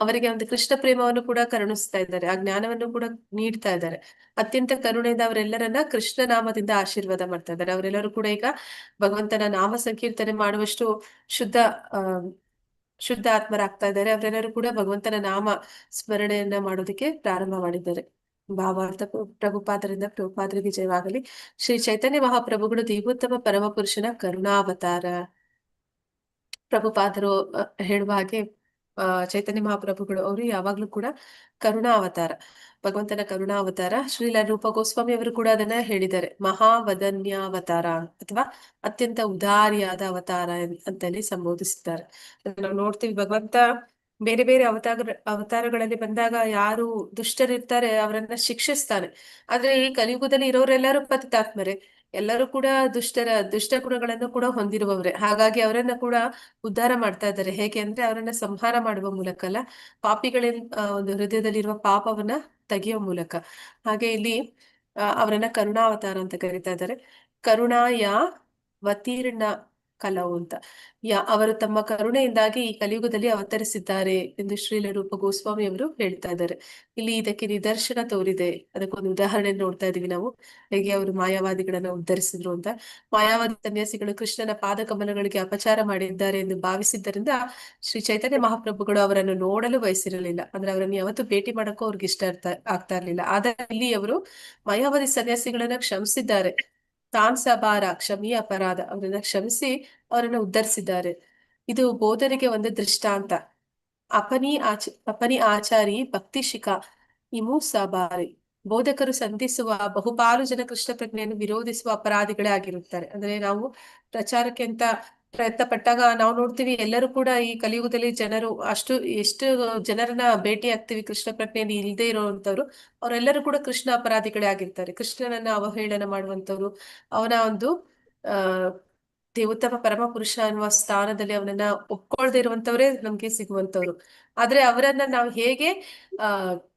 ಅವರಿಗೆ ಒಂದು ಕೃಷ್ಣ ಪ್ರೇಮವನ್ನು ಕೂಡ ಕರುಣಿಸ್ತಾ ಇದ್ದಾರೆ. ಆ ಜ್ಞಾನವನ್ನು ಕೂಡ ನೀಡ್ತಾ ಇದ್ದಾರೆ. ಅತ್ಯಂತ ಕರುಣೆಯಿಂದ ಅವರೆಲ್ಲರನ್ನ ಕೃಷ್ಣ ನಾಮದಿಂದ ಆಶೀರ್ವಾದ ಮಾಡ್ತಾ ಇದ್ದಾರೆ. ಅವರೆಲ್ಲರೂ ಕೂಡ ಈಗ ಭಗವಂತನ ನಾಮ ಸಂಕೀರ್ತನೆ ಮಾಡುವಷ್ಟು ಶುದ್ಧ ಆತ್ಮರಾಗ್ತಾ ಇದ್ದಾರೆ. ಅವರೆಲ್ಲರೂ ಕೂಡ ಭಗವಂತನ ನಾಮ ಸ್ಮರಣೆಯನ್ನ ಮಾಡೋದಕ್ಕೆ ಪ್ರಾರಂಭ ಮಾಡಿದ್ದಾರೆ. ಭಾವಾರ್ಥ. ಪ್ರಭುಪಾದರಿಗೆ ಜಯವಾಗಲಿ. ಶ್ರೀ ಚೈತನ್ಯ ಮಹಾಪ್ರಭುಗಳು ದೇವೋತ್ತಮ ಪರಮಪುರುಷನ ಕರುಣಾವತಾರ. ಪ್ರಭುಪಾದರು ಹೇಳುವ ಹಾಗೆ ಚೈತನ್ಯ ಮಹಾಪ್ರಭುಗಳು ಅವರು ಯಾವಾಗ್ಲೂ ಕೂಡ ಕರುಣಾವತಾರ, ಭಗವಂತನ ಕರುಣಾವತಾರ. ಶ್ರೀಲ ರೂಪ ಗೋಸ್ವಾಮಿ ಅವರು ಕೂಡ ಅದನ್ನ ಹೇಳಿದ್ದಾರೆ. ಮಹಾವದನ್ಯಾವತಾರ ಅಥವಾ ಅತ್ಯಂತ ಉದಾರಿಯಾದ ಅವತಾರ ಅಂತಲ್ಲಿ ಸಂಬೋಧಿಸಿದ್ದಾರೆ. ನಾವು ನೋಡ್ತೀವಿ ಭಗವಂತ ಬೇರೆ ಬೇರೆ ಅವತಾರಗಳಲ್ಲಿ ಬಂದಾಗ ಯಾರು ದುಷ್ಟರಿರ್ತಾರೆ ಅವರನ್ನ ಶಿಕ್ಷಿಸ್ತಾನೆ. ಆದ್ರೆ ಈ ಕಲಿಯುಗದಲ್ಲಿ ಇರೋರೆಲ್ಲರೂ ಪತಿತಾತ್ಮರೇ, ಎಲ್ಲರೂ ಕೂಡ ದುಷ್ಟ ಗುಣಗಳನ್ನು ಕೂಡ ಹೊಂದಿರುವವರೇ. ಹಾಗಾಗಿ ಅವರನ್ನ ಕೂಡ ಉದ್ಧಾರ ಮಾಡ್ತಾ ಇದ್ದಾರೆ. ಹೇಗೆ ಅಂದ್ರೆ ಅವರನ್ನ ಸಂಹಾರ ಮಾಡುವ ಮೂಲಕ ಅಲ್ಲ, ಪಾಪಿಗಳಿಂದ ಒಂದು ಹೃದಯದಲ್ಲಿರುವ ಪಾಪವನ್ನ ತೆಗೆಯುವ ಮೂಲಕ. ಹಾಗೆ ಇಲ್ಲಿ ಅವರನ್ನ ಕರುಣಾವತಾರ ಅಂತ ಕರೀತಾ ಇದ್ದಾರೆ. ಕರುಣಾಯ ವತೀರ್ಣ ಕಲವು ಅಂತ. ಅವರು ತಮ್ಮ ಕರುಣೆಯಿಂದಾಗಿ ಈ ಕಲಿಯುಗದಲ್ಲಿ ಅವತರಿಸಿದ್ದಾರೆ ಎಂದು ಶ್ರೀಲ ರೂಪ ಗೋಸ್ವಾಮಿ ಅವರು ಹೇಳ್ತಾ ಇದ್ದಾರೆ. ಇಲ್ಲಿ ಇದಕ್ಕೆ ನಿದರ್ಶನ ತೋರಿದೆ. ಅದಕ್ಕೊಂದು ಉದಾಹರಣೆ ನೋಡ್ತಾ ಇದೀವಿ ನಾವು, ಹೇಗೆ ಅವರು ಮಾಯಾವಾದಿಗಳನ್ನ ಉದ್ಧರಿಸಿದ್ರು ಅಂತ. ಮಾಯಾವಾದಿ ಸನ್ಯಾಸಿಗಳು ಕೃಷ್ಣನ ಪಾದಕಮಲಗಳಿಗೆ ಅಪಚಾರ ಮಾಡಿದ್ದಾರೆ ಎಂದು ಭಾವಿಸಿದ್ದರಿಂದ ಶ್ರೀ ಚೈತನ್ಯ ಮಹಾಪ್ರಭುಗಳು ಅವರನ್ನು ನೋಡಲು ಬಯಸಿರಲಿಲ್ಲ. ಅಂದ್ರೆ ಅವರನ್ನು ಯಾವತ್ತೂ ಭೇಟಿ ಮಾಡಕ್ಕೂ ಅವ್ರಿಗೆ ಇಷ್ಟ ಆಗ್ತಾ ಇರ್ಲಿಲ್ಲ. ಆದರೆ ಇಲ್ಲಿ ಅವರು ಮಾಯಾವಾದಿ ಸನ್ಯಾಸಿಗಳನ್ನ ಕ್ಷಮಿಸಿದ್ದಾರೆ. ತಾನ್ ಸಭಾರ ಕ್ಷಮಿ ಅಪರಾಧ. ಅವರನ್ನ ಕ್ಷಮಿಸಿ ಅವರನ್ನ ಉದ್ಧರಿಸಿದ್ದಾರೆ. ಇದು ಬೋಧನೆಗೆ ಒಂದು ದೃಷ್ಟಾಂತ. ಅಪನಿ ಆಚಾರಿ ಭಕ್ತಿ ಶಿಖಾ ಇಮು ಸಭಾರಿ. ಬೋಧಕರು ಸಂಧಿಸುವ ಬಹುಪಾಲು ಜನ ಕೃಷ್ಣ ಪ್ರಜ್ಞೆಯನ್ನು ವಿರೋಧಿಸುವ ಅಪರಾಧಿಗಳೇ ಆಗಿರುತ್ತಾರೆ. ಅಂದ್ರೆ ನಾವು ಪ್ರಚಾರಕ್ಕೆ ಅಂತ ಪ್ರಯತ್ನ ಪಟ್ಟಾಗ ನಾವು ನೋಡ್ತೀವಿ, ಎಲ್ಲರೂ ಕೂಡ ಈ ಕಲಿಯುಗದಲ್ಲಿ ಜನರು ಎಷ್ಟು ಜನರನ್ನ ಭೇಟಿ ಆಗ್ತೀವಿ ಕೃಷ್ಣ ಪ್ರಜ್ಞೆಯನ್ನು ಇಲ್ಲದೆ ಇರುವಂತವ್ರು, ಅವರೆಲ್ಲರೂ ಕೂಡ ಕೃಷ್ಣ ಅಪರಾಧಿಗಳೇ ಆಗಿರ್ತಾರೆ. ಕೃಷ್ಣನನ್ನ ಅವಹೇಳನ ಮಾಡುವಂತವ್ರು, ಅವನ ಒಂದು ದೇವೋತ್ತಮ ಪರಮ ಪುರುಷ ಅನ್ನುವ ಸ್ಥಾನದಲ್ಲಿ ಅವನನ್ನ ಒಪ್ಕೊಳ್ದೇ ಇರುವಂತವ್ರೆ ನಮ್ಗೆ ಸಿಗುವಂತವ್ರು. ಆದ್ರೆ ಅವರನ್ನ ನಾವು ಹೇಗೆ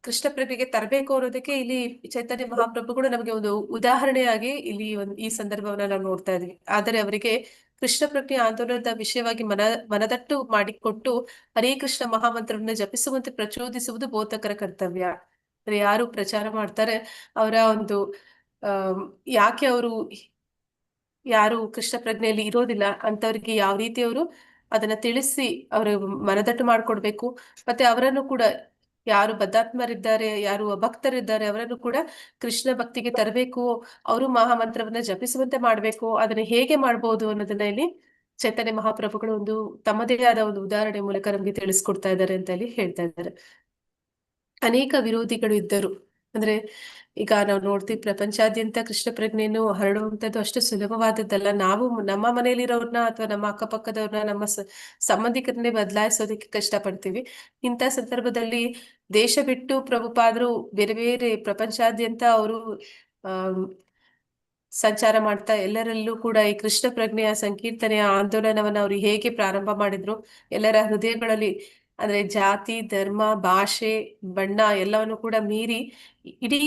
ಕೃಷ್ಣ ಪ್ರಜ್ಞೆಗೆ ತರಬೇಕು ಅನ್ನೋದಕ್ಕೆ ಇಲ್ಲಿ ಚೈತನ್ಯ ಮಹಾಪ್ರಭುಗಳು ನಮಗೆ ಒಂದು ಉದಾಹರಣೆಯಾಗಿ ಇಲ್ಲಿ ಈ ಸಂದರ್ಭವನ್ನ ನಾವು ನೋಡ್ತಾ ಇದ್ವಿ. ಆದರೆ ಅವರಿಗೆ ಕೃಷ್ಣ ಪ್ರಜ್ಞೆ ಆಂದೋಲನದ ವಿಷಯವಾಗಿ ಮನದಟ್ಟು ಮಾಡಿಕೊಟ್ಟು ಹರೇ ಕೃಷ್ಣ ಮಹಾಮಂತ್ರವನ್ನ ಜಪಿಸುವಂತೆ ಪ್ರಚೋದಿಸುವುದು ಬೋಧಕರ ಕರ್ತವ್ಯ. ಅಂದ್ರೆ ಯಾರು ಪ್ರಚಾರ ಮಾಡ್ತಾರೆ ಅವರ ಒಂದು ಯಾಕೆ ಅವರು ಯಾರು ಕೃಷ್ಣ ಪ್ರಜ್ಞೆಯಲ್ಲಿ ಇರೋದಿಲ್ಲ ಅಂತವ್ರಿಗೆ ಯಾವ ರೀತಿ ಅವರು ಅದನ್ನ ತಿಳಿಸಿ ಅವ್ರ ಮನದಟ್ಟು ಮಾಡ್ಕೊಡ್ಬೇಕು. ಮತ್ತೆ ಅವರನ್ನು ಕೂಡ ಯಾರು ಬದ್ಧಾತ್ಮರಿದ್ದಾರೆ, ಯಾರು ಅಭಕ್ತರಿದ್ದಾರೆ ಅವರನ್ನು ಕೂಡ ಕೃಷ್ಣ ಭಕ್ತಿಗೆ ತರಬೇಕು, ಅವರು ಮಹಾಮಂತ್ರವನ್ನ ಜಪಿಸುವಂತೆ ಮಾಡ್ಬೇಕು. ಅದನ್ನ ಹೇಗೆ ಮಾಡ್ಬೋದು ಅನ್ನೋದನ್ನ ಇಲ್ಲಿ ಚೈತನ್ಯ ಮಹಾಪ್ರಭುಗಳು ಒಂದು ತಮ್ಮದೇ ಆದ ಒಂದು ಉದಾಹರಣೆ ಮೂಲಕ ನಮ್ಗೆ ತಿಳಿಸ್ಕೊಡ್ತಾ ಇದ್ದಾರೆ ಅಂತ ಇಲ್ಲಿ ಹೇಳ್ತಾ ಇದ್ದಾರೆ. ಅನೇಕ ವಿರೋಧಿಗಳು ಇದ್ದರು. ಅಂದ್ರೆ ಈಗ ನಾವು ನೋಡ್ತೀವಿ, ಪ್ರಪಂಚಾದ್ಯಂತ ಕೃಷ್ಣ ಪ್ರಜ್ಞೆಯನ್ನು ಹರಡುವಂಥದ್ದು ಅಷ್ಟು ಸುಲಭವಾದದ್ದಲ್ಲ. ನಾವು ನಮ್ಮ ಮನೆಯಲ್ಲಿರೋರ್ನ ಅಥವಾ ನಮ್ಮ ಅಕ್ಕಪಕ್ಕದವ್ರನ್ನ, ನಮ್ಮ ಸಂಬಂಧಿಕರನ್ನೇ ಬದಲಾಯಿಸೋದಕ್ಕೆ ಕಷ್ಟಪಡ್ತೀವಿ. ಇಂಥ ಸಂದರ್ಭದಲ್ಲಿ ದೇಶ ಬಿಟ್ಟು ಪ್ರಭುಪಾದರು ಬೇರೆ ಬೇರೆ ಪ್ರಪಂಚಾದ್ಯಂತ ಅವರು ಸಂಚಾರ ಮಾಡ್ತಾ ಎಲ್ಲರಲ್ಲೂ ಕೂಡ ಈ ಕೃಷ್ಣ ಪ್ರಜ್ಞೆಯ ಸಂಕೀರ್ತನೆಯ ಆಂದೋಲನವನ್ನ ಅವರು ಹೇಗೆ ಪ್ರಾರಂಭ ಮಾಡಿದ್ರು, ಎಲ್ಲರ ಹೃದಯಗಳಲ್ಲಿ ಅಂದ್ರೆ ಜಾತಿ, ಧರ್ಮ, ಭಾಷೆ, ಬಣ್ಣ ಎಲ್ಲವನ್ನು ಕೂಡ ಮೀರಿ ಇಡೀ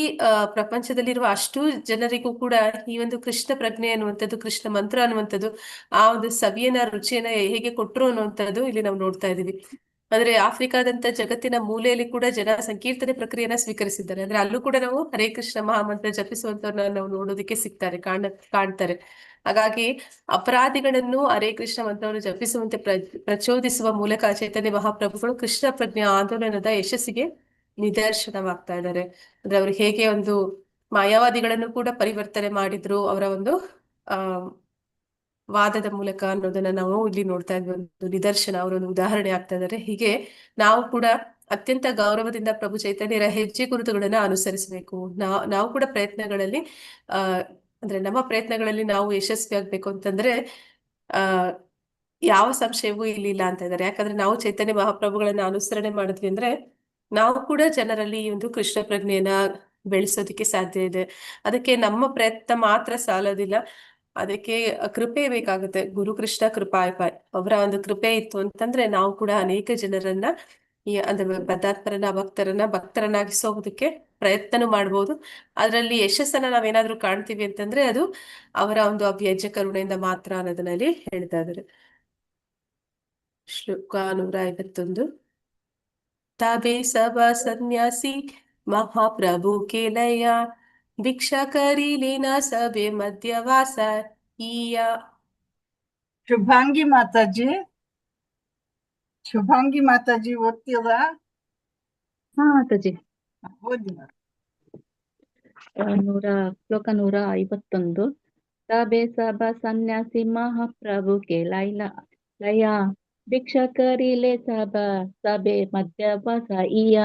ಪ್ರಪಂಚದಲ್ಲಿರುವ ಅಷ್ಟು ಜನರಿಗೂ ಕೂಡ ಈ ಒಂದು ಕೃಷ್ಣ ಪ್ರಜ್ಞೆ ಅನ್ನುವಂಥದ್ದು, ಕೃಷ್ಣ ಮಂತ್ರ ಅನ್ನುವಂಥದ್ದು ಆ ಒಂದು ಸವಿಯನ್ನ, ರುಚಿಯನ್ನ ಹೇಗೆ ಕೊಟ್ರು ಅನ್ನುವಂಥದ್ದು ಇಲ್ಲಿ ನಾವು ನೋಡ್ತಾ ಇದೀವಿ. ಅಂದ್ರೆ ಆಫ್ರಿಕಾದಂತ ಜಗತ್ತಿನ ಮೂಲೆಯಲ್ಲಿ ಕೂಡ ಜನ ಸಂಕೀರ್ತನೆ ಪ್ರಕ್ರಿಯೆಯನ್ನ ಸ್ವೀಕರಿಸಿದ್ದಾರೆ. ಅಂದ್ರೆ ಅಲ್ಲೂ ಕೂಡ ನಾವು ಹರೇ ಕೃಷ್ಣ ಮಹಾಮಂತ್ರ ಜಪಿಸುವಂತವ್ರನ್ನ ನಾವು ನೋಡೋದಕ್ಕೆ ಸಿಗ್ತಾರೆ, ಕಾಣ್ತಾರೆ. ಹಾಗಾಗಿ ಅಪರಾಧಿಗಳನ್ನು ಹರೇ ಕೃಷ್ಣ ಮಂತ್ರವನ್ನು ಜಪಿಸುವಂತೆ ಪ್ರಚೋದಿಸುವ ಮೂಲಕ ಚೈತನ್ಯ ಮಹಾಪ್ರಭುಗಳು ಕೃಷ್ಣ ಪ್ರಜ್ಞೆ ಆಂದೋಲನದ ಯಶಸ್ಸಿಗೆ ನಿದರ್ಶನವಾಗ್ತಾ ಇದ್ದಾರೆ. ಅಂದ್ರೆ ಅವರು ಹೇಗೆ ಒಂದು ಮಾಯಾವಾದಿಗಳನ್ನು ಕೂಡ ಪರಿವರ್ತನೆ ಮಾಡಿದ್ರು ಅವರ ಒಂದು ವಾದದ ಮೂಲಕ ಅನ್ನೋದನ್ನ ನಾವು ಇಲ್ಲಿ ನೋಡ್ತಾ ಇದ್ವಿ. ಒಂದು ನಿದರ್ಶನ, ಅವರೊಂದು ಉದಾಹರಣೆ ಆಗ್ತಾ ಇದ್ದಾರೆ. ಹೀಗೆ ನಾವು ಕೂಡ ಅತ್ಯಂತ ಗೌರವದಿಂದ ಪ್ರಭು ಚೈತನ್ಯರ ಹೆಜ್ಜೆ ಗುರುತುಗಳನ್ನ ಅನುಸರಿಸಬೇಕು. ನಾವು ಕೂಡ ಪ್ರಯತ್ನಗಳಲ್ಲಿ ಅಂದ್ರೆ ನಮ್ಮ ಪ್ರಯತ್ನಗಳಲ್ಲಿ ನಾವು ಯಶಸ್ವಿ ಆಗ್ಬೇಕು ಅಂತಂದ್ರೆ ಯಾವ ಸಂಶಯವೂ ಇಲ್ಲಿ ಇಲ್ಲ ಅಂತ ಇದ್ದಾರೆ. ಯಾಕಂದ್ರೆ ನಾವು ಚೈತನ್ಯ ಮಹಾಪ್ರಭುಗಳನ್ನ ಅನುಸರಣೆ ಮಾಡಿದ್ವಿ ಅಂದ್ರೆ ನಾವು ಕೂಡ ಜನರಲ್ಲಿ ಈ ಒಂದು ಕೃಷ್ಣ ಪ್ರಜ್ಞೆಯನ್ನ ಬೆಳೆಸೋದಕ್ಕೆ ಸಾಧ್ಯ ಇದೆ. ಅದಕ್ಕೆ ನಮ್ಮ ಪ್ರಯತ್ನ ಮಾತ್ರ ಸಾಲೋದಿಲ್ಲ, ಅದಕ್ಕೆ ಕೃಪೆ ಬೇಕಾಗುತ್ತೆ. ಗುರು ಕೃಷ್ಣ ಕೃಪಾಯಪಾಯ್, ಅವರ ಒಂದು ಕೃಪೆ ಇತ್ತು ಅಂತಂದ್ರೆ ನಾವು ಕೂಡ ಅನೇಕ ಜನರನ್ನ ಅಂದ್ರೆ ಬದ್ಧಾತ್ಮರನ್ನ, ಭಕ್ತರನ್ನಾಗಿಸೋದಕ್ಕೆ ಪ್ರಯತ್ನನೂ ಮಾಡ್ಬೋದು. ಅದರಲ್ಲಿ ಯಶಸ್ಸನ್ನ ನಾವೇನಾದ್ರೂ ಕಾಣ್ತೀವಿ ಅಂತಂದ್ರೆ ಅದು ಅವರ ಒಂದು ಅವ್ಯಾಜ್ಯ ಕರುಣೆಯಿಂದ ಮಾತ್ರ ಅನ್ನೋದನ್ನಲ್ಲಿ ಹೇಳ್ತಾ ಇದ್ದಾರೆ. ಶ್ಲೋಕ 151. ತಬೆ ಸಭಾ ಸನ್ಯಾಸಿ ಮಹಾಪ್ರಭು के लया भिक्षा करी लेना सबे मध्यवास ईया. ಶುಭಾಂಗಿ ಮಾತಾಜಿ ಓದ್ತೀರಾ? ಹಾ ಮಾತಾಜಿ. ಓದಿ. ಶ್ಲೋಕ 151. ತಬೆ ಸಭಾ ಸನ್ಯಾಸಿ ಮಹಾಪ್ರಭು ಕೆ ಲಯ ಭಿಕ್ಷಾ ಕರಿಲೆ ಸಭೆ ಮಧ್ಯವಾಸ ಈಯ.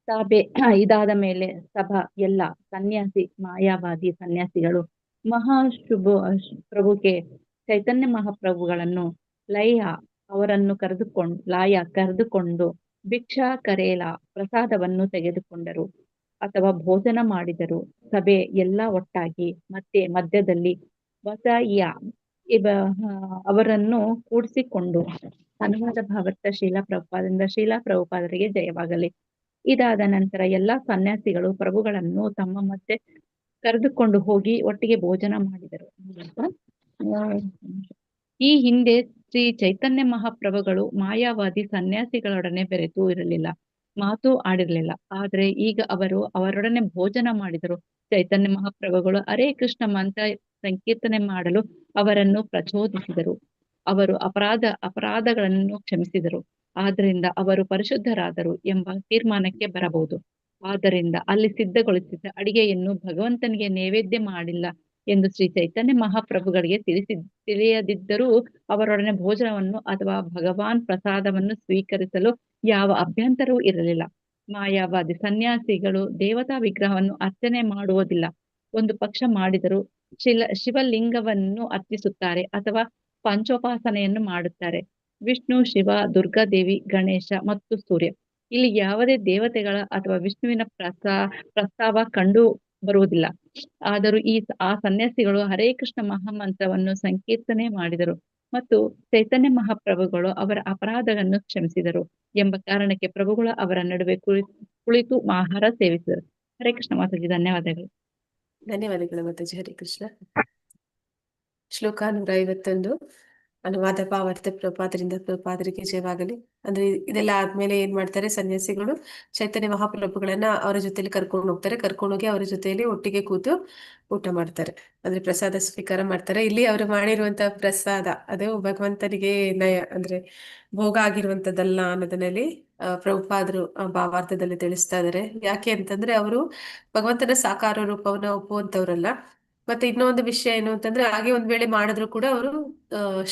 ಸಭೆ ಇದಾದ ಮೇಲೆ ಸಭಾ ಎಲ್ಲ ಸನ್ಯಾಸಿ, ಮಾಯಾವಾದಿ ಸನ್ಯಾಸಿಗಳು ಪ್ರಭುಗೆ ಚೈತನ್ಯ ಮಹಾಪ್ರಭುಗಳನ್ನು ಅವರನ್ನು ಕರೆದುಕೊಂಡು ಭಿಕ್ಷಾ ಕರೇಲ ಪ್ರಸಾದವನ್ನು ತೆಗೆದುಕೊಂಡರು ಅಥವಾ ಭೋಜನ ಮಾಡಿದರು. ಸಭೆ ಎಲ್ಲ ಒಟ್ಟಾಗಿ ಮತ್ತೆ ಮಧ್ಯದಲ್ಲಿ ಅವರನ್ನು ಕೂಡಿಸಿಕೊಂಡು ಅನುವಾದ ಭಾವಾರ್ಥ ಶೀಲಾ ಪ್ರಭುಪಾದರಿಗೆ ಜಯವಾಗಲಿ. ಇದಾದ ನಂತರ ಎಲ್ಲಾ ಸನ್ಯಾಸಿಗಳು ಪ್ರಭುಗಳನ್ನು ತಮ್ಮ ಮಧ್ಯೆ ಕರೆದುಕೊಂಡು ಹೋಗಿ ಒಟ್ಟಿಗೆ ಭೋಜನ ಮಾಡಿದರು. ಈ ಹಿಂದೆ ಶ್ರೀ ಚೈತನ್ಯ ಮಹಾಪ್ರಭುಗಳು ಮಾಯಾವಾದಿ ಸನ್ಯಾಸಿಗಳೊಡನೆ ಬೆರೆತು ಇರಲಿಲ್ಲ, ಮಾತು ಆಡಿರಲಿಲ್ಲ. ಆದ್ರೆ ಈಗ ಅವರೊಡನೆ ಭೋಜನ ಮಾಡಿದರು. ಚೈತನ್ಯ ಮಹಾಪ್ರಭುಗಳು ಹರೇ ಕೃಷ್ಣ ಮಂತ್ರ ಸಂಕೀರ್ತನೆ ಮಾಡಲು ಅವರನ್ನು ಪ್ರಚೋದಿಸಿದರು. ಅವರು ಅಪರಾಧಗಳನ್ನು ಕ್ಷಮಿಸಿದರು. ಆದ್ದರಿಂದ ಅವರು ಪರಿಶುದ್ಧರಾದರು ಎಂಬ ತೀರ್ಮಾನಕ್ಕೆ ಬರಬಹುದು. ಆದ್ದರಿಂದ ಅಲ್ಲಿ ಸಿದ್ಧಗೊಳಿಸಿದ ಅಡಿಗೆಯನ್ನು ಭಗವಂತನಿಗೆ ನೈವೇದ್ಯ ಮಾಡಿಲ್ಲ ಎಂದು ಶ್ರೀ ಚೈತನ್ಯ ಮಹಾಪ್ರಭುಗಳಿಗೆ ತಿಳಿಯದಿದ್ದರೂ ಅವರೊಡನೆ ಭೋಜನವನ್ನು ಅಥವಾ ಭಗವಾನ್ ಪ್ರಸಾದವನ್ನು ಸ್ವೀಕರಿಸಲು ಯಾವ ಅಭ್ಯಂತರವೂ ಇರಲಿಲ್ಲ. ಮಾಯಾವಾದಿ ಸನ್ಯಾಸಿಗಳು ದೇವತಾ ವಿಗ್ರಹವನ್ನು ಅರ್ಚನೆ ಮಾಡುವುದಿಲ್ಲ. ಒಂದು ಪಕ್ಷ ಮಾಡಿದರೂ ಶಿವಲಿಂಗವನ್ನು ಅರ್ಪಿಸುತ್ತಾರೆ ಅಥವಾ ಪಂಚೋಪಾಸನೆಯನ್ನು ಮಾಡುತ್ತಾರೆ. ವಿಷ್ಣು, ಶಿವ, ದುರ್ಗಾದೇವಿ, ಗಣೇಶ ಮತ್ತು ಸೂರ್ಯ, ಇಲ್ಲಿ ಯಾವುದೇ ದೇವತೆಗಳ ಅಥವಾ ವಿಷ್ಣುವಿನ ಪ್ರಸ್ತಾವ ಕಂಡು ಬರುವುದಿಲ್ಲ. ಆದರೂ ಆ ಸನ್ಯಾಸಿಗಳು ಹರೇ ಕೃಷ್ಣ ಮಹಾಮಂತ್ರವನ್ನು ಸಂಕೀರ್ತನೆ ಮಾಡಿದರು ಮತ್ತು ಚೈತನ್ಯ ಮಹಾಪ್ರಭುಗಳು ಅವರ ಅಪರಾಧವನ್ನು ಕ್ಷಮಿಸಿದರು ಎಂಬ ಕಾರಣಕ್ಕೆ ಪ್ರಭುಗಳು ಅವರ ನಡುವೆ ಕುಳಿತು ಆಹಾರ ಸೇವಿಸಿದರು. ಹರೇ ಕೃಷ್ಣ ಮಾತಾಜಿ, ಧನ್ಯವಾದಗಳು. ಧನ್ಯವಾದಗಳು ಮಾತಾಜಿ. ಹರೇ ಕೃಷ್ಣ. ಶ್ಲೋಕ 151. ಅನುವಾದ ಭಾವಾರ್ಥ ಪ್ರಭುಪಾದರಿಂದ ಪ್ರಭುಪಾದರಿಗೆ ಜಯವಾಗಲಿ. ಅಂದ್ರೆ ಇದೆಲ್ಲ ಆದ್ಮೇಲೆ ಏನ್ ಮಾಡ್ತಾರೆ, ಸನ್ಯಾಸಿಗಳು ಚೈತನ್ಯ ಮಹಾಪ್ರಭುಗಳನ್ನ ಅವರ ಜೊತೆಲಿ ಕರ್ಕೊಂಡು ಹೋಗ್ತಾರೆ. ಕರ್ಕೊಂಡೋಗಿ ಅವರ ಜೊತೆಯಲ್ಲಿ ಒಟ್ಟಿಗೆ ಕೂತು ಊಟ ಮಾಡ್ತಾರೆ, ಅಂದ್ರೆ ಪ್ರಸಾದ ಸ್ವೀಕಾರ ಮಾಡ್ತಾರೆ. ಇಲ್ಲಿ ಅವರು ಮಾಡಿರುವಂತಹ ಪ್ರಸಾದ ಅದು ಭಗವಂತನಿಗೆ ಅಂದ್ರೆ ಭೋಗ ಆಗಿರುವಂತದ್ದಲ್ಲ ಅನ್ನೋದನ್ನಲ್ಲಿ ಪ್ರಭುಪಾದರು ಭಾವಾರ್ಥದಲ್ಲಿ ತಿಳಿಸ್ತಾ ಇದ್ದಾರೆ. ಯಾಕೆ ಅಂತಂದ್ರೆ ಅವರು ಭಗವಂತನ ಸಾಕಾರ ರೂಪವನ್ನ ಒಪ್ಪುವಂತವ್ರಲ್ಲ. ಮತ್ತೆ ಇನ್ನೊಂದು ವಿಷಯ ಏನು ಅಂತಂದ್ರೆ, ಹಾಗೆ ಒಂದ್ ವೇಳೆ ಮಾಡಿದ್ರು ಕೂಡ ಅವರು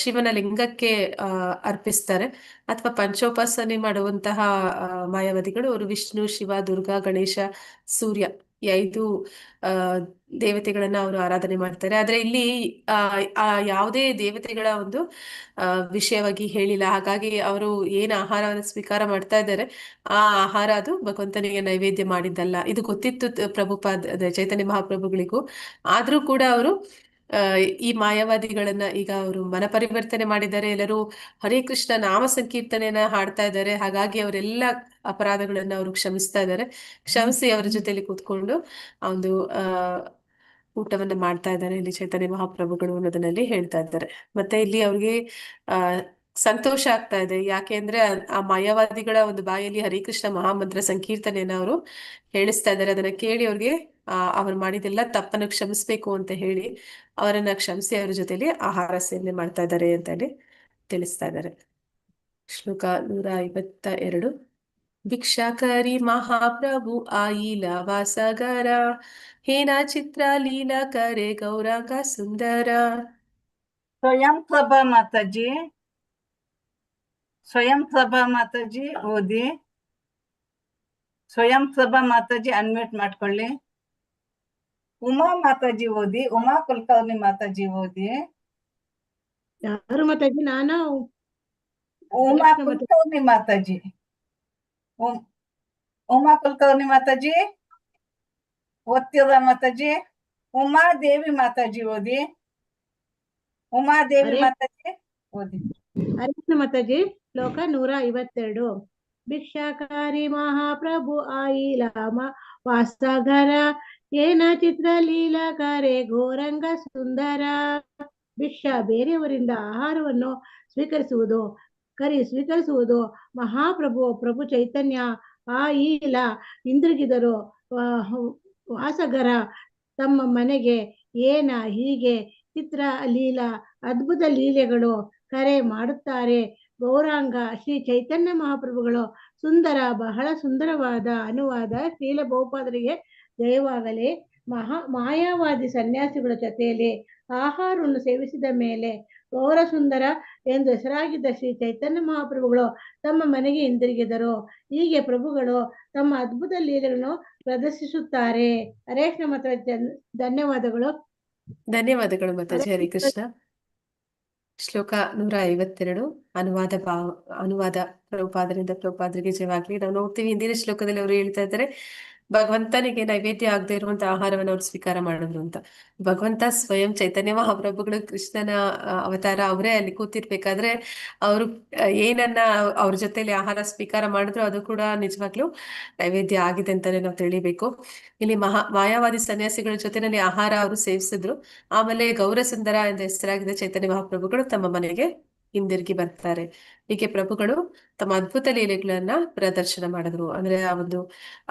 ಶಿವನ ಲಿಂಗಕ್ಕೆ ಅರ್ಪಿಸ್ತಾರೆ. ಅಥವಾ ಪಂಚೋಪಾಸನೆ ಮಾಡುವಂತಹ ಮಾಯಾವಾದಿಗಳು ಅವರು ವಿಷ್ಣು, ಶಿವ, ದುರ್ಗಾ, ಗಣೇಶ, ಸೂರ್ಯ ಈ 5 ದೇವತೆಗಳನ್ನ ಅವರು ಆರಾಧನೆ ಮಾಡ್ತಾರೆ. ಆದ್ರೆ ಇಲ್ಲಿ ಯಾವುದೇ ದೇವತೆಗಳ ಒಂದು ವಿಷಯವಾಗಿ ಹೇಳಿಲ್ಲ. ಹಾಗಾಗಿ ಅವರು ಏನ್ ಆಹಾರವನ್ನು ಸ್ವೀಕಾರ ಮಾಡ್ತಾ ಇದ್ದಾರೆ, ಆ ಆಹಾರ ಅದು ಭಗವಂತನಿಗೆ ನೈವೇದ್ಯ ಮಾಡಿದ್ದಲ್ಲ. ಇದು ಗೊತ್ತಿತ್ತು ಪ್ರಭುಪಾದ ಚೈತನ್ಯ ಮಹಾಪ್ರಭುಗಳಿಗೂ. ಆದ್ರೂ ಕೂಡ ಅವರು ಈ ಮಾಯಾವಾದಿಗಳನ್ನ ಈಗ ಅವರು ಮನ ಪರಿವರ್ತನೆ ಮಾಡಿದ್ದಾರೆ. ಎಲ್ಲರೂ ಹರೇ ಕೃಷ್ಣ ನಾಮ ಸಂಕೀರ್ತನೆಯನ್ನ ಹಾಡ್ತಾ ಇದ್ದಾರೆ. ಹಾಗಾಗಿ ಅವರೆಲ್ಲ ಅಪರಾಧಗಳನ್ನ ಅವರು ಕ್ಷಮಿಸ್ತಾ ಇದ್ದಾರೆ. ಕ್ಷಮಿಸಿ ಅವರ ಜೊತೆಲಿ ಕೂತ್ಕೊಂಡು ಒಂದು ಊಟವನ್ನ ಮಾಡ್ತಾ ಇದ್ದಾರೆ ಇಲ್ಲಿ ಚೈತನ್ಯ ಮಹಾಪ್ರಭುಗಳು ಅನ್ನೋದನ್ನಲ್ಲಿ ಹೇಳ್ತಾ ಇದ್ದಾರೆ. ಮತ್ತೆ ಇಲ್ಲಿ ಅವ್ರಿಗೆ ಸಂತೋಷ ಆಗ್ತಾ ಇದೆ. ಯಾಕೆ ಅಂದ್ರೆ ಆ ಮಾಯಾವಾದಿಗಳ ಒಂದು ಬಾಯಲ್ಲಿ ಹರೇ ಕೃಷ್ಣ ಮಹಾಮಂತ್ರ ಸಂಕೀರ್ತನೆಯನ್ನ ಅವರು ಹೇಳಿಸ್ತಾ ಇದ್ದಾರೆ. ಅದನ್ನ ಕೇಳಿ ಅವ್ರಿಗೆ ಅವ್ರು ಮಾಡಿದೆಲ್ಲ ತಪ್ಪನ್ನು ಕ್ಷಮಿಸ್ಬೇಕು ಅಂತ ಹೇಳಿ ಅವರನ್ನ ಕ್ಷಮಿಸಿ ಅವರ ಜೊತೆಲಿ ಆಹಾರ ಸೇವನೆ ಮಾಡ್ತಾ ಇದ್ದಾರೆ ಅಂತ ಹೇಳಿ ತಿಳಿಸ್ತಾ ಇದ್ದಾರೆ. ಶ್ಲೋಕ 152. ಭಿಕ್ಷಾಕರಿ ಮಹಾಪ್ರಭು ಆಯಿಲ ವಾಸಗರ, ಹೇನ ಚಿತ್ರ ಲೀಲಾ ಕರೆ ಗೌರಾಂಗ ಸುಂದರ. ಸ್ವಯಂ ಪ್ರಭಾ ಮಾತಾಜಿ, ಸ್ವಯಂ ಪ್ರಭಾ ಮಾತಾಜಿ ಓದಿ. ಸ್ವಯಂ ಪ್ರಭಾ ಮಾತಾಜಿ ಅನ್ಮ್ಯೂಟ್ ಮಾಡ್ಕೊಳ್ಳಿ. ಉಮಾ ಮಾತಾಜಿ ಓದಿ. ಉಮಾ ಕುಲಕರ್ಣಿ ಮಾತಾಜಿ ಓದಿ. ಯಾರು ಮಾತಾಜಿ? ನಾನು ಉಮಾ ಕುಲಕರ್ಣಿ ಮಾತಾಜಿ. ಉಮಾ ಕುಲಕರ್ಣಿ ಮಾತಾಜಿ ಓದ್ತಿರ ಮಾತಾಜಿ. ಉಮಾ ದೇವಿ ಮಾತಾಜಿ ಓದಿ. ಉಮಾ ದೇವಿ ಮಾತಾಜಿ ಓದಿ. ಹರೇ ಮಾತಾಜಿ. ಶ್ಲೋಕ 152. ಭಿಕ್ಷಾಕಾರಿ ಮಹಾಪ್ರಭು ಆಯಿಲಾಮ ವಾಸಗರ, ಏನ ಚಿತ್ರ ಲೀಲಾಕಾರೆ ಘೋರಂಗ ಸುಂದರ. ಭಿಕ್ಷಾ ಬೇರೆಯವರಿಂದ ಆಹಾರವನ್ನು ಸ್ವೀಕರಿಸುವುದು. ಮಹಾಪ್ರಭು ಪ್ರಭು ಚೈತನ್ಯ ಆಯಿಲ ಹಿಂದಿರುಗಿದರು. ವಾಸಗರ ತಮ್ಮ ಮನೆಗೆ. ಏನ ಹೀಗೆ ಚಿತ್ರ ಲೀಲಾ ಅದ್ಭುತ ಲೀಲೆಗಳು ಕರೆ ಮಾಡುತ್ತಾರೆ. ಗೌರಾಂಗ ಶ್ರೀ ಚೈತನ್ಯ ಮಹಾಪ್ರಭುಗಳು ಸುಂದರ, ಬಹಳ ಸುಂದರವಾದ. ಅನುವಾದ ಶ್ರೀಲ ಬಹುಪಾದರಿಗೆ ಜಯವಾಗಲಿ. ಮಾಯಾವಾದಿ ಸನ್ಯಾಸಿಗಳ ಜೊತೆಯಲ್ಲಿ ಆಹಾರವನ್ನು ಸೇವಿಸಿದ ಮೇಲೆ ಗೌರ ಸುಂದರ ಎಂದು ಹೆಸರಾಗಿದ್ದ ಶ್ರೀ ಚೈತನ್ಯ ಮಹಾಪ್ರಭುಗಳು ತಮ್ಮ ಮನೆಗೆ ಹಿಂದಿರುಗಿದರು. ಹೀಗೆ ಪ್ರಭುಗಳು ತಮ್ಮ ಅದ್ಭುತ ಲೀಲೆಗಳನ್ನು ಪ್ರದರ್ಶಿಸುತ್ತಾರೆ. ಹರೇ ಕೃಷ್ಣ ಮಾತಾಜಿ, ಧನ್ಯವಾದಗಳು. ಧನ್ಯವಾದಗಳು ಮಾತಾಜಿ. ಹರೇ ಕೃಷ್ಣ. ಶ್ಲೋಕ 152. ಅನುವಾದ ಪ್ರಭುಪಾದರಿಂದ ಪ್ರಭುಪಾದರಿಗೆ ಜಯವಾಗಲಿ. ನಾವು ನೋಡ್ತೀವಿ ಹಿಂದಿನ ಶ್ಲೋಕದಲ್ಲಿ ಅವರು ಹೇಳ್ತಾ ಇದ್ದಾರೆ, ಭಗವಂತನಿಗೆ ನೈವೇದ್ಯ ಆಗದೆ ಇರುವಂತ ಆಹಾರವನ್ನು ಅವ್ರು ಸ್ವೀಕಾರ ಮಾಡಿದ್ರು ಅಂತ. ಭಗವಂತ ಸ್ವಯಂ ಚೈತನ್ಯ ಮಹಾಪ್ರಭುಗಳು ಕೃಷ್ಣನ ಅವತಾರ, ಅವರೇ ಅಲ್ಲಿ ಕೂತಿರ್ಬೇಕಾದ್ರೆ ಅವರು ಏನನ್ನ ಅವ್ರ ಜೊತೆಲಿ ಆಹಾರ ಸ್ವೀಕಾರ ಮಾಡಿದ್ರು ಅದು ಕೂಡ ನಿಜವಾಗ್ಲೂ ನೈವೇದ್ಯ ಆಗಿದೆ ಅಂತಾನೆ ನಾವು ತಿಳಿಬೇಕು. ಇಲ್ಲಿ ಮಾಯಾವಾದಿ ಸನ್ಯಾಸಿಗಳ ಜೊತೆನಲ್ಲಿ ಆಹಾರ ಅವರು ಸೇವಿಸಿದ್ರು. ಆಮೇಲೆ ಗೌರಸುಂದರ ಎಂದು ಹೆಸರಾಗಿದ್ದ ಚೈತನ್ಯ ಮಹಾಪ್ರಭುಗಳು ತಮ್ಮ ಮನೆಗೆ ಹಿಂದಿರುಗಿ ಬರ್ತಾರೆ. ಹೀಗೆ ಪ್ರಭುಗಳು ತಮ್ಮ ಅದ್ಭುತ ಲೀಲೆಗಳನ್ನ ಪ್ರದರ್ಶನ ಮಾಡಿದ್ರು. ಅಂದ್ರೆ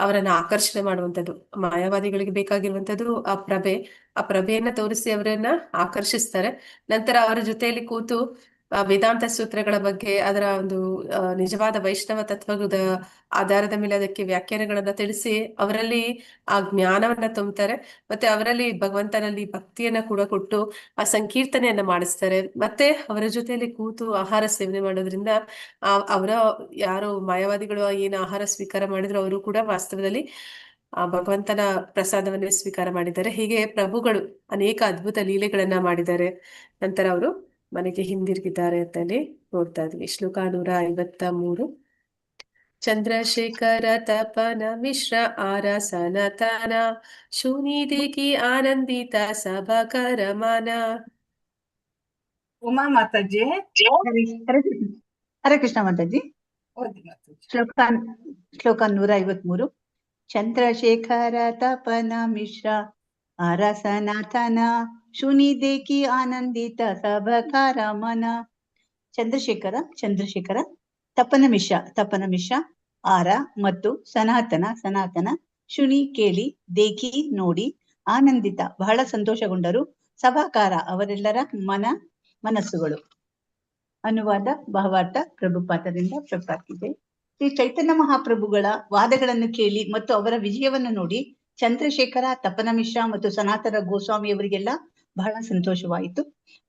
ಅವರನ್ನ ಆಕರ್ಷಣೆ ಮಾಡುವಂಥದ್ದು. ಮಾಯಾವಾದಿಗಳಿಗೆ ಬೇಕಾಗಿರುವಂತದ್ದು ಆ ಪ್ರಭೆಯನ್ನ ತೋರಿಸಿ ಅವರನ್ನ ಆಕರ್ಷಿಸ್ತಾರೆ. ನಂತರ ಅವರ ಜೊತೆಯಲ್ಲಿ ಕೂತು ವೇದಾಂತ ಸೂತ್ರಗಳ ಬಗ್ಗೆ, ಅದರ ಒಂದು ನಿಜವಾದ ವೈಷ್ಣವ ತತ್ವದ ಆಧಾರದ ಮೇಲೆ ಅದಕ್ಕೆ ವ್ಯಾಖ್ಯಾನಗಳನ್ನ ತಿಳಿಸಿ ಅವರಲ್ಲಿ ಆ ಜ್ಞಾನವನ್ನ ತುಂಬುತ್ತಾರೆ. ಮತ್ತೆ ಅವರಲ್ಲಿ ಭಗವಂತನಲ್ಲಿ ಭಕ್ತಿಯನ್ನ ಕೂಡ ಕೊಟ್ಟು ಆ ಸಂಕೀರ್ತನೆಯನ್ನ ಮಾಡಿಸ್ತಾರೆ. ಮತ್ತೆ ಅವರ ಜೊತೆಯಲ್ಲಿ ಕೂತು ಆಹಾರ ಸೇವನೆ ಮಾಡೋದ್ರಿಂದ ಅವರ ಯಾರು ಮಾಯಾವಾದಿಗಳು ಏನು ಆಹಾರ ಸ್ವೀಕಾರ ಮಾಡಿದ್ರು ಅವರು ಕೂಡ ವಾಸ್ತವದಲ್ಲಿ ಆ ಭಗವಂತನ ಪ್ರಸಾದವನ್ನೇ ಸ್ವೀಕಾರ ಮಾಡಿದ್ದಾರೆ. ಹೀಗೆ ಪ್ರಭುಗಳು ಅನೇಕ ಅದ್ಭುತ ಲೀಲೆಗಳನ್ನ ಮಾಡಿದ್ದಾರೆ. ನಂತರ ಅವರು ಮನೆಗೆ ಹಿಂದಿರುಗಿದ್ದಾರೆ ಅಂತ ನೋಡ್ತಾ ಇದ್ವಿ. ಶ್ಲೋಕ 153. ಚಂದ್ರಶೇಖರ ತಪನ ಮಿಶ್ರ ಆರ ಸನಾತನ ಶೂನಿದೇಕಿ ಆನಂದಿತ ಸಭಾಕರ ಮನ. ಉಮಾ ಮಾತಾಜಿ ಹರೇ ಕೃಷ್ಣ ಮಾತಾಜಿ. ಓದಿ ಮಾತಾಜಿ. ಶ್ಲೋಕ 153. ಚಂದ್ರಶೇಖರ ತಪನ ಮಿಶ್ರ ಆರ ಸನಾತನ ಶುನಿದೇಕಿ ಆನಂದಿತ ಸಭಕಾರ ಮನ. ಚಂದ್ರಶೇಖರ ತಪನ ಮಿಶ್ರ ಆರ ಮತ್ತು ಸನಾತನ ಶುನಿ ಕೇಳಿ ದೇಕಿ ನೋಡಿ ಆನಂದಿತ ಬಹಳ ಸಂತೋಷಗೊಂಡರು ಸಭಾಕಾರ ಅವರೆಲ್ಲರ ಮನಸ್ಸುಗಳು. ಅನುವಾದ ಭಾವಾರ್ಥ ಪ್ರಭುಪಾದರಿಂದ ಪ್ರಪಾತಿದೆ. ಶ್ರೀ ಚೈತನ್ಯ ಮಹಾಪ್ರಭುಗಳ ವಾದಗಳನ್ನು ಕೇಳಿ ಮತ್ತು ಅವರ ವಿಜಯವನ್ನು ನೋಡಿ ಚಂದ್ರಶೇಖರ ತಪನ ಮಿಶ್ರ ಮತ್ತು ಸನಾತನ ಗೋಸ್ವಾಮಿಯವರಿಗೆಲ್ಲ ಬಹಳ ಸಂತೋಷವಾಯಿತು.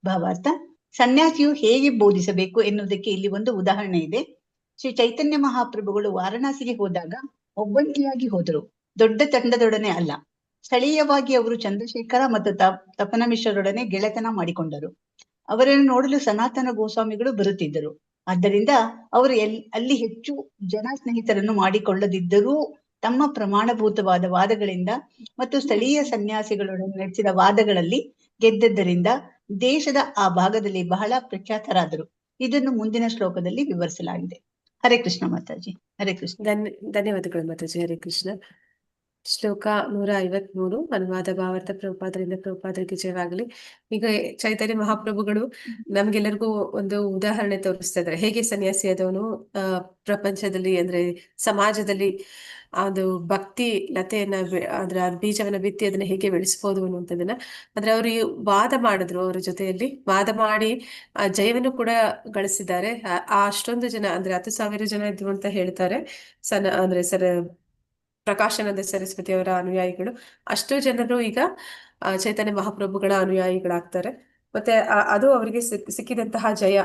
ಭಾವಾರ್ಥ: ಸನ್ಯಾಸಿಯು ಹೇಗೆ ಬೋಧಿಸಬೇಕು ಎನ್ನುವುದಕ್ಕೆ ಇಲ್ಲಿ ಒಂದು ಉದಾಹರಣೆ ಇದೆ. ಶ್ರೀ ಚೈತನ್ಯ ಮಹಾಪ್ರಭುಗಳು ವಾರಣಾಸಿಗೆ ಹೋದಾಗ ಒಬ್ಬಂಟಿಯಾಗಿ ಹೋದರು, ದೊಡ್ಡ ತಂಡದೊಡನೆ ಅಲ್ಲ. ಸ್ಥಳೀಯವಾಗಿ ಅವರು ಚಂದ್ರಶೇಖರ ಮತ್ತು ತಪನ ಮಿಶ್ರರೊಡನೆ ಗೆಳೆತನ ಮಾಡಿಕೊಂಡರು. ಅವರನ್ನು ನೋಡಲು ಸನಾತನ ಗೋಸ್ವಾಮಿಗಳು ಬರುತ್ತಿದ್ದರು. ಆದ್ದರಿಂದ ಅವರು ಅಲ್ಲಿ ಹೆಚ್ಚು ಜನ ಸ್ನೇಹಿತರನ್ನು ಮಾಡಿಕೊಳ್ಳದಿದ್ದರೂ ತಮ್ಮ ಪ್ರಮಾಣಭೂತವಾದ ವಾದಗಳಿಂದ ಮತ್ತು ಸ್ಥಳೀಯ ಸನ್ಯಾಸಿಗಳೊಡನೆ ನಡೆಸಿದ ವಾದಗಳಲ್ಲಿ ಗೆದ್ದದ್ದರಿಂದ ದೇಶದ ಆ ಭಾಗದಲ್ಲಿ ಬಹಳ ಪ್ರಖ್ಯಾತರಾದರು. ಇದನ್ನು ಮುಂದಿನ ಶ್ಲೋಕದಲ್ಲಿ ವಿವರಿಸಲಾಗಿದೆ. ಹರೇ ಕೃಷ್ಣ ಮಾತಾಜಿ. ಹರೇ ಕೃಷ್ಣ. ಧನ್ಯವಾದಗಳು ಮಾತಾಜಿ. ಹರೇ ಕೃಷ್ಣ. ಶ್ಲೋಕ 153. ಅನುವಾದ ಭಾವಾರ್ಥ ಪ್ರಭುಪಾದರಿಂದ ಪ್ರಭುಪಾದರಿಗೆ ಜಯವಾಗಲಿ. ಈಗ ಚೈತನ್ಯ ಮಹಾಪ್ರಭುಗಳು ನಮ್ಗೆಲ್ಲರಿಗೂ ಒಂದು ಉದಾಹರಣೆ ತೋರಿಸ್ತಾ ಇದ್ದಾರೆ, ಹೇಗೆ ಸನ್ಯಾಸಿ ಆದವನು ಪ್ರಪಂಚದಲ್ಲಿ ಅಂದ್ರೆ ಸಮಾಜದಲ್ಲಿ ಒಂದು ಭಕ್ತಿ ಲತೆಯನ್ನ ಅದ್ರ ಬೀಜವನ್ನ ಬಿತ್ತಿ ಅದನ್ನ ಹೇಗೆ ಬೆಳೆಸ್ಬೋದು ಅನ್ನುವಂಥದ್ದನ್ನ ಅಂದ್ರೆ ಅವರು ವಾದ ಮಾಡಿದ್ರು. ಅವರ ಜೊತೆಯಲ್ಲಿ ವಾದ ಮಾಡಿ ಜಯವನ್ನು ಕೂಡ ಗಳಿಸಿದ್ದಾರೆ. ಅಷ್ಟೊಂದು ಜನ ಅಂದ್ರೆ 10,000 ಜನ ಇದ್ರು ಅಂತ ಹೇಳ್ತಾರೆ. ಪ್ರಕಾಶಾನಂದ ಸರಸ್ವತಿ ಅವರ ಅನುಯಾಯಿಗಳು. ಅಷ್ಟು ಜನರು ಈಗ ಚೈತನ್ಯ ಮಹಾಪ್ರಭುಗಳ ಅನುಯಾಯಿಗಳಾಗ್ತಾರೆ. ಮತ್ತೆ ಅದು ಅವರಿಗೆ ಸಿಕ್ಕಿದಂತಹ ಜಯ.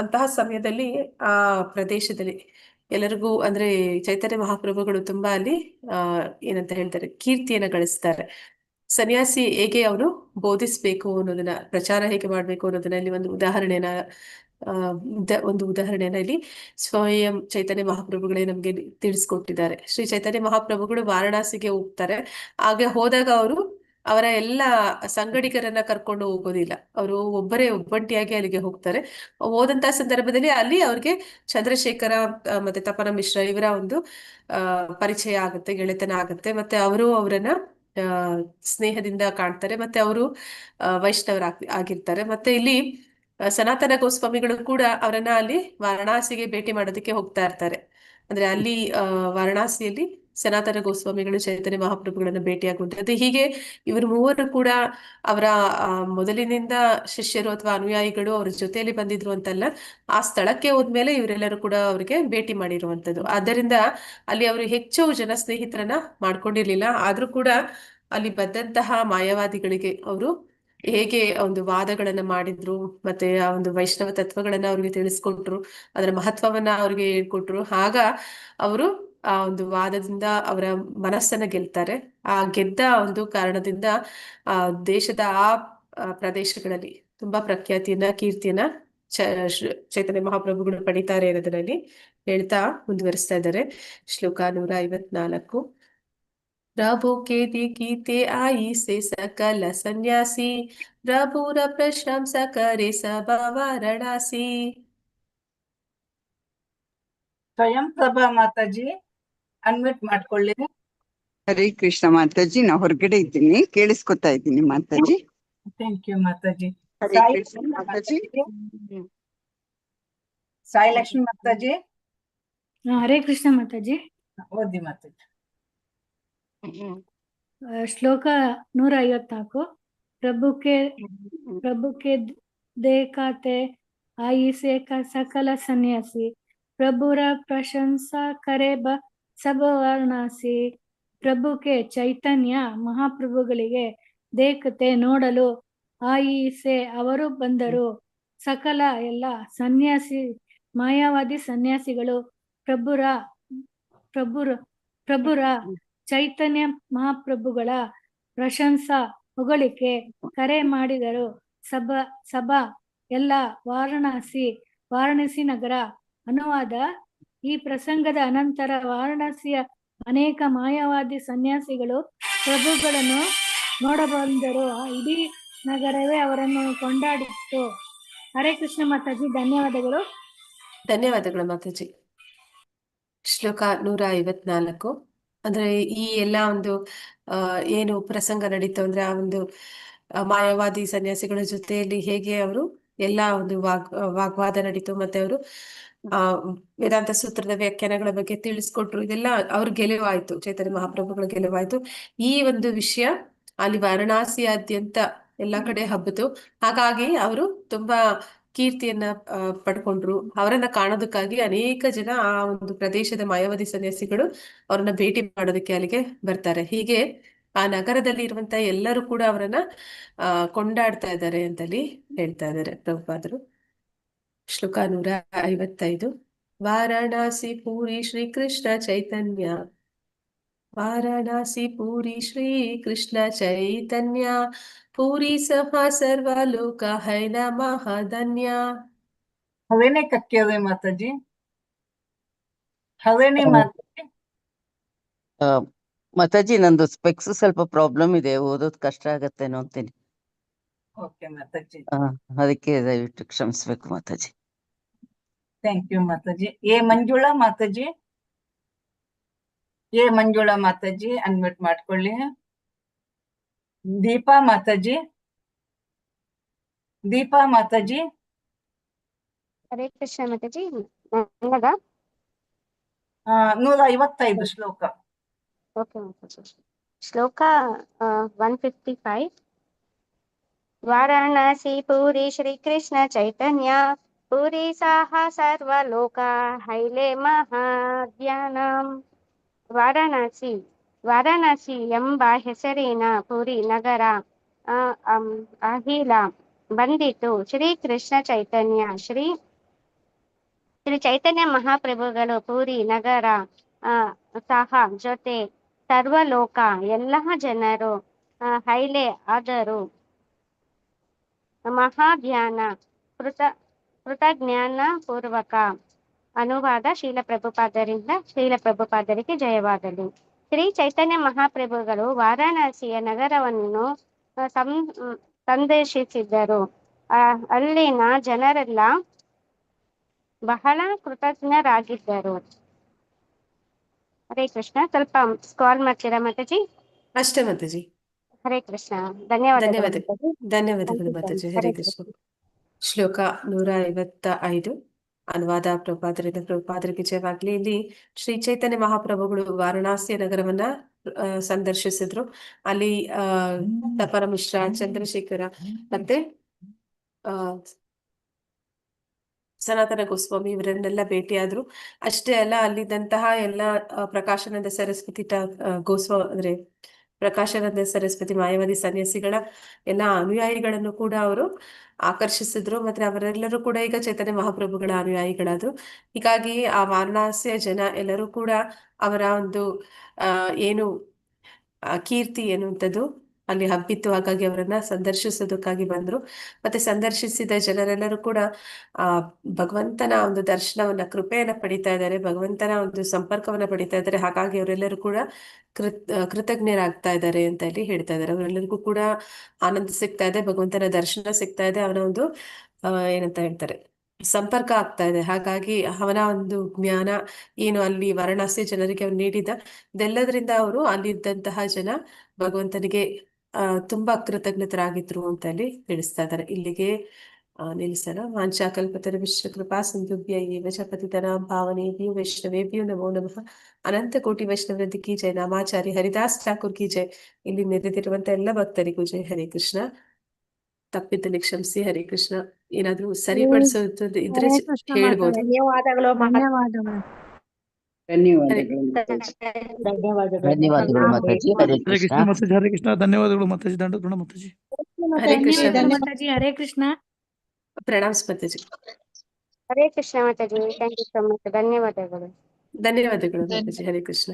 ಅಂತಹ ಸಮಯದಲ್ಲಿ ಆ ಪ್ರದೇಶದಲ್ಲಿ ಎಲ್ಲರಿಗೂ ಅಂದ್ರೆ ಚೈತನ್ಯ ಮಹಾಪ್ರಭುಗಳು ತುಂಬಾ ಅಲ್ಲಿ ಏನಂತ ಹೇಳ್ತಾರೆ, ಕೀರ್ತಿಯನ್ನ ಗಳಿಸ್ತಾರೆ. ಸನ್ಯಾಸಿ ಹೇಗೆ ಅವನು ಬೋಧಿಸ್ಬೇಕು ಅನ್ನೋದನ್ನ, ಪ್ರಚಾರ ಹೇಗೆ ಮಾಡ್ಬೇಕು ಅನ್ನೋದನ್ನ ಇಲ್ಲಿ ಒಂದು ಉದಾಹರಣೆಯನ್ನ ಇಲ್ಲಿ ಸ್ವಯಂ ಚೈತನ್ಯ ಮಹಾಪ್ರಭುಗಳೇ ನಮ್ಗೆ ತಿಳಿಸ್ಕೊಟ್ಟಿದ್ದಾರೆ. ಶ್ರೀ ಚೈತನ್ಯ ಮಹಾಪ್ರಭುಗಳು ವಾರಣಾಸಿಗೆ ಹೋಗ್ತಾರೆ. ಹಾಗೆ ಹೋದಾಗ ಅವರು ಅವರ ಎಲ್ಲ ಸಂಗಡಿಗರನ್ನ ಕರ್ಕೊಂಡು ಹೋಗೋದಿಲ್ಲ, ಅವರು ಒಬ್ಬಂಟಿಯಾಗಿ ಅಲ್ಲಿಗೆ ಹೋಗ್ತಾರೆ. ಹೋದಂತಹ ಸಂದರ್ಭದಲ್ಲಿ ಅಲ್ಲಿ ಅವ್ರಿಗೆ ಚಂದ್ರಶೇಖರ ಮತ್ತೆ ತಪನ ಮಿಶ್ರ ಇವರ ಒಂದು ಪರಿಚಯ ಆಗುತ್ತೆ, ಗೆಳೆತನ ಆಗುತ್ತೆ. ಮತ್ತೆ ಅವರು ಅವರನ್ನ ಸ್ನೇಹದಿಂದ ಕಾಣ್ತಾರೆ. ಮತ್ತೆ ಅವರು ಆಗಿರ್ತಾರೆ. ಮತ್ತೆ ಇಲ್ಲಿ ಸನಾತನ ಗೋಸ್ವಾಮಿಗಳು ಕೂಡ ಅವರನ್ನ ಅಲ್ಲಿ ವಾರಣಾಸಿಗೆ ಭೇಟಿ ಮಾಡೋದಕ್ಕೆ ಹೋಗ್ತಾ ಇರ್ತಾರೆ. ಅಂದ್ರೆ ಅಲ್ಲಿ ವಾರಣಾಸಿಯಲ್ಲಿ ಸನಾತನ ಗೋಸ್ವಾಮಿಗಳು ಚೈತನ್ಯ ಮಹಾಪ್ರಭುಗಳನ್ನ ಭೇಟಿಯಾಗುವಂಥದ್ದು. ಹೀಗೆ ಇವರು ಮೂವರು ಕೂಡ ಅವರ ಮೊದಲಿನಿಂದ ಶಿಷ್ಯರು ಅಥವಾ ಅನುಯಾಯಿಗಳು ಅವ್ರ ಜೊತೆಯಲ್ಲಿ ಬಂದಿದ್ರು ಅಂತಲ್ಲ, ಆ ಸ್ಥಳಕ್ಕೆ ಹೋದ್ಮೇಲೆ ಇವರೆಲ್ಲರೂ ಕೂಡ ಅವರಿಗೆ ಭೇಟಿ ಮಾಡಿರುವಂಥದ್ದು. ಆದ್ದರಿಂದ ಅಲ್ಲಿ ಅವರು ಹೆಚ್ಚು ಜನ ಸ್ನೇಹಿತರನ್ನ ಮಾಡ್ಕೊಂಡಿರ್ಲಿಲ್ಲ. ಆದ್ರೂ ಕೂಡ ಅಲ್ಲಿ ಬಂದಂತಹ ಮಾಯಾವಾದಿಗಳಿಗೆ ಅವರು ಹೇಗೆ ಒಂದು ವಾದಗಳನ್ನ ಮಾಡಿದ್ರು, ಮತ್ತೆ ಆ ಒಂದು ವೈಷ್ಣವ ತತ್ವಗಳನ್ನ ಅವ್ರಿಗೆ ತಿಳಿಸ್ಕೊಟ್ರು, ಅದರ ಮಹತ್ವವನ್ನ ಅವ್ರಿಗೆ ಹೇಳ್ಕೊಟ್ರು. ಆಗ ಅವರು ಆ ಒಂದು ವಾದದಿಂದ ಅವರ ಮನಸ್ಸನ್ನ ಗೆಲ್ತಾರೆ. ಆ ಗೆದ್ದ ಒಂದು ಕಾರಣದಿಂದ ದೇಶದ ಆ ಪ್ರದೇಶಗಳಲ್ಲಿ ತುಂಬಾ ಪ್ರಖ್ಯಾತಿಯನ್ನ, ಕೀರ್ತಿಯನ್ನ ಚೈತನ್ಯ ಮಹಾಪ್ರಭುಗಳು ಪಡಿತಾರೆ ಅನ್ನೋದ್ರಲ್ಲಿ ಹೇಳ್ತಾ ಮುಂದುವರಿಸ್ತಾ ಇದ್ದಾರೆ. ಶ್ಲೋಕ 154. प्रभु के दीकीते आई से सकल सन्यासी प्रभुर प्रशंसा करे सब वाराणसी. ಸ್ವಯಂ ಪ್ರಭಾ ಮಾತಾಜಿ ಅನ್ಮ್ಯೂಟ್ ಮಾಡ್ಕೊಳ್ಳಿ. ಹರೇ ಕೃಷ್ಣ ಮಾತಾಜಿ. ನಾ ಹೊರಗಡೆ ಇದ್ದೀನಿ, ಕೇಳಿಸ್ಕೊತಾ ಇದ್ದೀನಿ ಮಾತಾಜಿ. Thank you Mataji. ಹರೇ ಕೃಷ್ಣ ಮಾತಾಜಿ. ಸಾಯಿ ಲಕ್ಷ್ಮಿ ಮಾತಾಜಿ. ಹರೇ ಕೃಷ್ಣ ಮಾತಾಜಿ. ಓದಿ ಮಾತಾಜಿ. ಶ್ಲೋಕ 154. ಪ್ರಭು ಕೆ ದೇಖಾತೆ आई से सकल सन्यासी प्रभुರ ಪ್ರಶಂಸಾ करे सब ವಾರಣಾಸಿ. ಪ್ರಭುಕ್ಕೆ ಚೈತನ್ಯ ಮಹಾಪ್ರಭುಗಳಿಗೆ ದೇಖತೆ ನೋಡಲು ಆಯಿಸೆ ಅವರು ಬಂದರು. ಸಕಲ ಎಲ್ಲ ಸನ್ಯಾಸಿ ಮಾಯಾವಾದಿ ಸನ್ಯಾಸಿಗಳು ಪ್ರಭುರ ಚೈತನ್ಯ ಮಹಾಪ್ರಭುಗಳ ಪ್ರಶಂಸಾ ಹೊಗಳಿಕೆ ಕರೆ ಮಾಡಿದರು. ಸಭಾ ಎಲ್ಲ ವಾರಣಾಸಿ ನಗರ. ಅನುವಾದ: ಈ ಪ್ರಸಂಗದ ಅನಂತರ ವಾರಣಾಸಿಯ ಅನೇಕ ಮಾಯಾವಾದಿ ಸನ್ಯಾಸಿಗಳು ಪ್ರಭುಗಳನ್ನು ನೋಡಬಂದರು. ಇಡೀ ನಗರವೇ ಅವರನ್ನು ಕೊಂಡಾಡಿತ್ತು. ಹರೇ ಕೃಷ್ಣ ಮಾತಾಜಿ, ಧನ್ಯವಾದಗಳು. ಧನ್ಯವಾದಗಳು ಮಾತಾಜಿ. ಶ್ಲೋಕ 154. ಅಂದ್ರೆ ಈ ಎಲ್ಲ ಒಂದು ಏನು ಪ್ರಸಂಗ ನಡೀತು ಅಂದ್ರೆ ಆ ಒಂದು ಮಾಯಾವಾದಿ ಸನ್ಯಾಸಿಗಳ ಜೊತೆಯಲ್ಲಿ ಹೇಗೆ ಅವರು ಎಲ್ಲ ಒಂದು ವಾಗ್ವಾದ ನಡೀತು, ಮತ್ತೆ ಅವರು ವೇದಾಂತ ಸೂತ್ರದ ವ್ಯಾಖ್ಯಾನಗಳ ಬಗ್ಗೆ ತಿಳಿಸ್ಕೊಟ್ರು. ಇದೆಲ್ಲ ಅವ್ರ ಗೆಲುವಾಯ್ತು, ಚೈತನ್ಯ ಮಹಾಪ್ರಭುಗಳ ಗೆಲುವಾಯ್ತು. ಈ ಒಂದು ವಿಷಯ ಅಲ್ಲಿ ವಾರಣಾಸಿಯಾದ್ಯಂತ ಎಲ್ಲಾ ಕಡೆ ಹಬ್ಬಿತು. ಹಾಗಾಗಿ ಅವರು ತುಂಬಾ ಕೀರ್ತಿಯನ್ನ ಪಡ್ಕೊಂಡ್ರು. ಅವರನ್ನ ಕಾಣೋದಕ್ಕಾಗಿ ಅನೇಕ ಜನ ಆ ಒಂದು ಪ್ರದೇಶದ ಮಾಯಾವಾದಿ ಸನ್ಯಾಸಿಗಳು ಅವ್ರನ್ನ ಭೇಟಿ ಮಾಡೋದಕ್ಕೆ ಅಲ್ಲಿಗೆ ಬರ್ತಾರೆ. ಹೀಗೆ ಆ ನಗರದಲ್ಲಿ ಇರುವಂತ ಎಲ್ಲರೂ ಕೂಡ ಅವರನ್ನ ಕೊಂಡಾಡ್ತಾ ಇದ್ದಾರೆ ಅಂತಲ್ಲಿ ಹೇಳ್ತಾ ಇದ್ದಾರೆ ಪ್ರಭುಪಾದರು. ಶ್ಲೋಕ 155. ವಾರಣಾಸಿ ಪೂರಿ ಶ್ರೀಕೃಷ್ಣ ಚೈತನ್ಯ, ವಾರಣಾಸಿ ಪೂರಿ ಶ್ರೀ ಕೃಷ್ಣ ಚೈತನ್ಯ, ಪೂರಿ ಸಹ ಸರ್ವ ಲೋಕ ಹೈನ ಮಹಾಧನ್ಯ. ಹವೇನೆ ಕಕ್ಕಿಯದೆ ಮಾತಾಜಿ, ಹವೇನೆ ಮಾತಾಜಿ. ಮಾತಾಜಿ, ನಂದು ಸ್ಪೆಕ್ಸ್ ಸ್ವಲ್ಪ ಪ್ರಾಬ್ಲಮ್ ಇದೆ, ಓದೋದ್ ಕಷ್ಟ ಆಗತ್ತೇನೋ ಅಂತೀನಿ. ಓಕೆ ಮಾತಾಜಿ, ಅದಕ್ಕೆ ದಯವಿಟ್ಟು ಕ್ಷಮಿಸ್ಬೇಕು ಮಾತಾಜಿ. Thank you Mataji. ಎ ಮಂಜುಳಾ ಮಾತಾಜಿ, ಎ ಮಂಜುಳಾ ಮಾತಾಜಿ ಅನ್ಮ್ಯೂಟ್ ಮಾಡ್ಕೊಳ್ಳಿ. ದೀಪಾ ಮಾತಾಜಿ, ದೀಪಾ ಮಾತಾಜಿ. ಹರೇ ಕೃಷ್ಣ ಮಾತಾಜಿ. 155 ಶ್ಲೋಕ. ಓಕೆ ಮಾತಾಜಿ. ಶ್ಲೋಕ 155. ವಾರಣಾಸಿ ಪೂರಿ ಶ್ರೀಕೃಷ್ಣ ಚೈತನ್ಯ, ಪೂರಿ ಸಾಹ ಸರ್ವ ಲೋಕ ಹೈಲೆ ಮಹಾಧ್ಯಾನಂ. ವಾರಣಾಸಿ ಎಂಬ ಹೆಸರಿನ ಪುರಿ ನಗರ ಅಹಿಲ ಬಂದಿತು. ಶ್ರೀ ಕೃಷ್ಣ ಚೈತನ್ಯ ಶ್ರೀ ಚೈತನ್ಯ ಮಹಾಪ್ರಭುಗಳು ಪುರಿ ನಗರ ಸಹ ಜೊತೆ ಸರ್ವಲೋಕ ಎಲ್ಲ ಜನರು ಹೈಲೆ ಆದರು. ಮಹಾಧ್ಯಾನ ಕೃತಜ್ಞಾನ ಪೂರ್ವಕ. ಅನುವಾದ ಶೀಲ ಪ್ರಭುಪಾದರಿಂದ. ಶೀಲ ಪ್ರಭುಪಾದರಿಗೆ ಜಯವಾಗಲಿ. ಶ್ರೀ ಚೈತನ್ಯ ಮಹಾಪ್ರಭುಗಳು ವಾರಾಣಸಿಯ ನಗರವನ್ನು ಸಂದರ್ಶಿಸಿದ್ದರು. ಅಲ್ಲಿನ ಜನರೆಲ್ಲ ಬಹಳ ಕೃತಜ್ಞರಾಗಿದ್ದರು. ಹರೇ ಕೃಷ್ಣ. ಸ್ವಲ್ಪ ಸ್ಕಾಲ್ ಮಾಡ್ತೀರಾ ಮಾತಾಜಿ? ಅಷ್ಟೇ ಮಾತಾಜಿ. ಹರೇ ಕೃಷ್ಣ. ಧನ್ಯವಾದಗಳು. ಧನ್ಯವಾದಗಳು ಮಾತಾಜಿ. ಹರೇ ಕೃಷ್ಣ. ಶ್ಲೋಕ 155. ಅನುವಾದ ಪ್ರಭುಪಾದರಿಂದ. ಪ್ರಭುಪಾದರಿಗೆ ಜಯವಾಗ್ಲಿ. ಇಲ್ಲಿ ಶ್ರೀ ಚೈತನ್ಯ ಮಹಾಪ್ರಭುಗಳು ವಾರಣಾಸಿಯ ನಗರವನ್ನ ಸಂದರ್ಶಿಸಿದ್ರು. ಅಲ್ಲಿ ತಪನ ಮಿಶ್ರ, ಚಂದ್ರಶೇಖರ ಮತ್ತೆ ಸನಾತನ ಗೋಸ್ವಾಮಿ ಇವರನ್ನೆಲ್ಲ ಭೇಟಿಯಾದ್ರು. ಅಷ್ಟೇ ಅಲ್ಲ, ಅಲ್ಲಿದ್ದಂತಹ ಎಲ್ಲ ಪ್ರಕಾಶಾನಂದ ಸರಸ್ವತಿ ಅಂದ್ರೆ ಪ್ರಕಾಶಾನಂದ ಸರಸ್ವತಿ ಮಾಯಾವಾದಿ ಸನ್ಯಾಸಿಗಳ ಎಲ್ಲ ಅನುಯಾಯಿಗಳನ್ನು ಕೂಡ ಅವರು ಆಕರ್ಷಿಸಿದ್ರು. ಮತ್ತೆ ಅವರೆಲ್ಲರೂ ಕೂಡ ಈಗ ಚೈತನ್ಯ ಮಹಾಪ್ರಭುಗಳ ಅನುಯಾಯಿಗಳಾದ್ರು. ಹೀಗಾಗಿ ಆ ವಾರಣಾಸಿಯ ಜನ ಎಲ್ಲರೂ ಕೂಡ ಅವರ ಒಂದು ಏನು ಕೀರ್ತಿ ಎನ್ನುವಂಥದ್ದು ಅಲ್ಲಿ ಹಬ್ಬಿತ್ತು. ಹಾಗಾಗಿ ಅವರನ್ನ ಸಂದರ್ಶಿಸೋದಕ್ಕಾಗಿ ಬಂದ್ರು. ಮತ್ತೆ ಸಂದರ್ಶಿಸಿದ ಜನರೆಲ್ಲರೂ ಕೂಡ ಭಗವಂತನ ಒಂದು ದರ್ಶನವನ್ನ, ಕೃಪೆಯನ್ನ ಪಡಿತಾ ಇದ್ದಾರೆ, ಭಗವಂತನ ಒಂದು ಸಂಪರ್ಕವನ್ನ ಪಡಿತಾ ಇದ್ದಾರೆ. ಹಾಗಾಗಿ ಅವರೆಲ್ಲರೂ ಕೂಡ ಕೃತಜ್ಞರಾಗ್ತಾ ಇದ್ದಾರೆ ಅಂತ ಇಲ್ಲಿ ಹೇಳ್ತಾ ಇದ್ದಾರೆ. ಅವರೆಲ್ಲರಿಗೂ ಕೂಡ ಆನಂದ ಸಿಗ್ತಾ ಇದೆ, ಭಗವಂತನ ದರ್ಶನ ಸಿಗ್ತಾ ಇದೆ, ಅವನ ಒಂದು ಏನಂತ ಹೇಳ್ತಾರೆ ಸಂಪರ್ಕ ಆಗ್ತಾ ಇದೆ. ಹಾಗಾಗಿ ಅವನ ಒಂದು ಜ್ಞಾನ ಏನು ಅಲ್ಲಿ ವಾರಣಾಸಿ ಜನರಿಗೆ ಅವ್ರು ನೀಡಿದ ಇದೆಲ್ಲದರಿಂದ ಅವರು ಅಲ್ಲಿದ್ದಂತಹ ಜನ ಭಗವಂತನಿಗೆ ತುಂಬಾ ಕೃತಜ್ಞತರಾಗಿದ್ರು ಅಂತ ಅಲ್ಲಿ ತಿಳಿಸ್ತಾ ಇದ್ದಾರೆ. ಇಲ್ಲಿಗೆ ನಿಲ್ಲಿಸೋಣ. ವಾಂಛಾಕಲ್ಪತರ ವಿಶ್ವ ಕೃಪಾ ಸಿಂಧುಭ್ಯ ಏವ ಚ ಪತಿತನಾಂ ಪಾವನೇಭ್ಯೋ ವೈಷ್ಣವೇಭ್ಯೋ ನಮೋ ನಮಃ. ಅನಂತ ಕೋಟಿ ವೈಷ್ಣವೃದ್ಧಿ ಕಿ ಜಯ. ನಾಮಾಚಾರಿ ಹರಿದಾಸ್ ಠಾಕೂರ್ ಕಿ ಜಯ. ಇಲ್ಲಿ ನೆರೆದಿರುವಂತ ಎಲ್ಲ ಭಕ್ತರಿಗೂ ಜಯ. ಹರೇ ಕೃಷ್ಣ. ತಪ್ಪಿದ್ದಲ್ಲಿ ಕ್ಷಮಿಸಿ. ಹರೇ ಕೃಷ್ಣ. ಏನಾದ್ರೂ ಸರಿಪಡಿಸೋದು ಇದ್ರೆ ಹೇಳ್ಬೋದು. ಧನ್ಯವಾದಗಳು. ಧನ್ಯವಾದಗಳು ಮಾತಾಜಿ. ಹರೇ ಕೃಷ್ಣ. ಹರೇ ಕೃಷ್ಣ. ಧನ್ಯವಾದಗಳು ಮಾತಾಜಿ. ದಂಡೋಣ Mataji. Hare Krishna Mataji. Hare Krishna. Pranams Mataji. Hare Krishna Mataji. Thank you so much. ಧನ್ಯವಾದಗಳು. ಧನ್ಯವಾದಗಳು ಮಾತಾಜಿ. ಹರೇ ಕೃಷ್ಣ.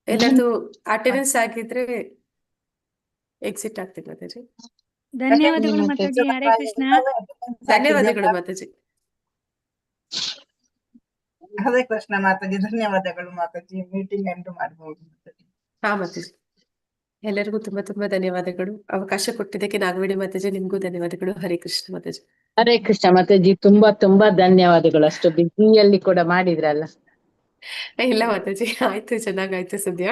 ಎಲ್ಲರದು ಅಟೆಂಡೆನ್ಸ್ ಆಗಿದ್ರೆ ಎಕ್ಸಿಟ್ ಆಗ್ತೀನಿ ಮಾತಾಜಿ. ಧನ್ಯವಾದಗಳು ಮಾತಾಜಿ. ಹರೇ ಕೃಷ್ಣ. ಧನ್ಯವಾದಗಳು ಮಾತಾಜಿ. ಹರೇ ಕೃಷ್ಣ ಮಾತಾಜಿ, ಧನ್ಯವಾದಗಳು ಮಾತಾಜಿ. ಮೀಟಿಂಗ್ ಎಂಡ್ ಮಾಡಬಹುದು ಮಾತಾಜಿ. ಹಾ ಮಾತಾಜಿ, ಎಲ್ಲರಿಗೂ ತುಂಬಾ ತುಂಬಾ ಧನ್ಯವಾದಗಳು. ಅವಕಾಶ ಕೊಟ್ಟಿದ್ದಕ್ಕೆ ನಾಗವೇಣಿ ಮಾತಾಜಿ, ನಿಮ್ಗೂ ಧನ್ಯವಾದಗಳು. ಹರೇ ಕೃಷ್ಣ ಮಾತಾಜಿ. ಹರೇ ಕೃಷ್ಣ ಮಾತಾಜಿ, ತುಂಬಾ ತುಂಬಾ ಧನ್ಯವಾದಗಳು. ಅಷ್ಟು ಬಿಸಿಯಲ್ಲಿ ಕೂಡ ಮಾಡಿದ್ರಲ್ಲ. ಇಲ್ಲ ಮಾತಾಜಿ, ಆಯ್ತು, ಚೆನ್ನಾಗಾಯ್ತು ಸದ್ಯ.